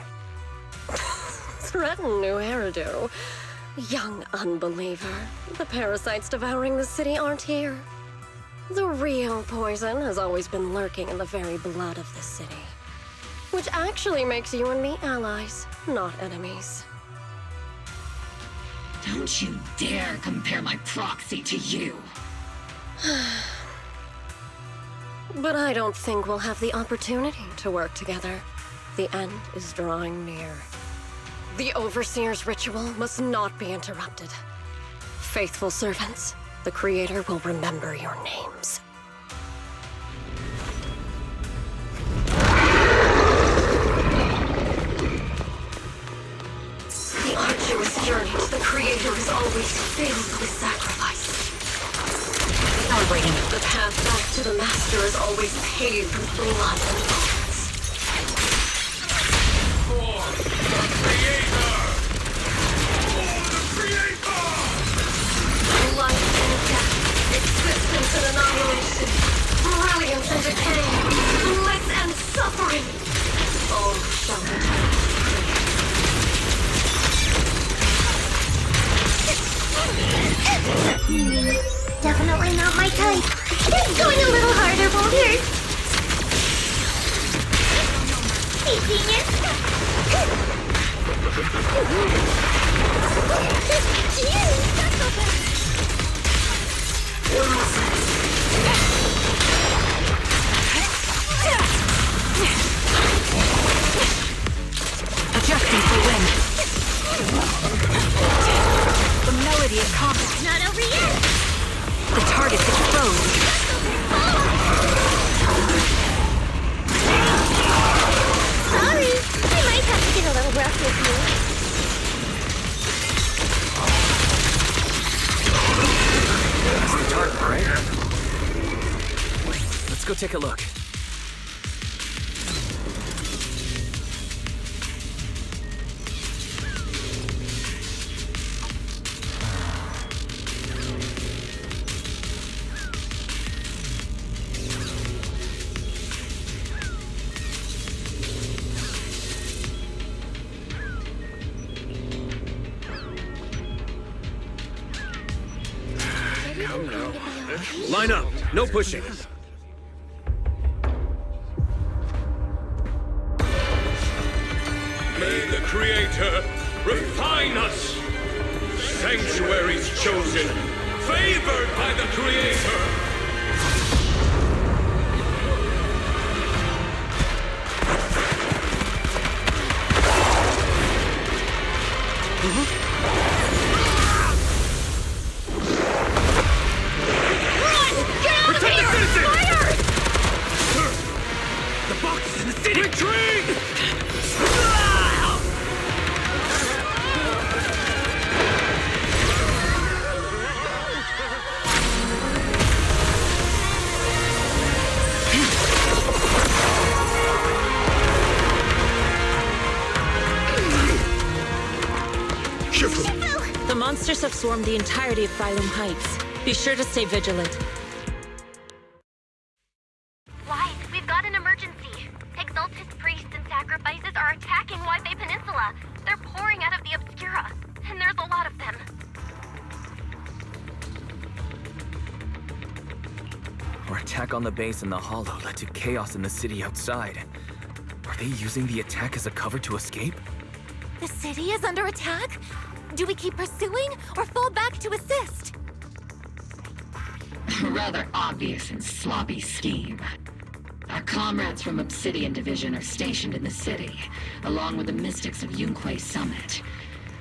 threaten new hairdo. Young unbeliever. The parasites devouring the city aren't here. The real poison has always been lurking in the very blood of the city. Which actually makes you and me allies, not enemies. Don't you dare compare my proxy to you. But I don't think we'll have the opportunity to work together. The end is drawing near. The Overseer's ritual must not be interrupted. Faithful servants, the Creator will remember your names. The arduous journey to the Creator is always filled with sacrifice. Celebrating. The path back to the Master is always paved with blood and bones. For the Creator! For the Creator! Life and death, existence and annihilation, brilliance and decay, bliss and suffering. All shall return. Definitely not my type. Just going a little harder won't hurt. Hey, genius! Jeez, that's so bad. Adjusting for wind. The melody of combat. Not over yet. The target's exposed. Sorry, I might have to get a little rough with you. That's the target, right? Let's go take a look. Line up. No pushing. May the Creator refine us! Sanctuaries chosen, favored by the Creator! The monsters have swarmed the entirety of Phylum Heights. Be sure to stay vigilant. Wise, we've got an emergency. Exalted priests and sacrifices are attacking Wi-Fi Peninsula. They're pouring out of the Obscura, and there's a lot of them. Our attack on the base in the Hollow led to chaos in the city outside. Are they using the attack as a cover to escape? The city is under attack? Do we keep pursuing or fall back to assist? Rather obvious and sloppy scheme. Our comrades from Obsidian Division are stationed in the city, along with the mystics of Yunque Summit.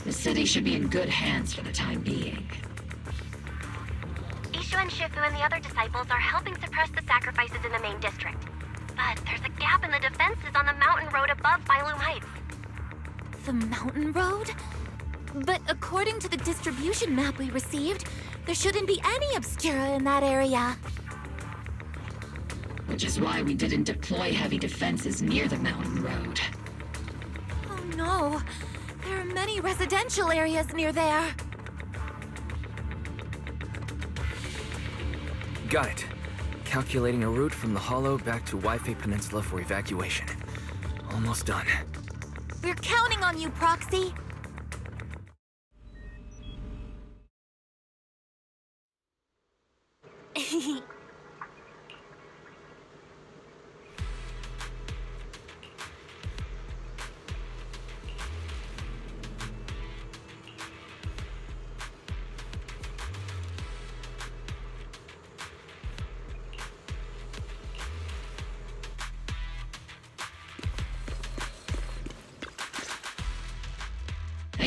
The city should be in good hands for the time being. Ishu and Shifu and the other disciples are helping suppress the sacrifices in the main district. But there's a gap in the defenses on the mountain road above Phylum Heights. The mountain road? But according to the distribution map we received, there shouldn't be any Obscura in that area. Which is why we didn't deploy heavy defenses near the mountain road. Oh no, there are many residential areas near there. Got it. Calculating a route from the Hollow back to Wi-Fi Peninsula for evacuation. Almost done. We're counting on you, Proxy.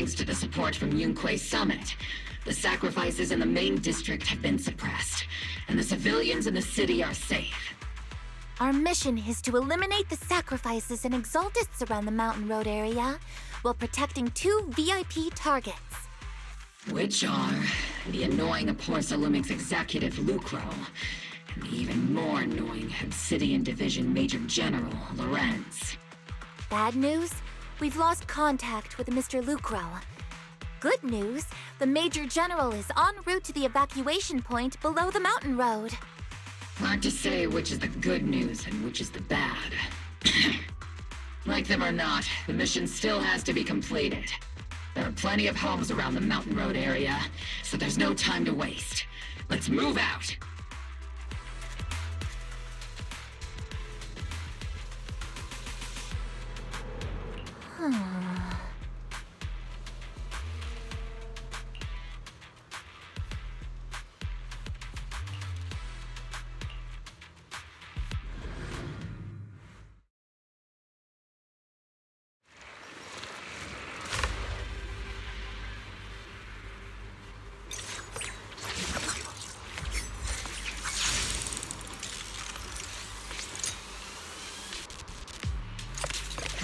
thanks to the support from Yunquei Summit, the sacrifices in the main district have been suppressed, and the civilians in the city are safe. Our mission is to eliminate the sacrifices and exaltists around the Mountain Road area, while protecting 2 VIP targets. Which are the annoying Porcelumix executive Lucro, and the even more annoying Obsidian Division Major General Lorenz. Bad news? We've lost contact with Mr. Lucro. Good news, the Major General is en route to the evacuation point below the mountain road. Hard to say which is the good news and which is the bad. Like them or not, the mission still has to be completed. There are plenty of homes around the Mountain Road area, so there's no time to waste. Let's move out!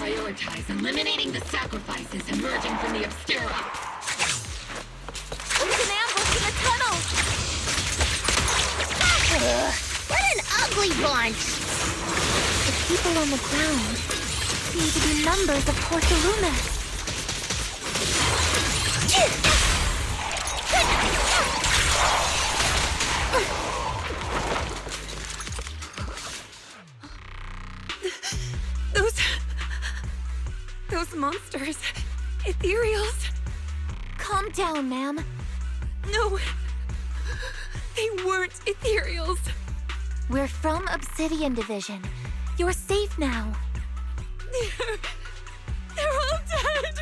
Prioritize eliminating the sacrifices emerging from the Obscura. There's an ambush in the tunnel! What an ugly bunch! The people on the ground seem to be members of Porcelumix. Those monsters. Ethereals. Calm down, ma'am. No. They weren't Ethereals. We're from Obsidian Division. You're safe now. They're all dead.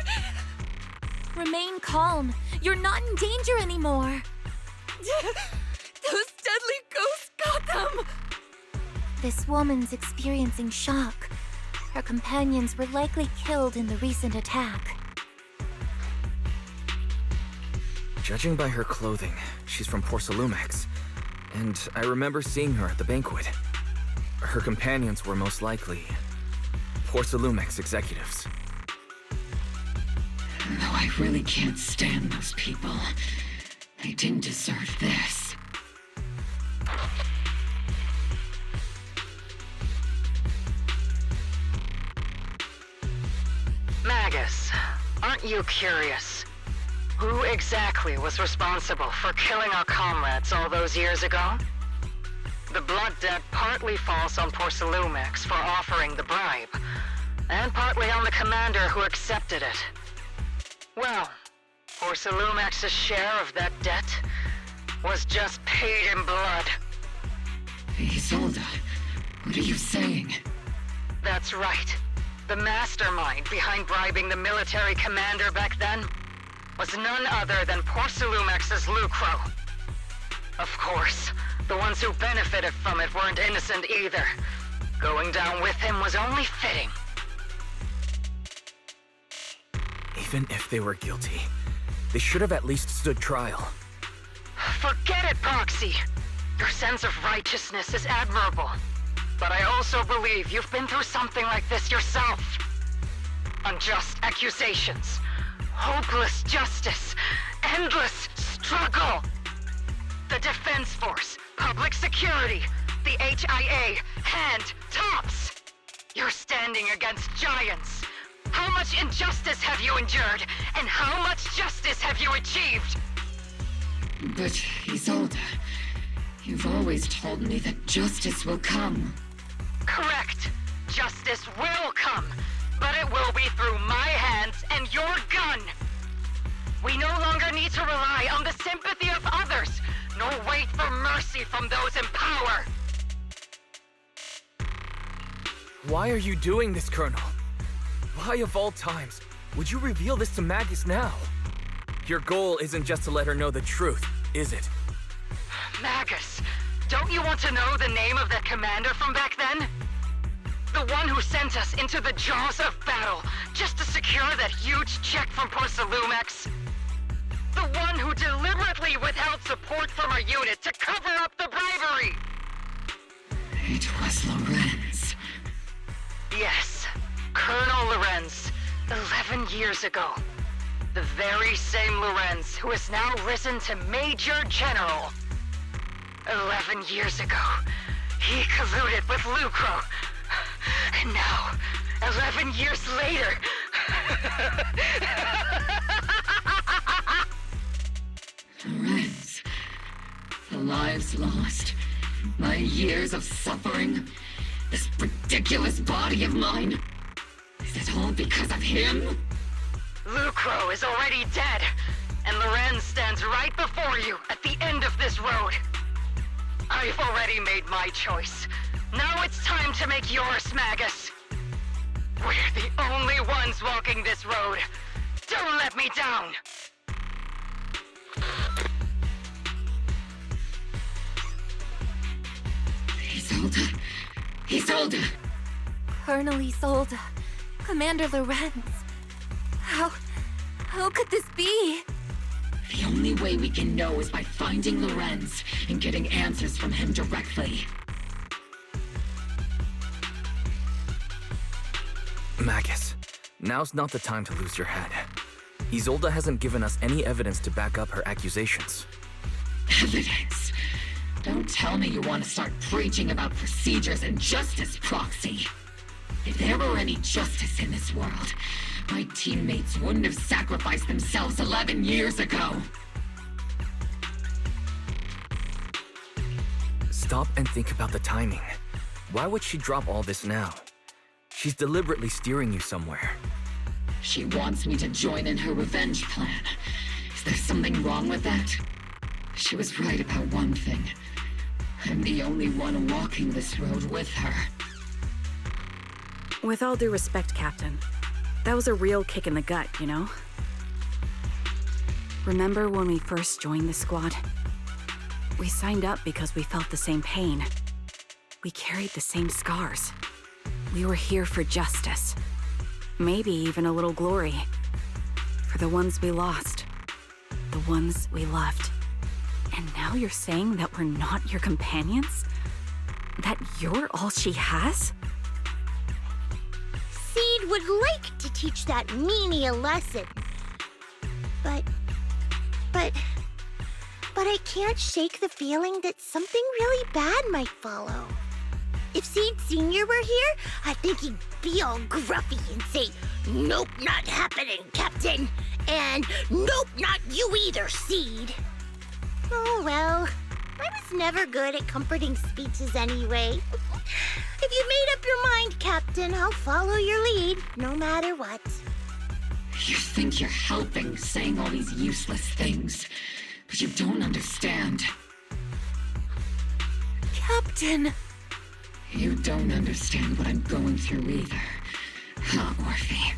Remain calm. You're not in danger anymore. Those deadly ghosts got them. This woman's experiencing shock. Her companions were likely killed in the recent attack. Judging by her clothing, she's from Porcelumix. And I remember seeing her at the banquet. Her companions were most likely Porcelumix executives. Though I really can't stand those people, they didn't deserve this. Magus, aren't you curious? Who exactly was responsible for killing our comrades all those years ago? The blood debt partly falls on Porcelumix for offering the bribe, and partly on the commander who accepted it. Well, Porcelumix's share of that debt was just paid in blood. Isolde, what are you saying? That's right. The mastermind behind bribing the military commander back then was none other than Porcelumix's Lucro. Of course, the ones who benefited from it weren't innocent either. Going down with him was only fitting. Even if they were guilty, they should have at least stood trial. Forget it, Proxy! Your sense of righteousness is admirable. But I also believe you've been through something like this yourself. Unjust accusations, hopeless justice, endless struggle. The Defense Force, public security, the HIA, hand tops. You're standing against giants. How much injustice have you endured, and how much justice have you achieved? But, Isolde, you've always told me that justice will come. Correct. Justice will come, but it will be through my hands and your gun. We no longer need to rely on the sympathy of others, nor wait for mercy from those in power. Why are you doing this, Colonel? Why of all times would you reveal this to Magus now? Your goal isn't just to let her know the truth, is it? Magus, don't you want to know the name of that commander from back then? The one who sent us into the jaws of battle just to secure that huge check from Porsalumex. The one who deliberately withheld support from our unit to cover up the bribery. It was Lorenz. Yes, Colonel Lorenz, 11 years ago. The very same Lorenz who has now risen to Major General. 11 years ago, he colluded with Lucro. And now, 11 years later... Lorenz, the lives lost, my years of suffering, this ridiculous body of mine. Is it all because of him? Lucro is already dead, and Lorenz stands right before you at the end of this road. I've already made my choice. Now it's time to make yours, Magus. We're the only ones walking this road. Don't let me down! Isolde. Isolde! Colonel Isolde. Commander Lorenz. How could this be? The only way we can know is by finding Lorenz and getting answers from him directly. Magus, now's not the time to lose your head. Isolde hasn't given us any evidence to back up her accusations. Evidence? Don't tell me you want to start preaching about procedures and justice, Proxy. If there were any justice in this world, my teammates wouldn't have sacrificed themselves 11 years ago. Stop and think about the timing. Why would she drop all this now? She's deliberately steering you somewhere. She wants me to join in her revenge plan. Is there something wrong with that? She was right about one thing. I'm the only one walking this road with her. With all due respect, Captain, that was a real kick in the gut, you know? Remember when we first joined the squad? We signed up because we felt the same pain. We carried the same scars. We were here for justice. Maybe even a little glory. For the ones we lost. The ones we loved. And now you're saying that we're not your companions? That you're all she has? Seed would like to teach that meanie a lesson. But I can't shake the feeling that something really bad might follow. If Seed Sr. were here, I think he'd be all gruffy and say, "Nope, not happening, Captain." And "Nope, not you either, Seed." Oh well, I was never good at comforting speeches anyway. If you made up your mind, Captain, I'll follow your lead, no matter what. You think you're helping, saying all these useless things, but you don't understand. Captain! You don't understand what I'm going through either, huh, Orphe?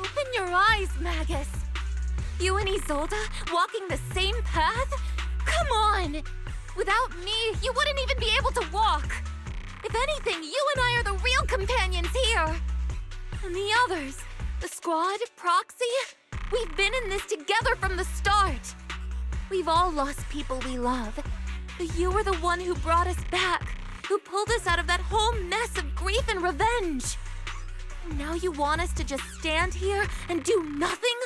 Open your eyes, Magus! You and Isolde walking the same path? Come on! Without me, you wouldn't even be able to walk! If anything, you and I are the real companions here! And the others, the squad, Proxy, we've been in this together from the start! We've all lost people we love, but you were the one who brought us back, who pulled us out of that whole mess of grief and revenge! And now you want us to just stand here and do nothing?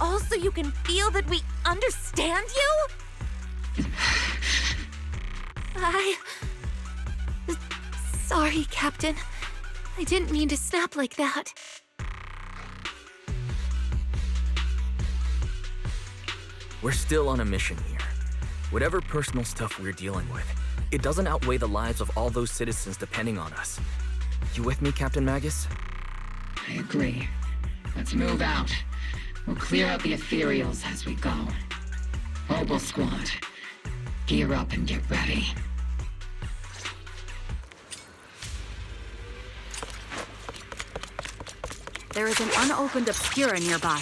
All so you can feel that we understand you? Sorry, Captain. I didn't mean to snap like that. We're still on a mission here. Whatever personal stuff we're dealing with, it doesn't outweigh the lives of all those citizens depending on us. You with me, Captain Magus? I agree. Let's move out. We'll clear out the ethereals as we go. Obel Squad, gear up and get ready. There is an unopened Obscura nearby.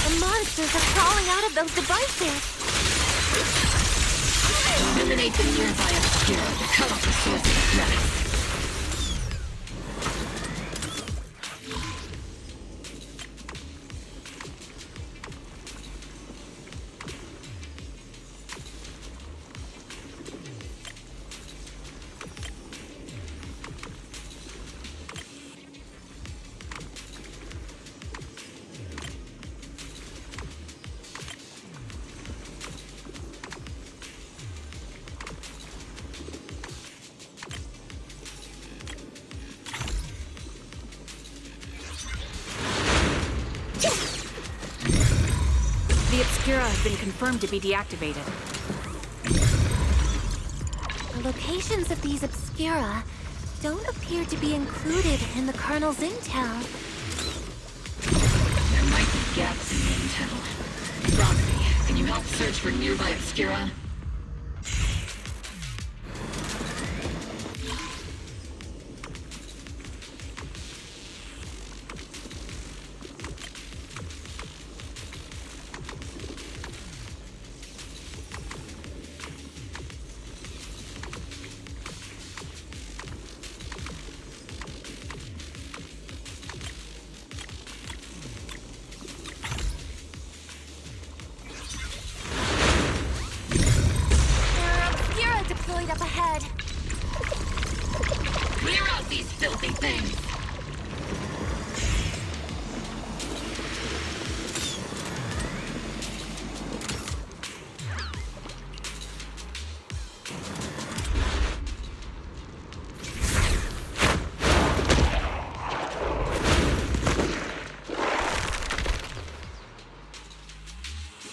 The monsters are crawling out of those devices! Eliminate the nearby obscura to cut off the source of the threat. The Obscura have been confirmed to be deactivated. The locations of these Obscura don't appear to be included in the Colonel's intel. There might be gaps in the intel. Roxy, can you help search for nearby Obscura? Deployed up ahead. Clear out these filthy things!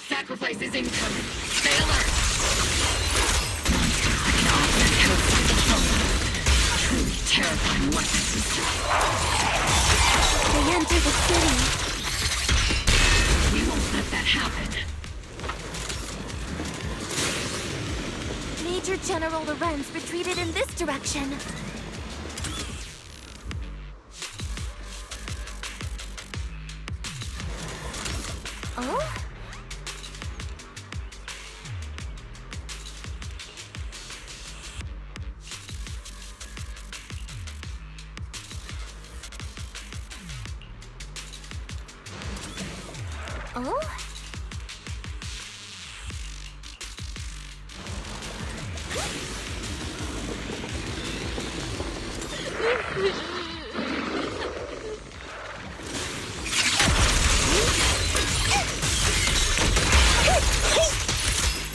Sacrifice is incoming. Stay alert! Truly terrifying weapons. They enter the city. We won't let that happen. Major General Lorenz retreated in this direction. Oh? Oh?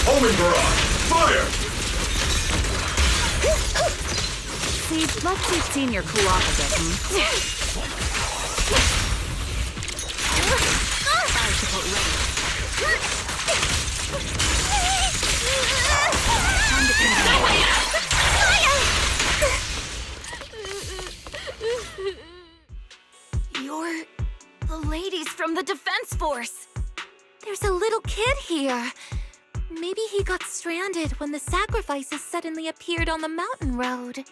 Homing barrage! Fire! See, let's see Senior cool off a bit, Fire support ready. Time to You're the ladies from the Defense Force. There's a little kid here. Maybe he got stranded when the sacrifices suddenly appeared on the mountain road.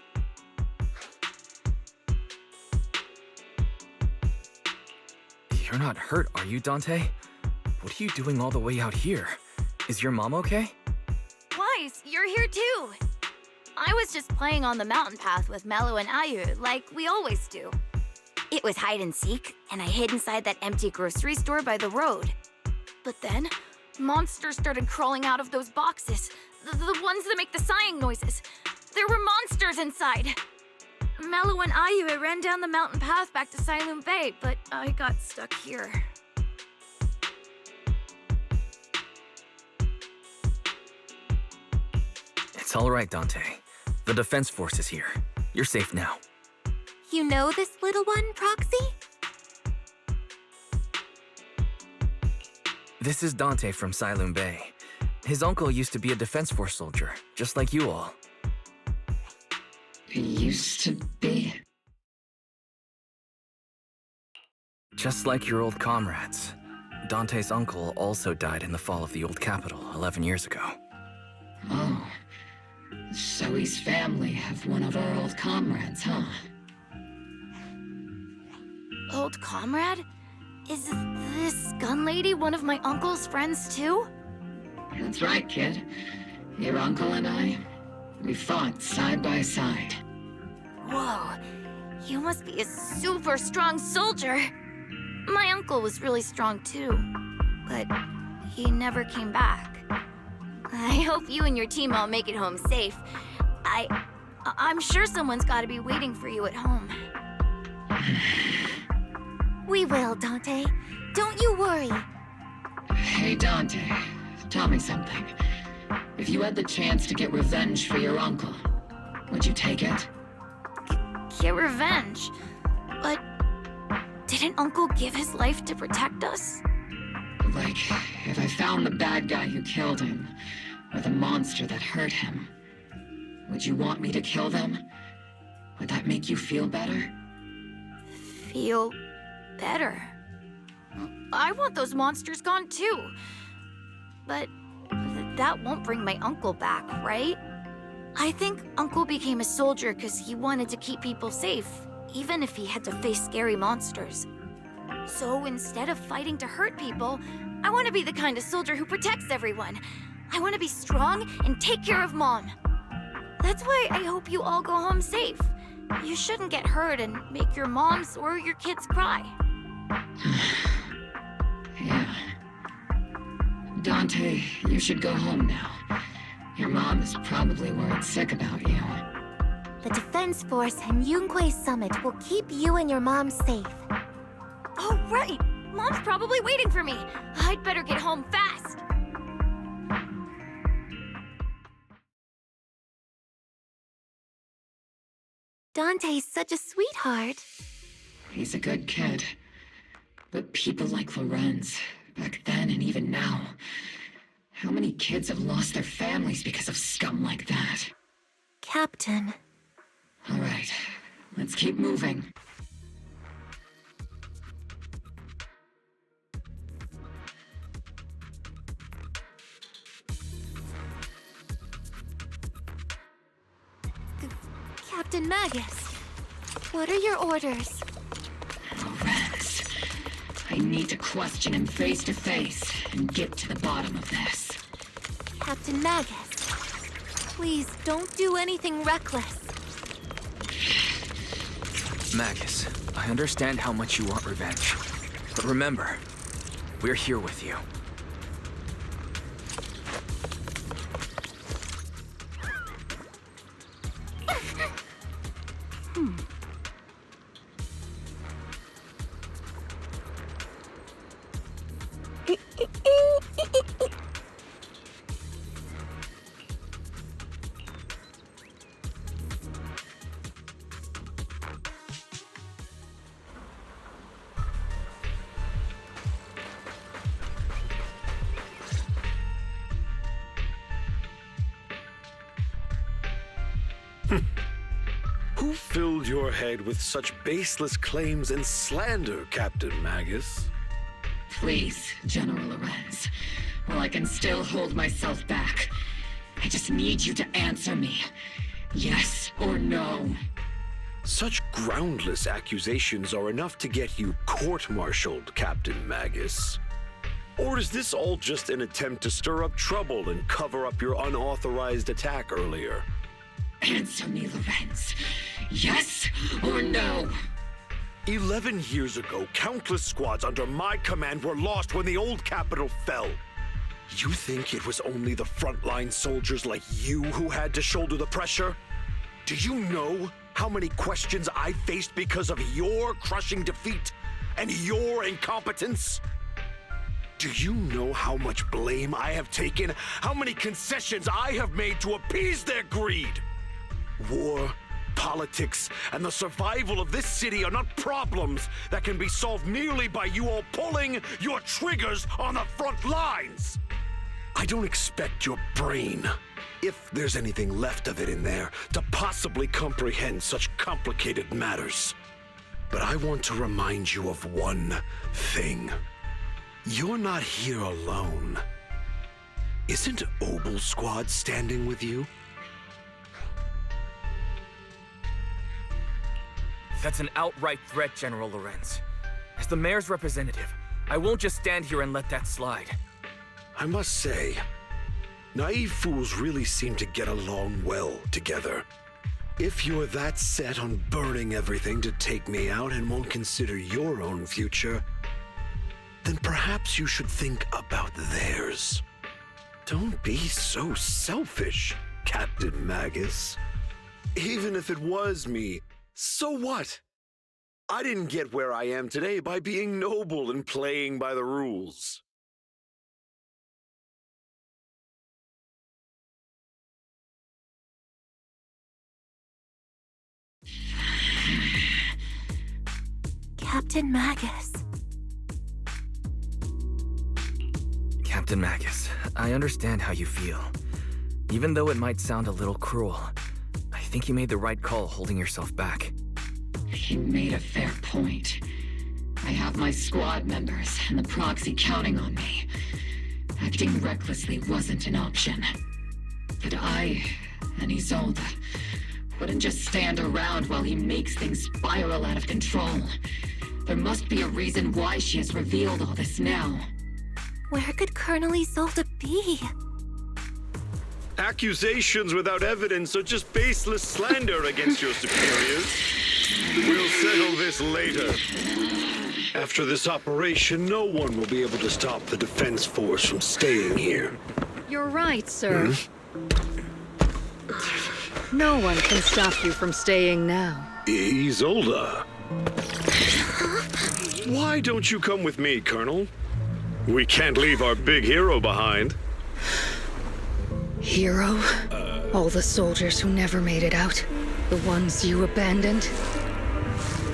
You're not hurt, are you, Dante? What are you doing all the way out here? Is your mom okay? Weiss, you're here too. I was just playing on the mountain path with Mello and Ayu, like we always do. It was hide and seek, and I hid inside that empty grocery store by the road. But then, monsters started crawling out of those boxes. The ones that make the sighing noises. There were monsters inside. Mello and Ayu ran down the mountain path back to Silent Bay, but I got stuck here. It's all right, Dante. The Defense Force is here. You're safe now. You know this little one, Proxy? This is Dante from Silent Bay. His uncle used to be a Defense Force soldier, just like you all. Used to be? Just like your old comrades. Dante's uncle also died in the fall of the old capital 11 years ago. Oh. Zoe's family have one of our old comrades, huh? Old comrade? Is this gun lady one of my uncle's friends too? That's right, kid. Your uncle and I, we fought side by side. Whoa, you must be a super strong soldier. My uncle was really strong too, but he never came back. I hope you and your team all make it home safe. I'm sure someone's gotta be waiting for you at home. We will, Dante. Don't you worry. Hey, Dante, tell me something. If you had the chance to get revenge for your uncle, would you take it? Get revenge? But didn't Uncle give his life to protect us? Like, if I found the bad guy who killed him, or the monster that hurt him, would you want me to kill them? Would that make you feel better? Feel better? I want those monsters gone too. But that won't bring my uncle back, right? I think Uncle became a soldier because he wanted to keep people safe, even if he had to face scary monsters. So instead of fighting to hurt people, I want to be the kind of soldier who protects everyone. I want to be strong and take care of Mom. That's why I hope you all go home safe. You shouldn't get hurt and make your moms or your kids cry. Yeah. Dante, you should go home now. Your mom is probably worried sick about you. The Defense Force and Yunque Summit will keep you and your mom safe. Oh, right! Mom's probably waiting for me. I'd better get home fast. Dante's such a sweetheart. He's a good kid. But people like Lorenz, back then and even now, how many kids have lost their families because of scum like that? Captain. All right, let's keep moving. Captain Magus, what are your orders? Lorenz, I need to question him face to face and get to the bottom of this. Captain Magus, please don't do anything reckless. Magus, I understand how much you want revenge. But remember, we're here with you. Who filled your head with such baseless claims and slander, Captain Magus? Please, General Lorenz, while I can still hold myself back, I just need you to answer me. Yes or no? Such groundless accusations are enough to get you court-martialed, Captain Magus. Or is this all just an attempt to stir up trouble and cover up your unauthorized attack earlier? Answer me, Lorenz. Yes or no? 11 years ago, countless squads under my command were lost when the old capital fell. You think it was only the frontline soldiers like you who had to shoulder the pressure? Do you know how many questions I faced because of your crushing defeat and your incompetence? Do you know how much blame I have taken? How many concessions I have made to appease their greed? War, politics, and the survival of this city are not problems that can be solved merely by you all pulling your triggers on the front lines. I don't expect your brain, if there's anything left of it in there, to possibly comprehend such complicated matters. But I want to remind you of one thing. You're not here alone. Isn't Obel Squad standing with you? That's an outright threat, General Lorenz. As the mayor's representative, I won't just stand here and let that slide. I must say, Naive fools really seem to get along well together. If you're that set on burning everything to take me out and won't consider your own future, then perhaps you should think about theirs. Don't be so selfish, Captain Magus. Even if it was me, so what? I didn't get where I am today by being noble and playing by the rules. Captain Magus. Captain Magus, I understand how you feel. Even though it might sound a little cruel, I think you made the right call holding yourself back. He made a fair point. I have my squad members and the proxy counting on me. Acting recklessly wasn't an option. But I and Isolde wouldn't just stand around while he makes things spiral out of control. There must be a reason why she has revealed all this now. Where could Colonel Isolde be? Accusations without evidence are just baseless slander against your superiors. We'll settle this later. After this operation, no one will be able to stop the Defense Force from staying here. You're right, sir. No one can stop you from staying now. Isolde. Why don't you come with me, Colonel? We can't leave our big hero behind. Hero? All the soldiers who never made it out? The ones you abandoned?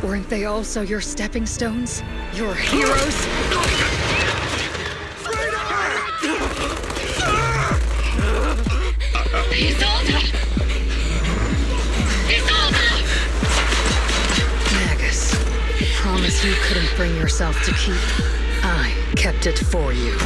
Weren't they also your stepping stones? Your heroes? Isolde! Isolde! Magus, the promise you couldn't bring yourself to keep. I kept it for you.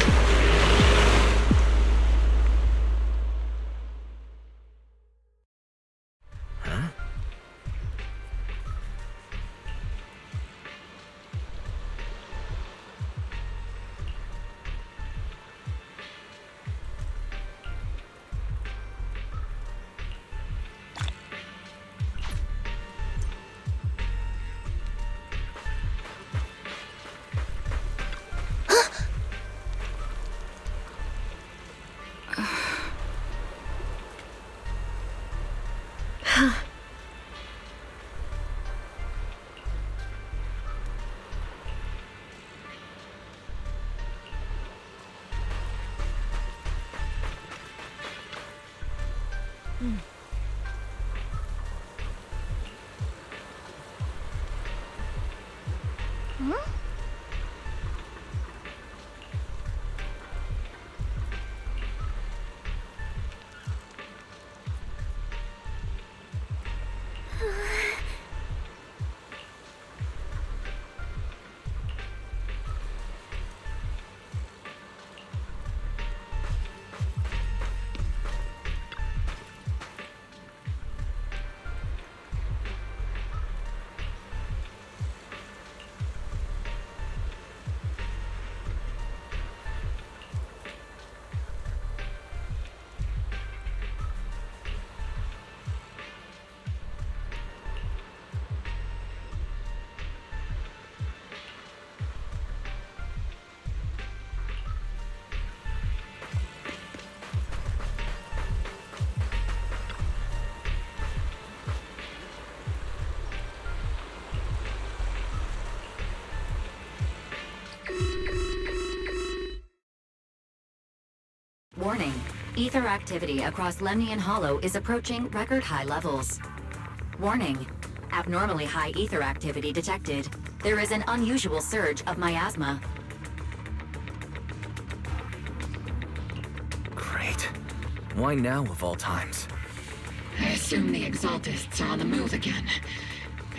Warning. Ether activity across Lemnian Hollow is approaching record-high levels. Warning. Abnormally high ether activity detected. There is an unusual surge of miasma. Great. Why now of all times? I assume the Exaltists are on the move again.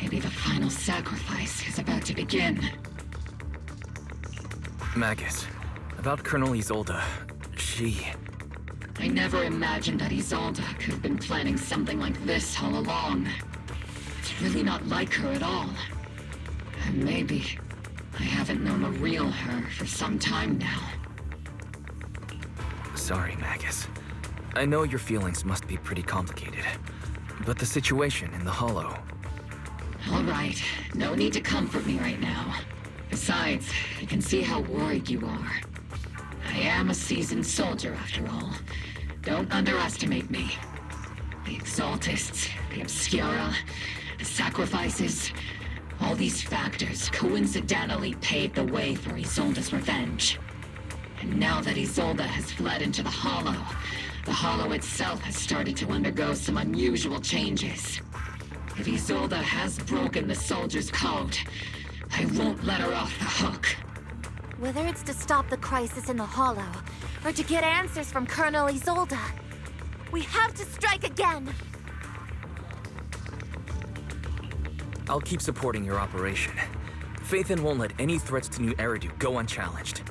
Maybe the final sacrifice is about to begin. Magus, about Colonel Isolde, I never imagined that Isolde could have been planning something like this all along. It's really not like her at all. And maybe I haven't known a real her for some time now. Sorry, Magus. I know your feelings must be pretty complicated, but the situation in the Hollow... All right, no need to comfort me right now. Besides, I can see how worried you are. I am a seasoned soldier, after all. Don't underestimate me. The Exaltists, the Obscura, the sacrifices... all these factors coincidentally paved the way for Isolde's revenge. And now that Isolde has fled into the Hollow itself has started to undergo some unusual changes. If Isolde has broken the soldier's code, I won't let her off the hook. Whether it's to stop the crisis in the Hollow, or to get answers from Colonel Isolde, we have to strike again! I'll keep supporting your operation. Phaethon won't let any threats to New Eridu go unchallenged.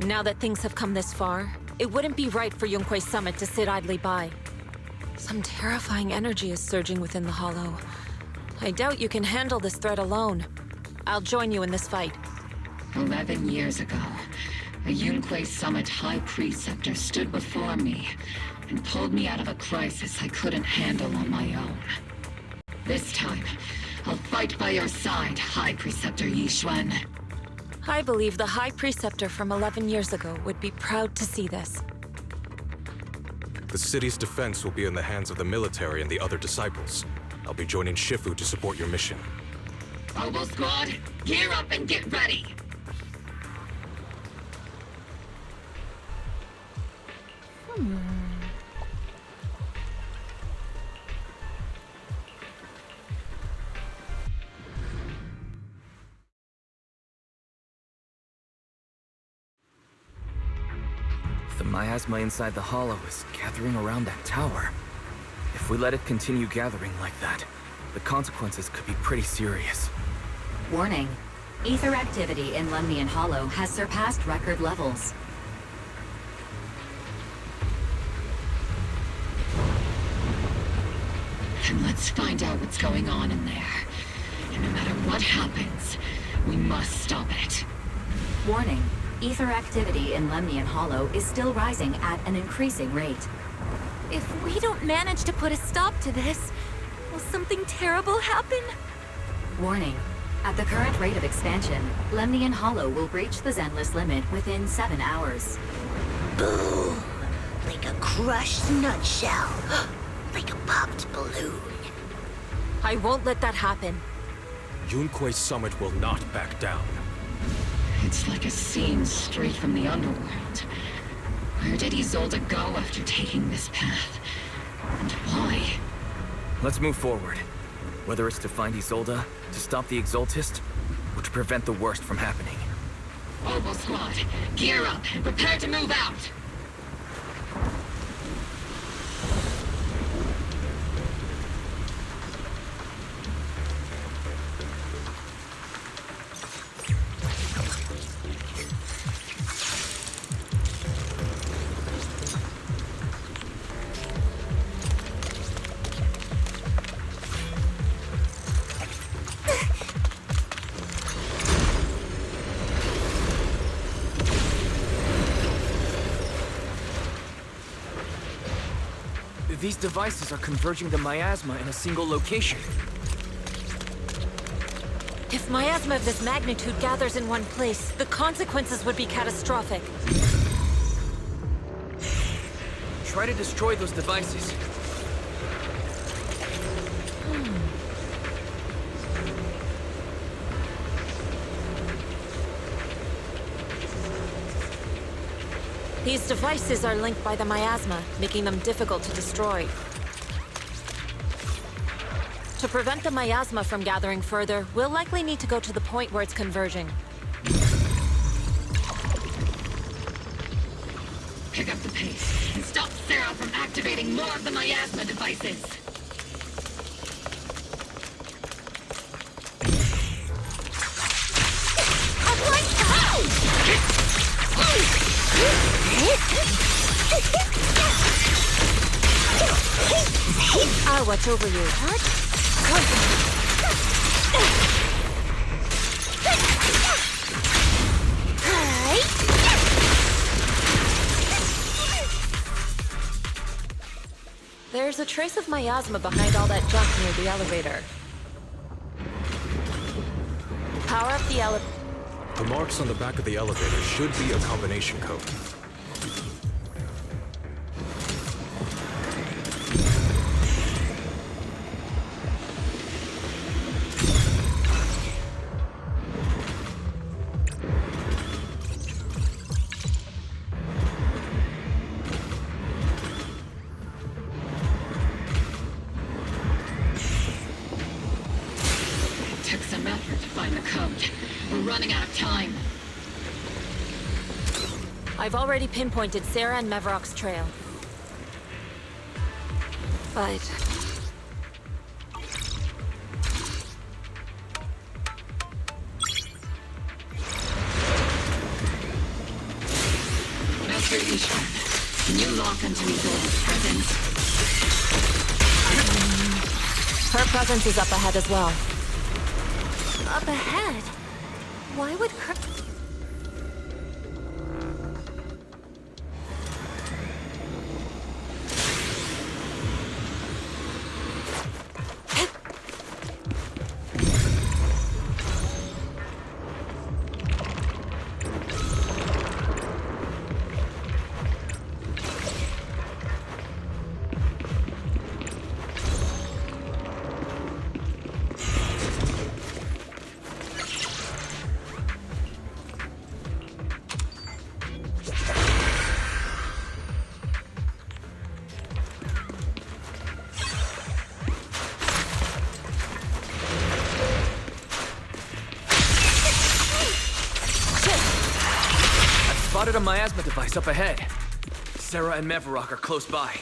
Now that things have come this far, it wouldn't be right for Yunque's summit to sit idly by. Some terrifying energy is surging within the Hollow. I doubt you can handle this threat alone. I'll join you in this fight. 11 years ago, a Yunque Summit High Preceptor stood before me and pulled me out of a crisis I couldn't handle on my own. This time, I'll fight by your side, High Preceptor Yixuan. I believe the High Preceptor from 11 years ago would be proud to see this. The city's defense will be in the hands of the military and the other disciples. I'll be joining Shifu to support your mission. Oboe Squad, gear up and get ready! The miasma inside the Hollow is gathering around that tower. If we let it continue gathering like that, the consequences could be pretty serious. Warning. Ether activity in Lemnian Hollow has surpassed record levels. And let's find out what's going on in there. And no matter what happens, we must stop it. Warning. Ether activity in Lemnian Hollow is still rising at an increasing rate. If we don't manage to put a stop to this, will something terrible happen? Warning. At the current rate of expansion, Lemnian Hollow will breach the Zenless limit within 7 hours. Boom! Like a crushed nutshell. Like a popped balloon. I won't let that happen. Yunque's summit will not back down. It's like a scene straight from the underworld. Where did Isolde go after taking this path? And why? Let's move forward. Whether it's to find Isolde, to stop the Exaltist, or to prevent the worst from happening. Oboe Squad, gear up and prepare to move out! These devices are converging the miasma in a single location. If miasma of this magnitude gathers in one place, the consequences would be catastrophic. Try to destroy those devices. These devices are linked by the miasma, making them difficult to destroy. To prevent the miasma from gathering further, we'll likely need to go to the point where it's converging. Pick up the pace and stop Sarah from activating more of the miasma devices. I'll watch over you. There's a trace of miasma behind all that junk near the elevator. Power up the elevator. The marks on the back of the elevator should be a combination code. Took some effort to find the code. We're running out of time. I've already pinpointed Sarah and Mevrock's trail. But... Master Ishtar, can you lock onto Izolda's presence? her presence is up ahead as well. Up ahead? Why would Spotted a miasma device up ahead. Sarah and Mevrock are close by.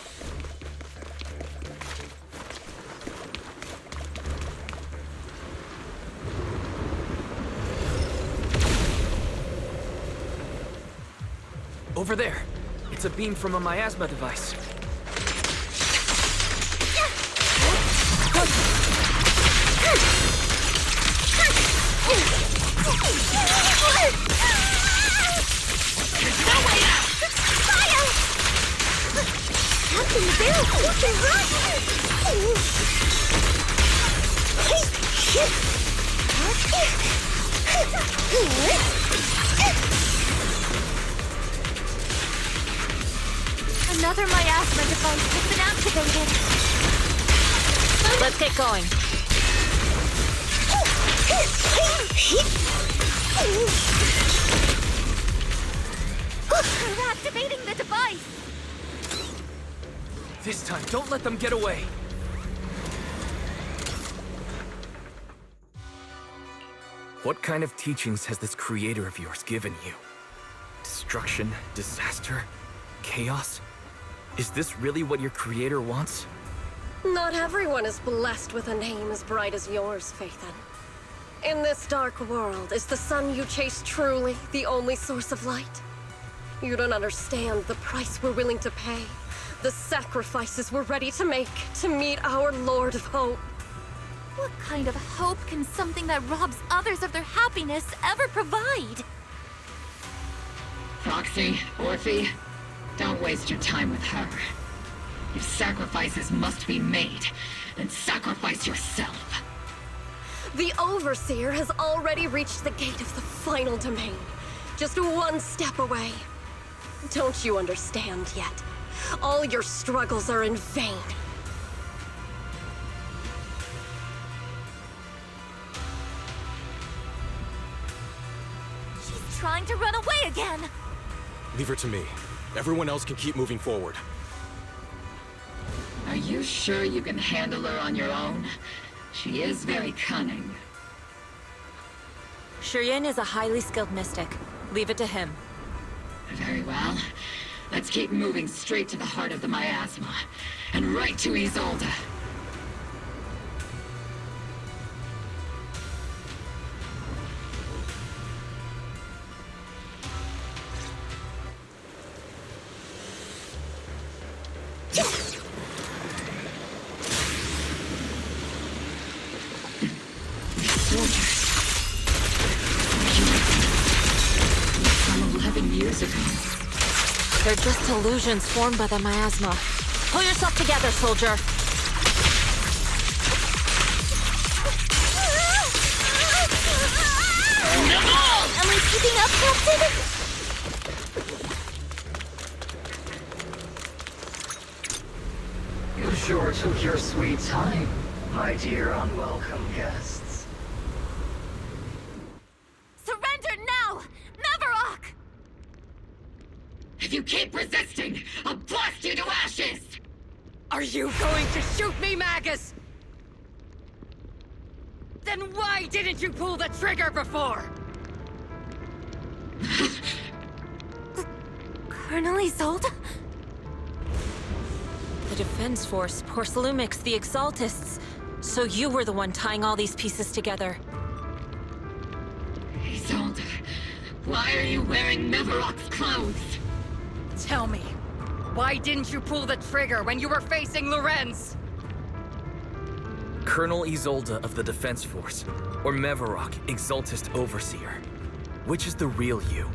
Over there. It's a beam from a miasma device. Captain, the barrel's looking right! another miasma device has been activated? Let's get going. They're activating the device! This time, don't let them get away. What kind of teachings has this creator of yours given you? Destruction, disaster, chaos? Is this really what your creator wants? Not everyone is blessed with a name as bright as yours, Phaethon. In this dark world, is the sun you chase truly the only source of light? You don't understand the price we're willing to pay, the sacrifices we're ready to make to meet our Lord of Hope. What kind of hope can something that robs others of their happiness ever provide? Proxy, Orphe, don't waste your time with her. If sacrifices must be made, then sacrifice yourself. The Overseer has already reached the gate of the final domain, just one step away. Don't you understand yet? All your struggles are in vain. She's trying to run away again! Leave her to me. Everyone else can keep moving forward. Are you sure you can handle her on your own? She is very cunning. Shiryen is a highly skilled mystic. Leave it to him. Very well. Let's keep moving straight to the heart of the miasma, and right to Izolda. They're just illusions formed by the miasma. Pull yourself together, soldier. Am I keeping up, Captain? You sure took your sweet time, my dear unwelcome guests. Surrender now! Mavarok! If you keep resisting, I'll blast you to ashes! Are you going to shoot me, Magus? Then why didn't you pull the trigger before? Colonel Isolde? The Defense Force, Porcelumix, the Exaltists. So you were the one tying all these pieces together. Isolde, why are you wearing Mavarok's clothes? Tell me, why didn't you pull the trigger when you were facing Lorenz? Colonel Isolde of the Defense Force, or Mavarok, Exaltist Overseer. Which is the real you?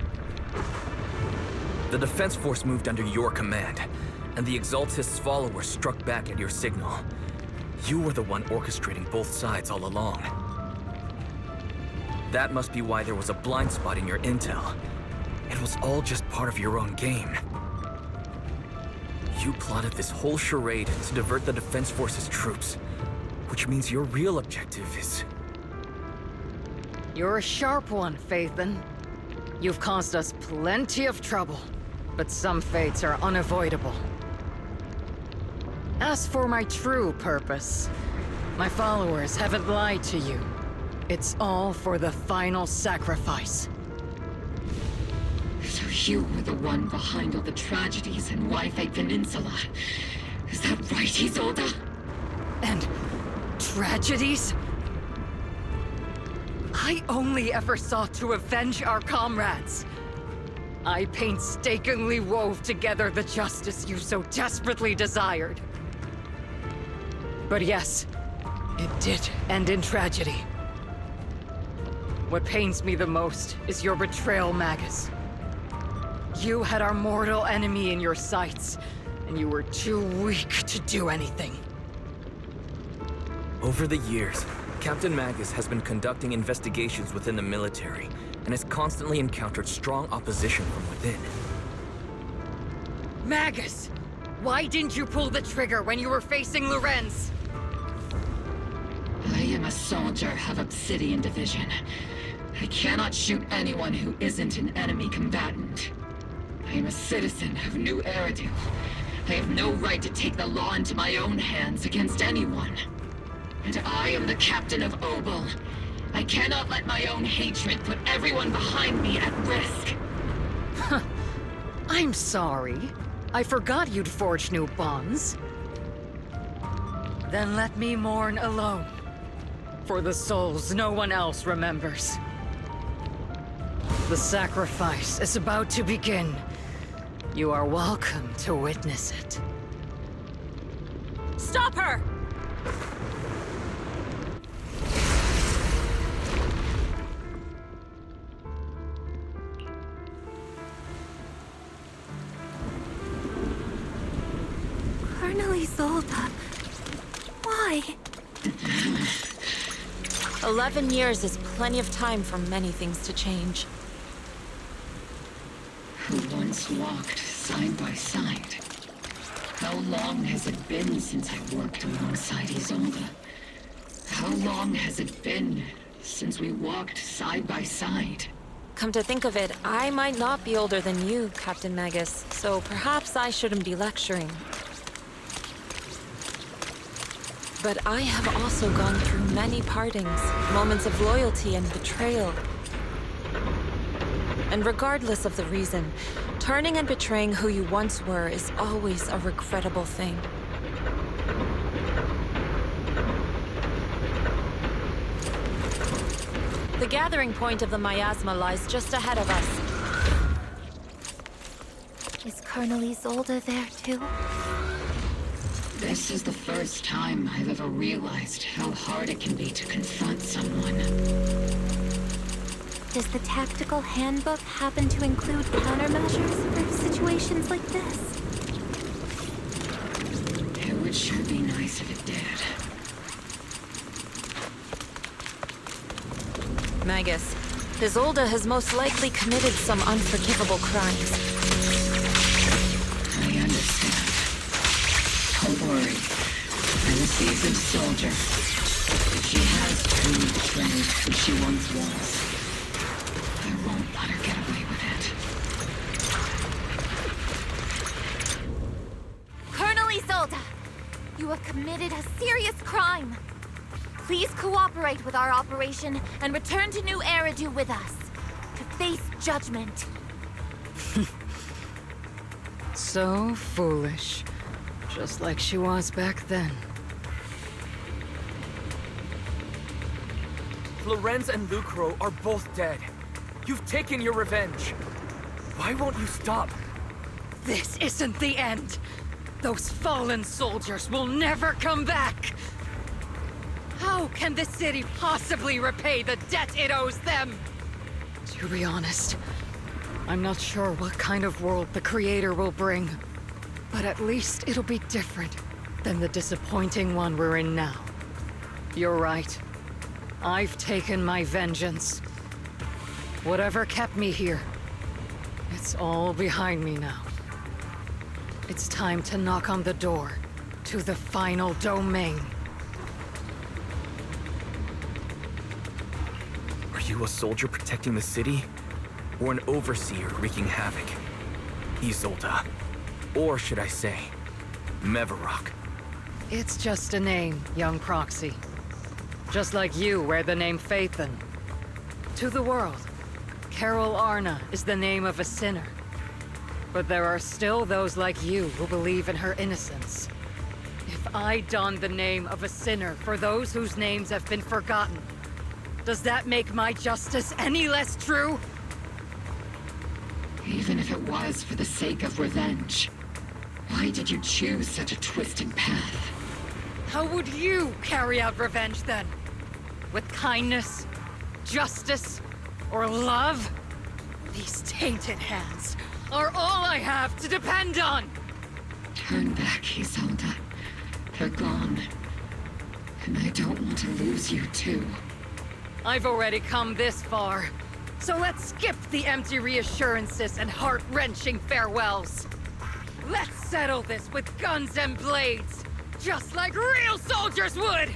The Defense Force moved under your command, and the Exaltist's followers struck back at your signal. You were the one orchestrating both sides all along. That must be why there was a blind spot in your intel. It was all just part of your own game. You plotted this whole charade to divert the Defense Force's troops, which means your real objective is... You're a sharp one, Phaethon. You've caused us plenty of trouble, but some fates are unavoidable. As for my true purpose, my followers haven't lied to you. It's all for the final sacrifice. So you were the one behind all the tragedies in Wi-Fi Peninsula. Is that right, Isolde? And tragedies? I only ever sought to avenge our comrades. I painstakingly wove together the justice you so desperately desired. But yes, it did end in tragedy. What pains me the most is your betrayal, Magus. You had our mortal enemy in your sights, and you were too weak to do anything. Over the years, Captain Magus has been conducting investigations within the military, and has constantly encountered strong opposition from within. Magus! Why didn't you pull the trigger when you were facing Lorenz? I am a soldier of Obsidian Division. I cannot shoot anyone who isn't an enemy combatant. I am a citizen of New Eridu. I have no right to take the law into my own hands against anyone. And I am the captain of Obel. I cannot let my own hatred put everyone behind me at risk. I'm sorry. I forgot you'd forged new bonds. Then let me mourn alone. For the souls no one else remembers. The sacrifice is about to begin. You are welcome to witness it. Stop her! Colonel Isolde. Why? 11 years is plenty of time for many things to change. Who once walked side by side. How long has it been since I worked alongside Isolde? How long has it been since we walked side by side? Come to think of it, I might not be older than you, Captain Magus, so perhaps I shouldn't be lecturing. But I have also gone through many partings, moments of loyalty and betrayal. And regardless of the reason, turning and betraying who you once were is always a regrettable thing. The gathering point of the miasma lies just ahead of us. Is Colonel Isolde there too? This is the first time I've ever realized how hard it can be to confront someone. Does the tactical handbook happen to include countermeasures for situations like this? It should be nice if it did. Magus, Isolde has most likely committed some unforgivable crimes. I understand. Don't worry. I'm a seasoned soldier. She has truly betrayed who she once was. I won't let her get away with it. Colonel Isolde, you have committed a serious crime. Please cooperate with our operation and return to New Eridu with us to face judgment. So foolish. Just like she was back then. Lorenz and Lucro are both dead. You've taken your revenge. Why won't you stop? This isn't the end. Those fallen soldiers will never come back. How can the city possibly repay the debt it owes them? To be honest, I'm not sure what kind of world the Creator will bring. But at least it'll be different than the disappointing one we're in now. You're right. I've taken my vengeance. Whatever kept me here, it's all behind me now. It's time to knock on the door to the final domain. Are you a soldier protecting the city? Or an overseer wreaking havoc? Isolde. Or should I say, Mevarok? It's just a name, young proxy. Just like you wear the name Phaethon. To the world, Carol Arna is the name of a sinner. But there are still those like you who believe in her innocence. If I don the name of a sinner for those whose names have been forgotten, does that make my justice any less true? Even if it was for the sake of revenge, why did you choose such a twisted path? How would you carry out revenge then? With kindness, justice, or love? These tainted hands are all I have to depend on! Turn back, Isolde. They're gone. And I don't want to lose you too. I've already come this far, so let's skip the empty reassurances and heart-wrenching farewells. Let's settle this with guns and blades, just like real soldiers would!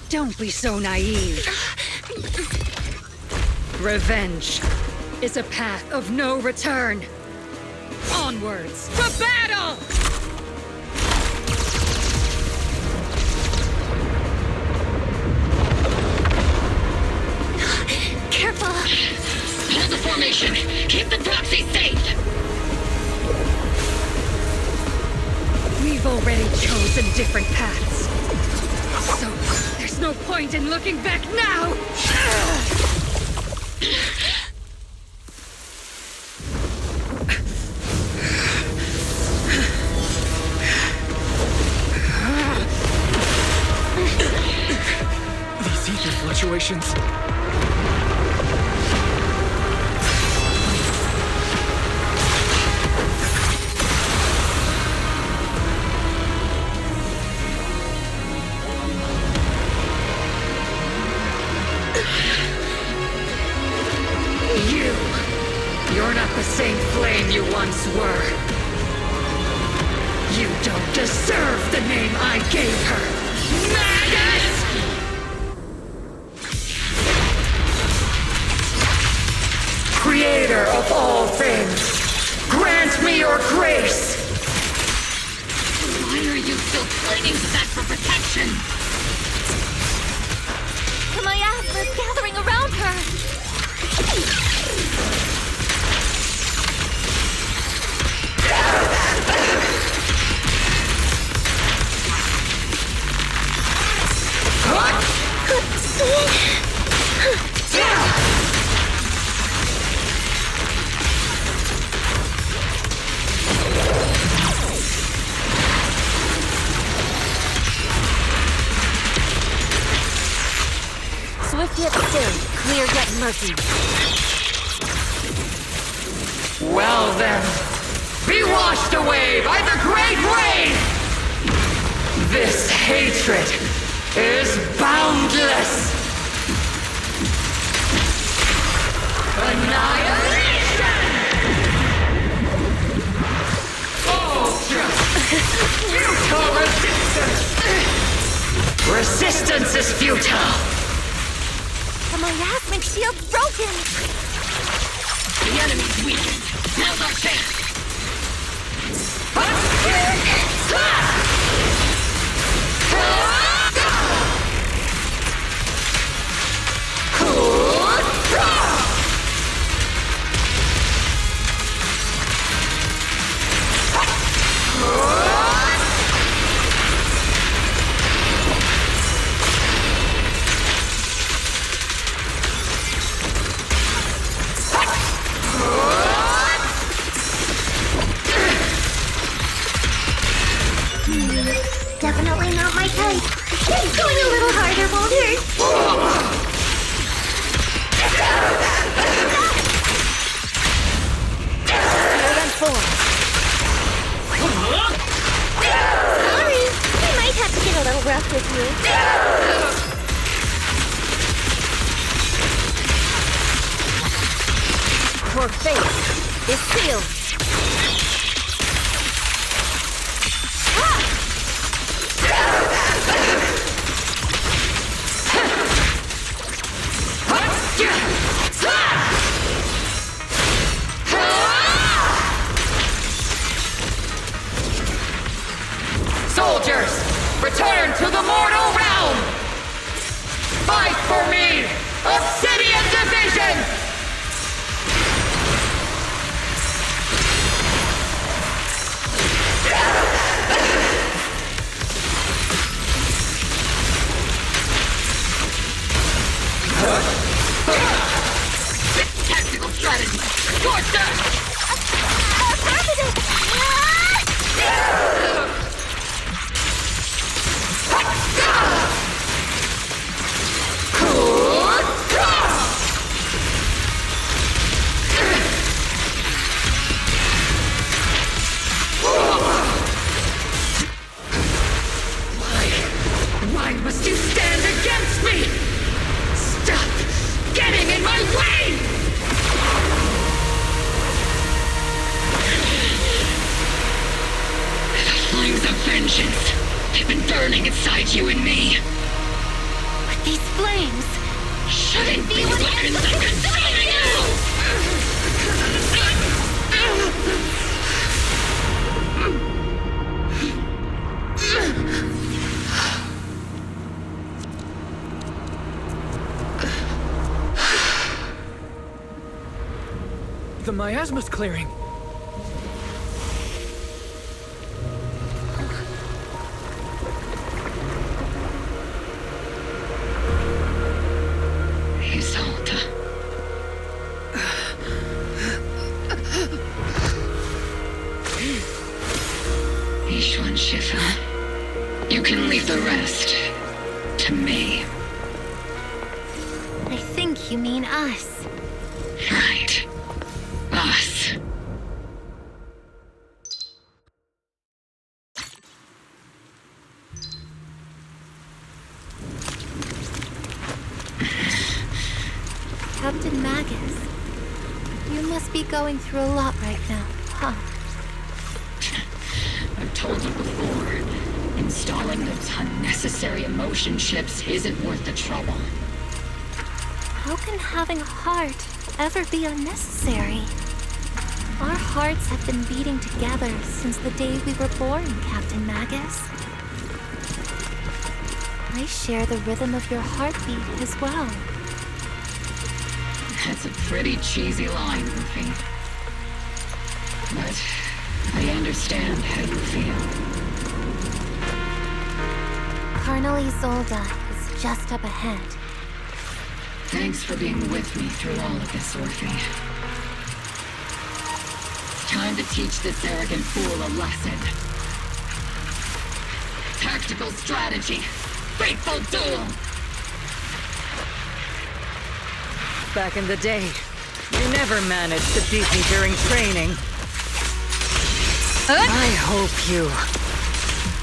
Don't be so naive. Revenge is a path of no return. Onwards to battle! Careful! Hold the formation! Keep the proxy safe! We've already chosen different paths. So, there's no point in looking back now! These ether fluctuations. You're not the same flame you once were. You don't deserve the name I gave her. Magus! Creator of all things, grant me your grace! Why are you still clinging to that for protection? The miasma is gathering around her! Yet still, clear yet murky. Well then, be washed away by the great rain! This hatred is boundless! Annihilation! Ultra! Futile resistance! Resistance is futile! The miasmic shield's broken! The enemy's weakened. Now's our chance! Definitely not my type. Going a little harder won't hurt. Better than 4. Sorry, I might have to get a little rough with you. Your fate is sealed. Soldiers, return to the mortal realm! Fight for me, Obsidian Division! Tactical strategy! Scorch them! Why must you stand against me? Stop getting in my way! The flames of vengeance have been burning inside you and me. But these flames shouldn't be weapons of consuming you! The miasma's clearing. Isolde. Ishwan Shifa. You can leave the rest to me. I think you mean us. Right. Us. Captain Magus, you must be going through a lot right now, huh? I've told you before, installing those unnecessary emotion chips isn't worth the trouble. How can having a heart ever be unnecessary? Our hearts have been beating together since the day we were born, Captain Magus. I share the rhythm of your heartbeat as well. That's a pretty cheesy line, Luffy. But I understand how you feel. Colonel Isolde is just up ahead. Thanks for being with me through all of this, Orphe. Time to teach this arrogant fool a lesson. Tactical strategy. Fateful duel. back in the day. You never managed to beat me during training. I hope you,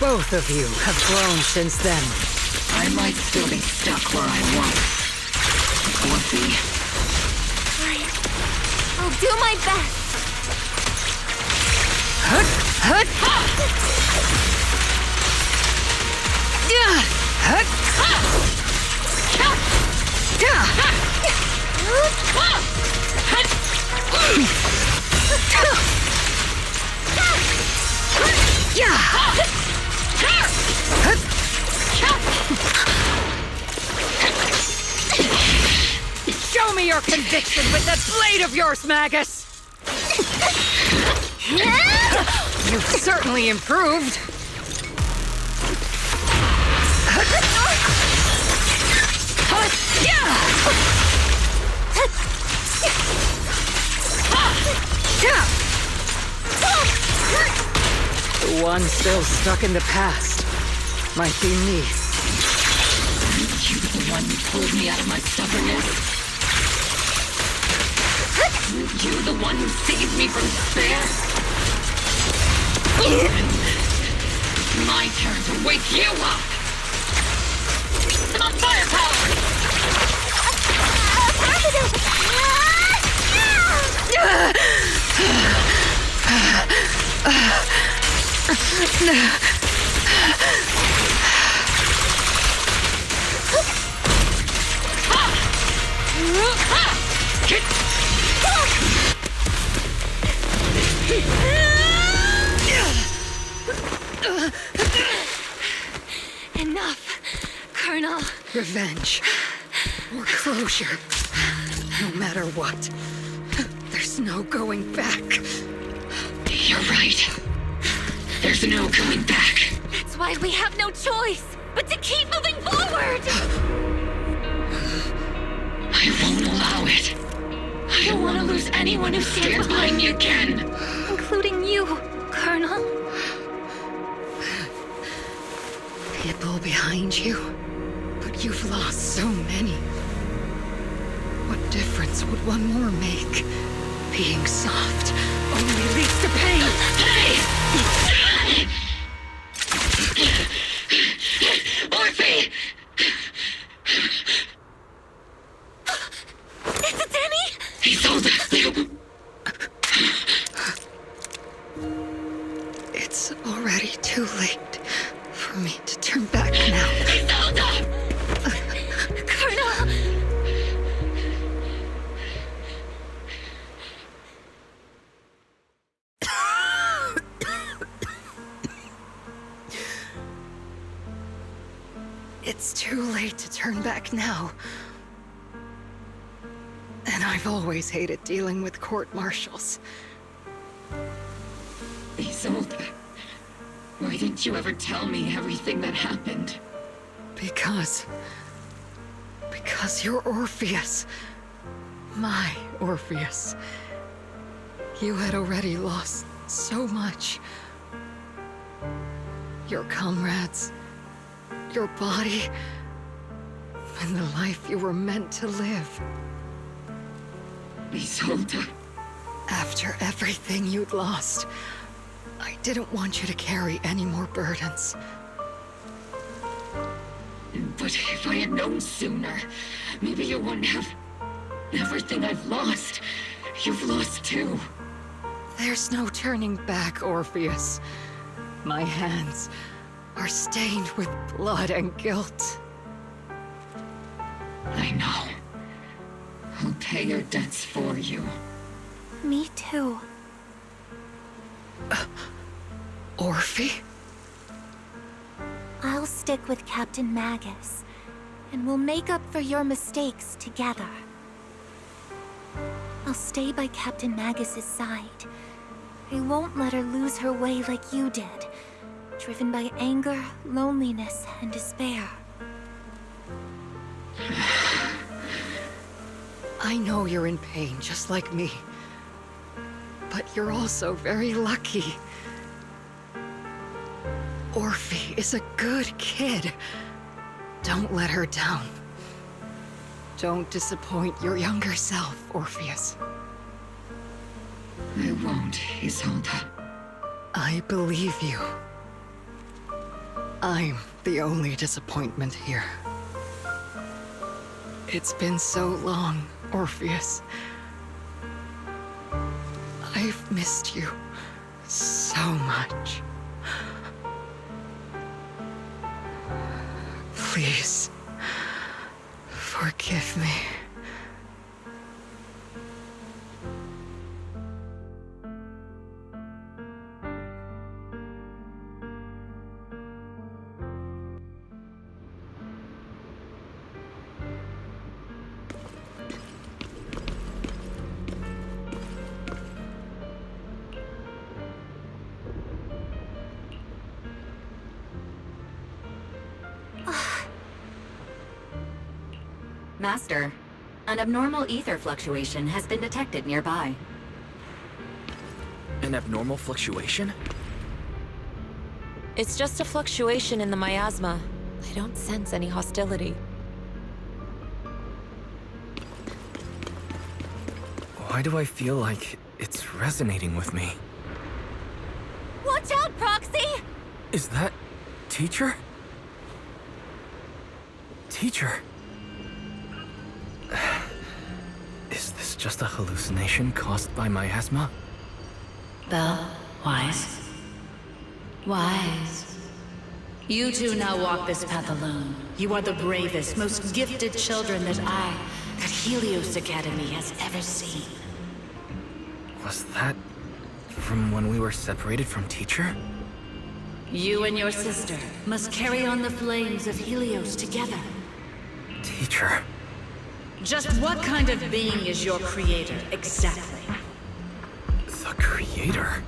both of you, have grown since then. I might still be stuck where I was. Would I'll do my best. Show me your conviction with that blade of yours, Magus! You've certainly improved. The one still stuck in the past might be me. Aren't you the one who pulled me out of my stubbornness? Aren't you the one who saved me from despair? My turn to wake you up! Come on, firepower! Enough, Colonel. Revenge. Or closure. No matter what. There's no going back. You're right. There's no going back. That's why we have no choice but to keep moving forward! I won't allow it. I don't want to lose anyone who stands behind me again. Including you, Colonel. People behind you, but you've lost so many. What difference would one more make? Being soft only leads to pain. Hey! Orphe! Is it Danny? He told us to. It's already too late for me to turn back now. He told us! Colonel! It's too late to turn back now. And I've always hated dealing with court-martials. Isolde, why didn't you ever tell me everything that happened? Because you're Orpheus. My Orpheus. You had already lost so much. Your comrades, your body, and the life you were meant to live. Isolde. After everything you'd lost, I didn't want you to carry any more burdens. But if I had known sooner, maybe you wouldn't have... everything I've lost. You've lost too. There's no turning back, Orpheus. My hands are stained with blood and guilt. I know. I'll pay your debts for you. Me too. Orphe? I'll stick with Captain Magus, and we'll make up for your mistakes together. I'll stay by Captain Magus's side. I won't let her lose her way like you did, driven by anger, loneliness, and despair. I know you're in pain, just like me. But you're also very lucky. Orphe is a good kid. Don't let her down. Don't disappoint your younger self, Orpheus. I won't, Isolde. I believe you. I'm the only disappointment here. It's been so long, Orpheus. I've missed you so much. Please, forgive me. Master, an abnormal ether fluctuation has been detected nearby. An abnormal fluctuation? It's just a fluctuation in the miasma. I don't sense any hostility. Why do I feel like it's resonating with me? Watch out, Proxy! Is that... Teacher? Teacher? Is this just a hallucination caused by miasma? Belle, Wise. Wise. You two now walk this path alone. You are the bravest, most gifted children that Helios Academy has ever seen. Was that from when we were separated from Teacher? You and your sister must carry on the flames of Helios together. Teacher. Just what kind of being is your creator, exactly? The creator?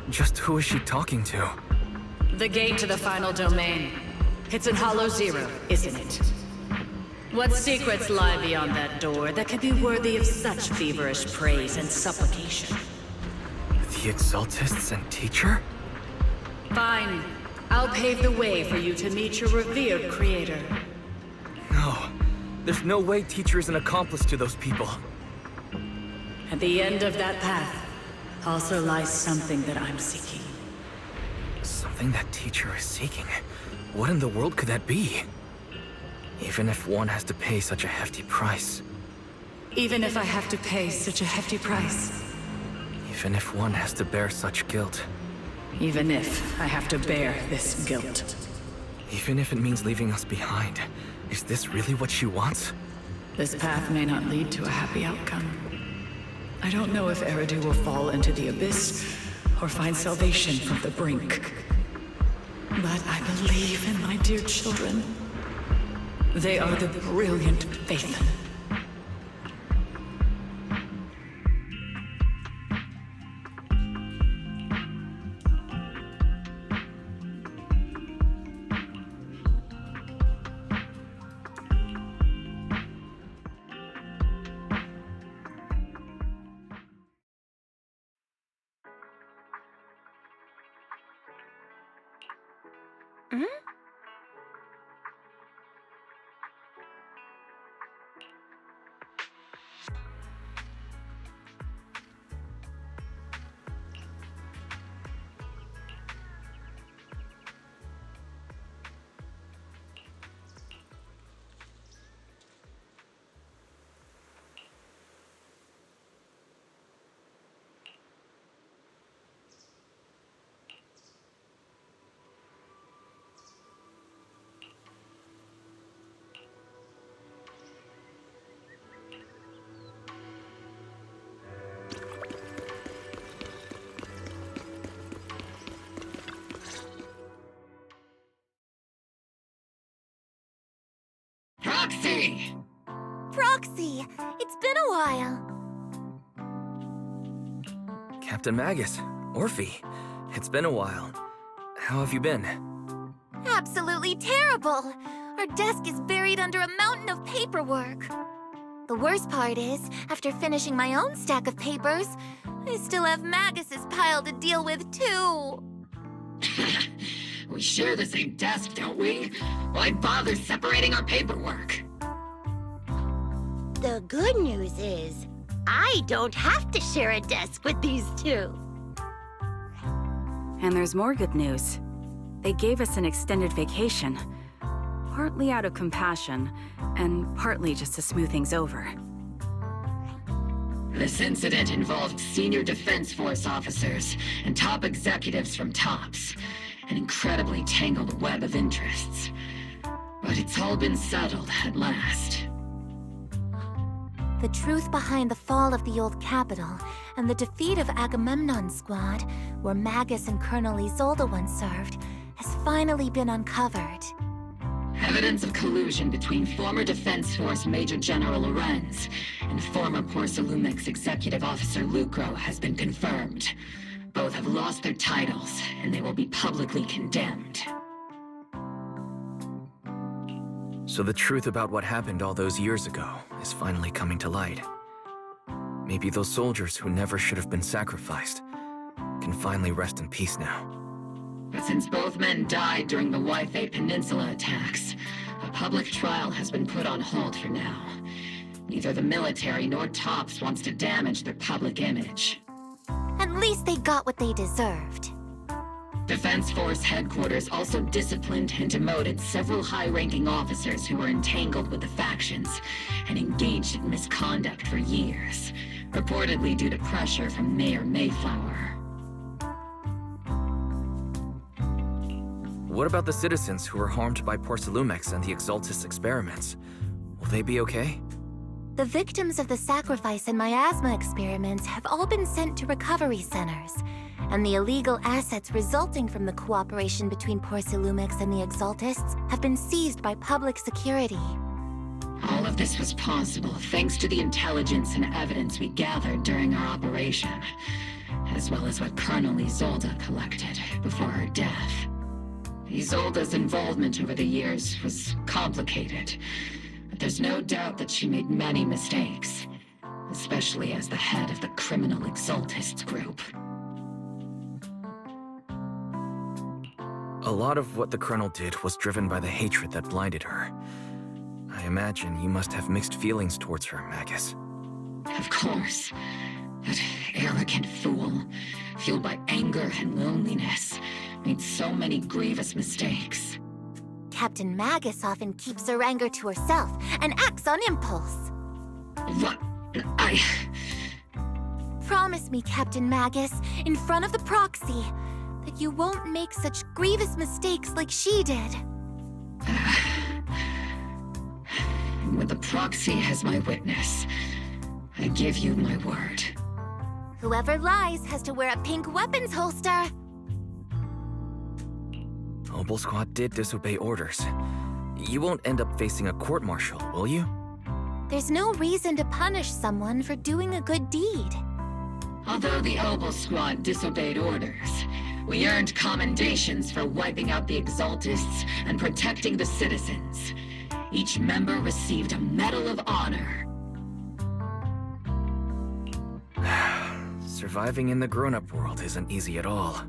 Just who is she talking to? The gate to the final domain. It's in Hollow Zero, isn't it? What secrets lie beyond that door that could be worthy of such feverish praise and supplication? The Exaltists and Teacher? Fine. I'll pave the way for you to meet your revered creator. No. There's no way Teacher is an accomplice to those people. At the end of that path also lies something that I'm seeking. Something that Teacher is seeking? What in the world could that be? Even if one has to pay such a hefty price. Even if I have to pay such a hefty price. Even if one has to bear such guilt. Even if I have to bear this guilt. Even if it means leaving us behind. Is this really what she wants? This path may not lead to a happy outcome. I don't know if Eridu will fall into the abyss or find salvation from the brink. But I believe in my dear children. They are the brilliant Phaethon. Proxy! Proxy! It's been a while. Captain Magus, Orphe, it's been a while. How have you been? Absolutely terrible! Our desk is buried under a mountain of paperwork. The worst part is, after finishing my own stack of papers, I still have Magus's pile to deal with too. We share the same desk, don't we? Why bother separating our paperwork? The good news is, I don't have to share a desk with these two. And there's more good news. They gave us an extended vacation. Partly out of compassion, and partly just to smooth things over. This incident involved senior Defense Force officers and top executives from TOPS. An incredibly tangled web of interests. But it's all been settled at last. The truth behind the fall of the old capital and the defeat of Agamemnon's squad, where Magus and Colonel Isolde once served, has finally been uncovered. Evidence of collusion between former Defense Force Major General Lorenz and former Porcelumex Executive Officer Lucro has been confirmed. Both have lost their titles, and they will be publicly condemned. So the truth about what happened all those years ago is finally coming to light. Maybe those soldiers who never should have been sacrificed can finally rest in peace now. But since both men died during the Wi-Fi Peninsula attacks, a public trial has been put on hold for now. Neither the military nor TOPS wants to damage their public image. At least they got what they deserved. Defense Force headquarters also disciplined and demoted several high-ranking officers who were entangled with the factions and engaged in misconduct for years, reportedly due to pressure from Mayor Mayflower. What about the citizens who were harmed by Porcelumex and the Exaltis experiments? Will they be okay? The victims of the sacrifice and miasma experiments have all been sent to recovery centers, and the illegal assets resulting from the cooperation between Porcelumex and the Exaltists have been seized by public security. All of this was possible thanks to the intelligence and evidence we gathered during our operation, as well as what Colonel Isolde collected before her death. Isolde's involvement over the years was complicated, but there's no doubt that she made many mistakes, especially as the head of the criminal Exaltists group. A lot of what the Colonel did was driven by the hatred that blinded her. I imagine you must have mixed feelings towards her, Magus. Of course. That arrogant fool, fueled by anger and loneliness, made so many grievous mistakes. Captain Magus often keeps her anger to herself and acts on impulse. What? Promise me, Captain Magus, in front of the proxy, that you won't make such grievous mistakes like she did. With the proxy as my witness, I give you my word. Whoever lies has to wear a pink weapons holster. Obel Squad did disobey orders. You won't end up facing a court-martial, will you? There's no reason to punish someone for doing a good deed. Although the Obel Squad disobeyed orders, we earned commendations for wiping out the Exaltists and protecting the citizens. Each member received a Medal of Honor. Surviving in the grown-up world isn't easy at all.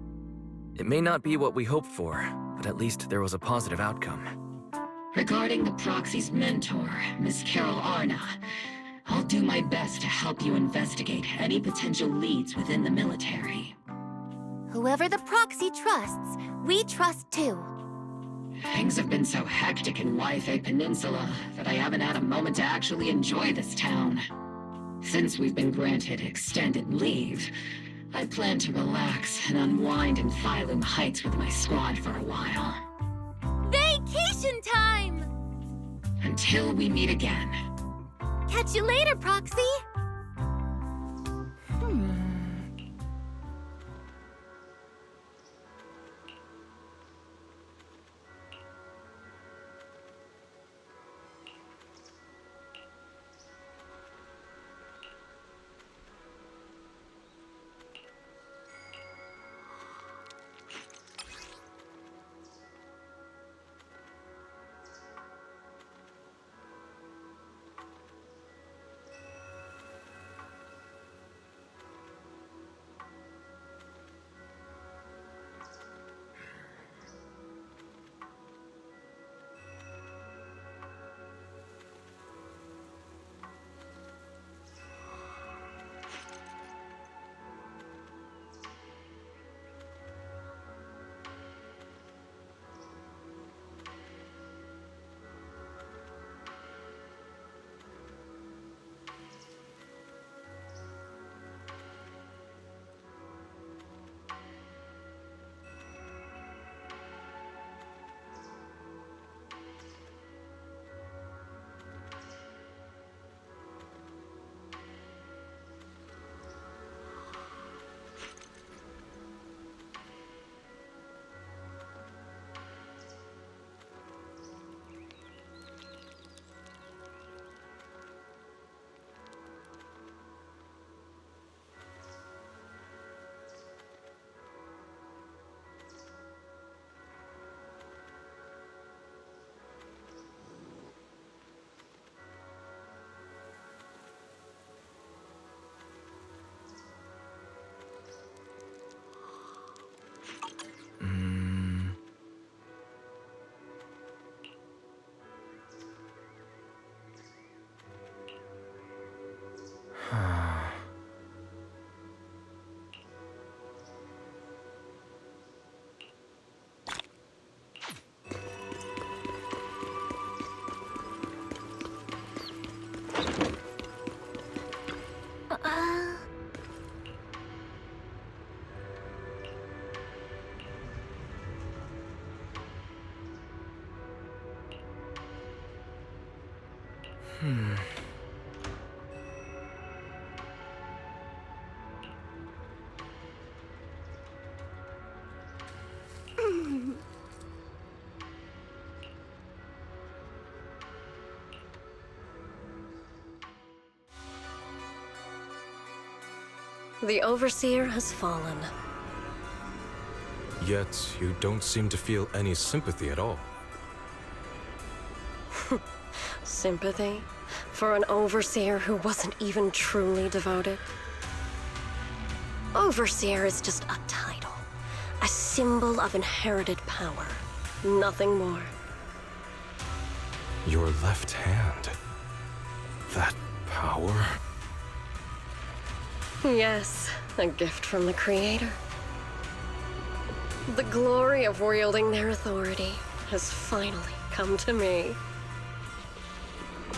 It may not be what we hoped for, but at least there was a positive outcome. Regarding the proxy's mentor, Miss Carol Arna, I'll do my best to help you investigate any potential leads within the military. Whoever the proxy trusts, we trust too. Things have been so hectic in Wi-Fi Peninsula that I haven't had a moment to actually enjoy this town. Since we've been granted extended leave, I plan to relax and unwind in Phylum Heights with my squad for a while. Vacation time! Until we meet again. Catch you later, Proxy! The Overseer has fallen. Yet, you don't seem to feel any sympathy at all. Sympathy? For an Overseer who wasn't even truly devoted? Overseer is just a title. A symbol of inherited power. Nothing more. Your left hand. That power? Yes, a gift from the Creator. The glory of wielding their authority has finally come to me.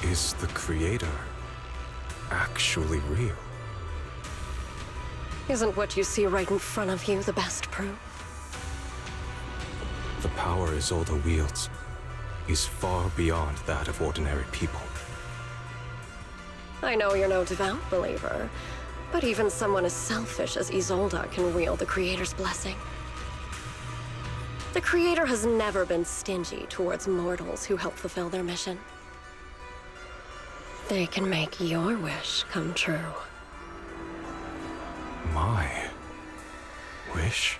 Is the Creator actually real? Isn't what you see right in front of you the best proof? The power Isolde wields is far beyond that of ordinary people. I know you're no devout believer, but even someone as selfish as Isolde can wield the Creator's blessing. The Creator has never been stingy towards mortals who help fulfill their mission. They can make your wish come true. My wish?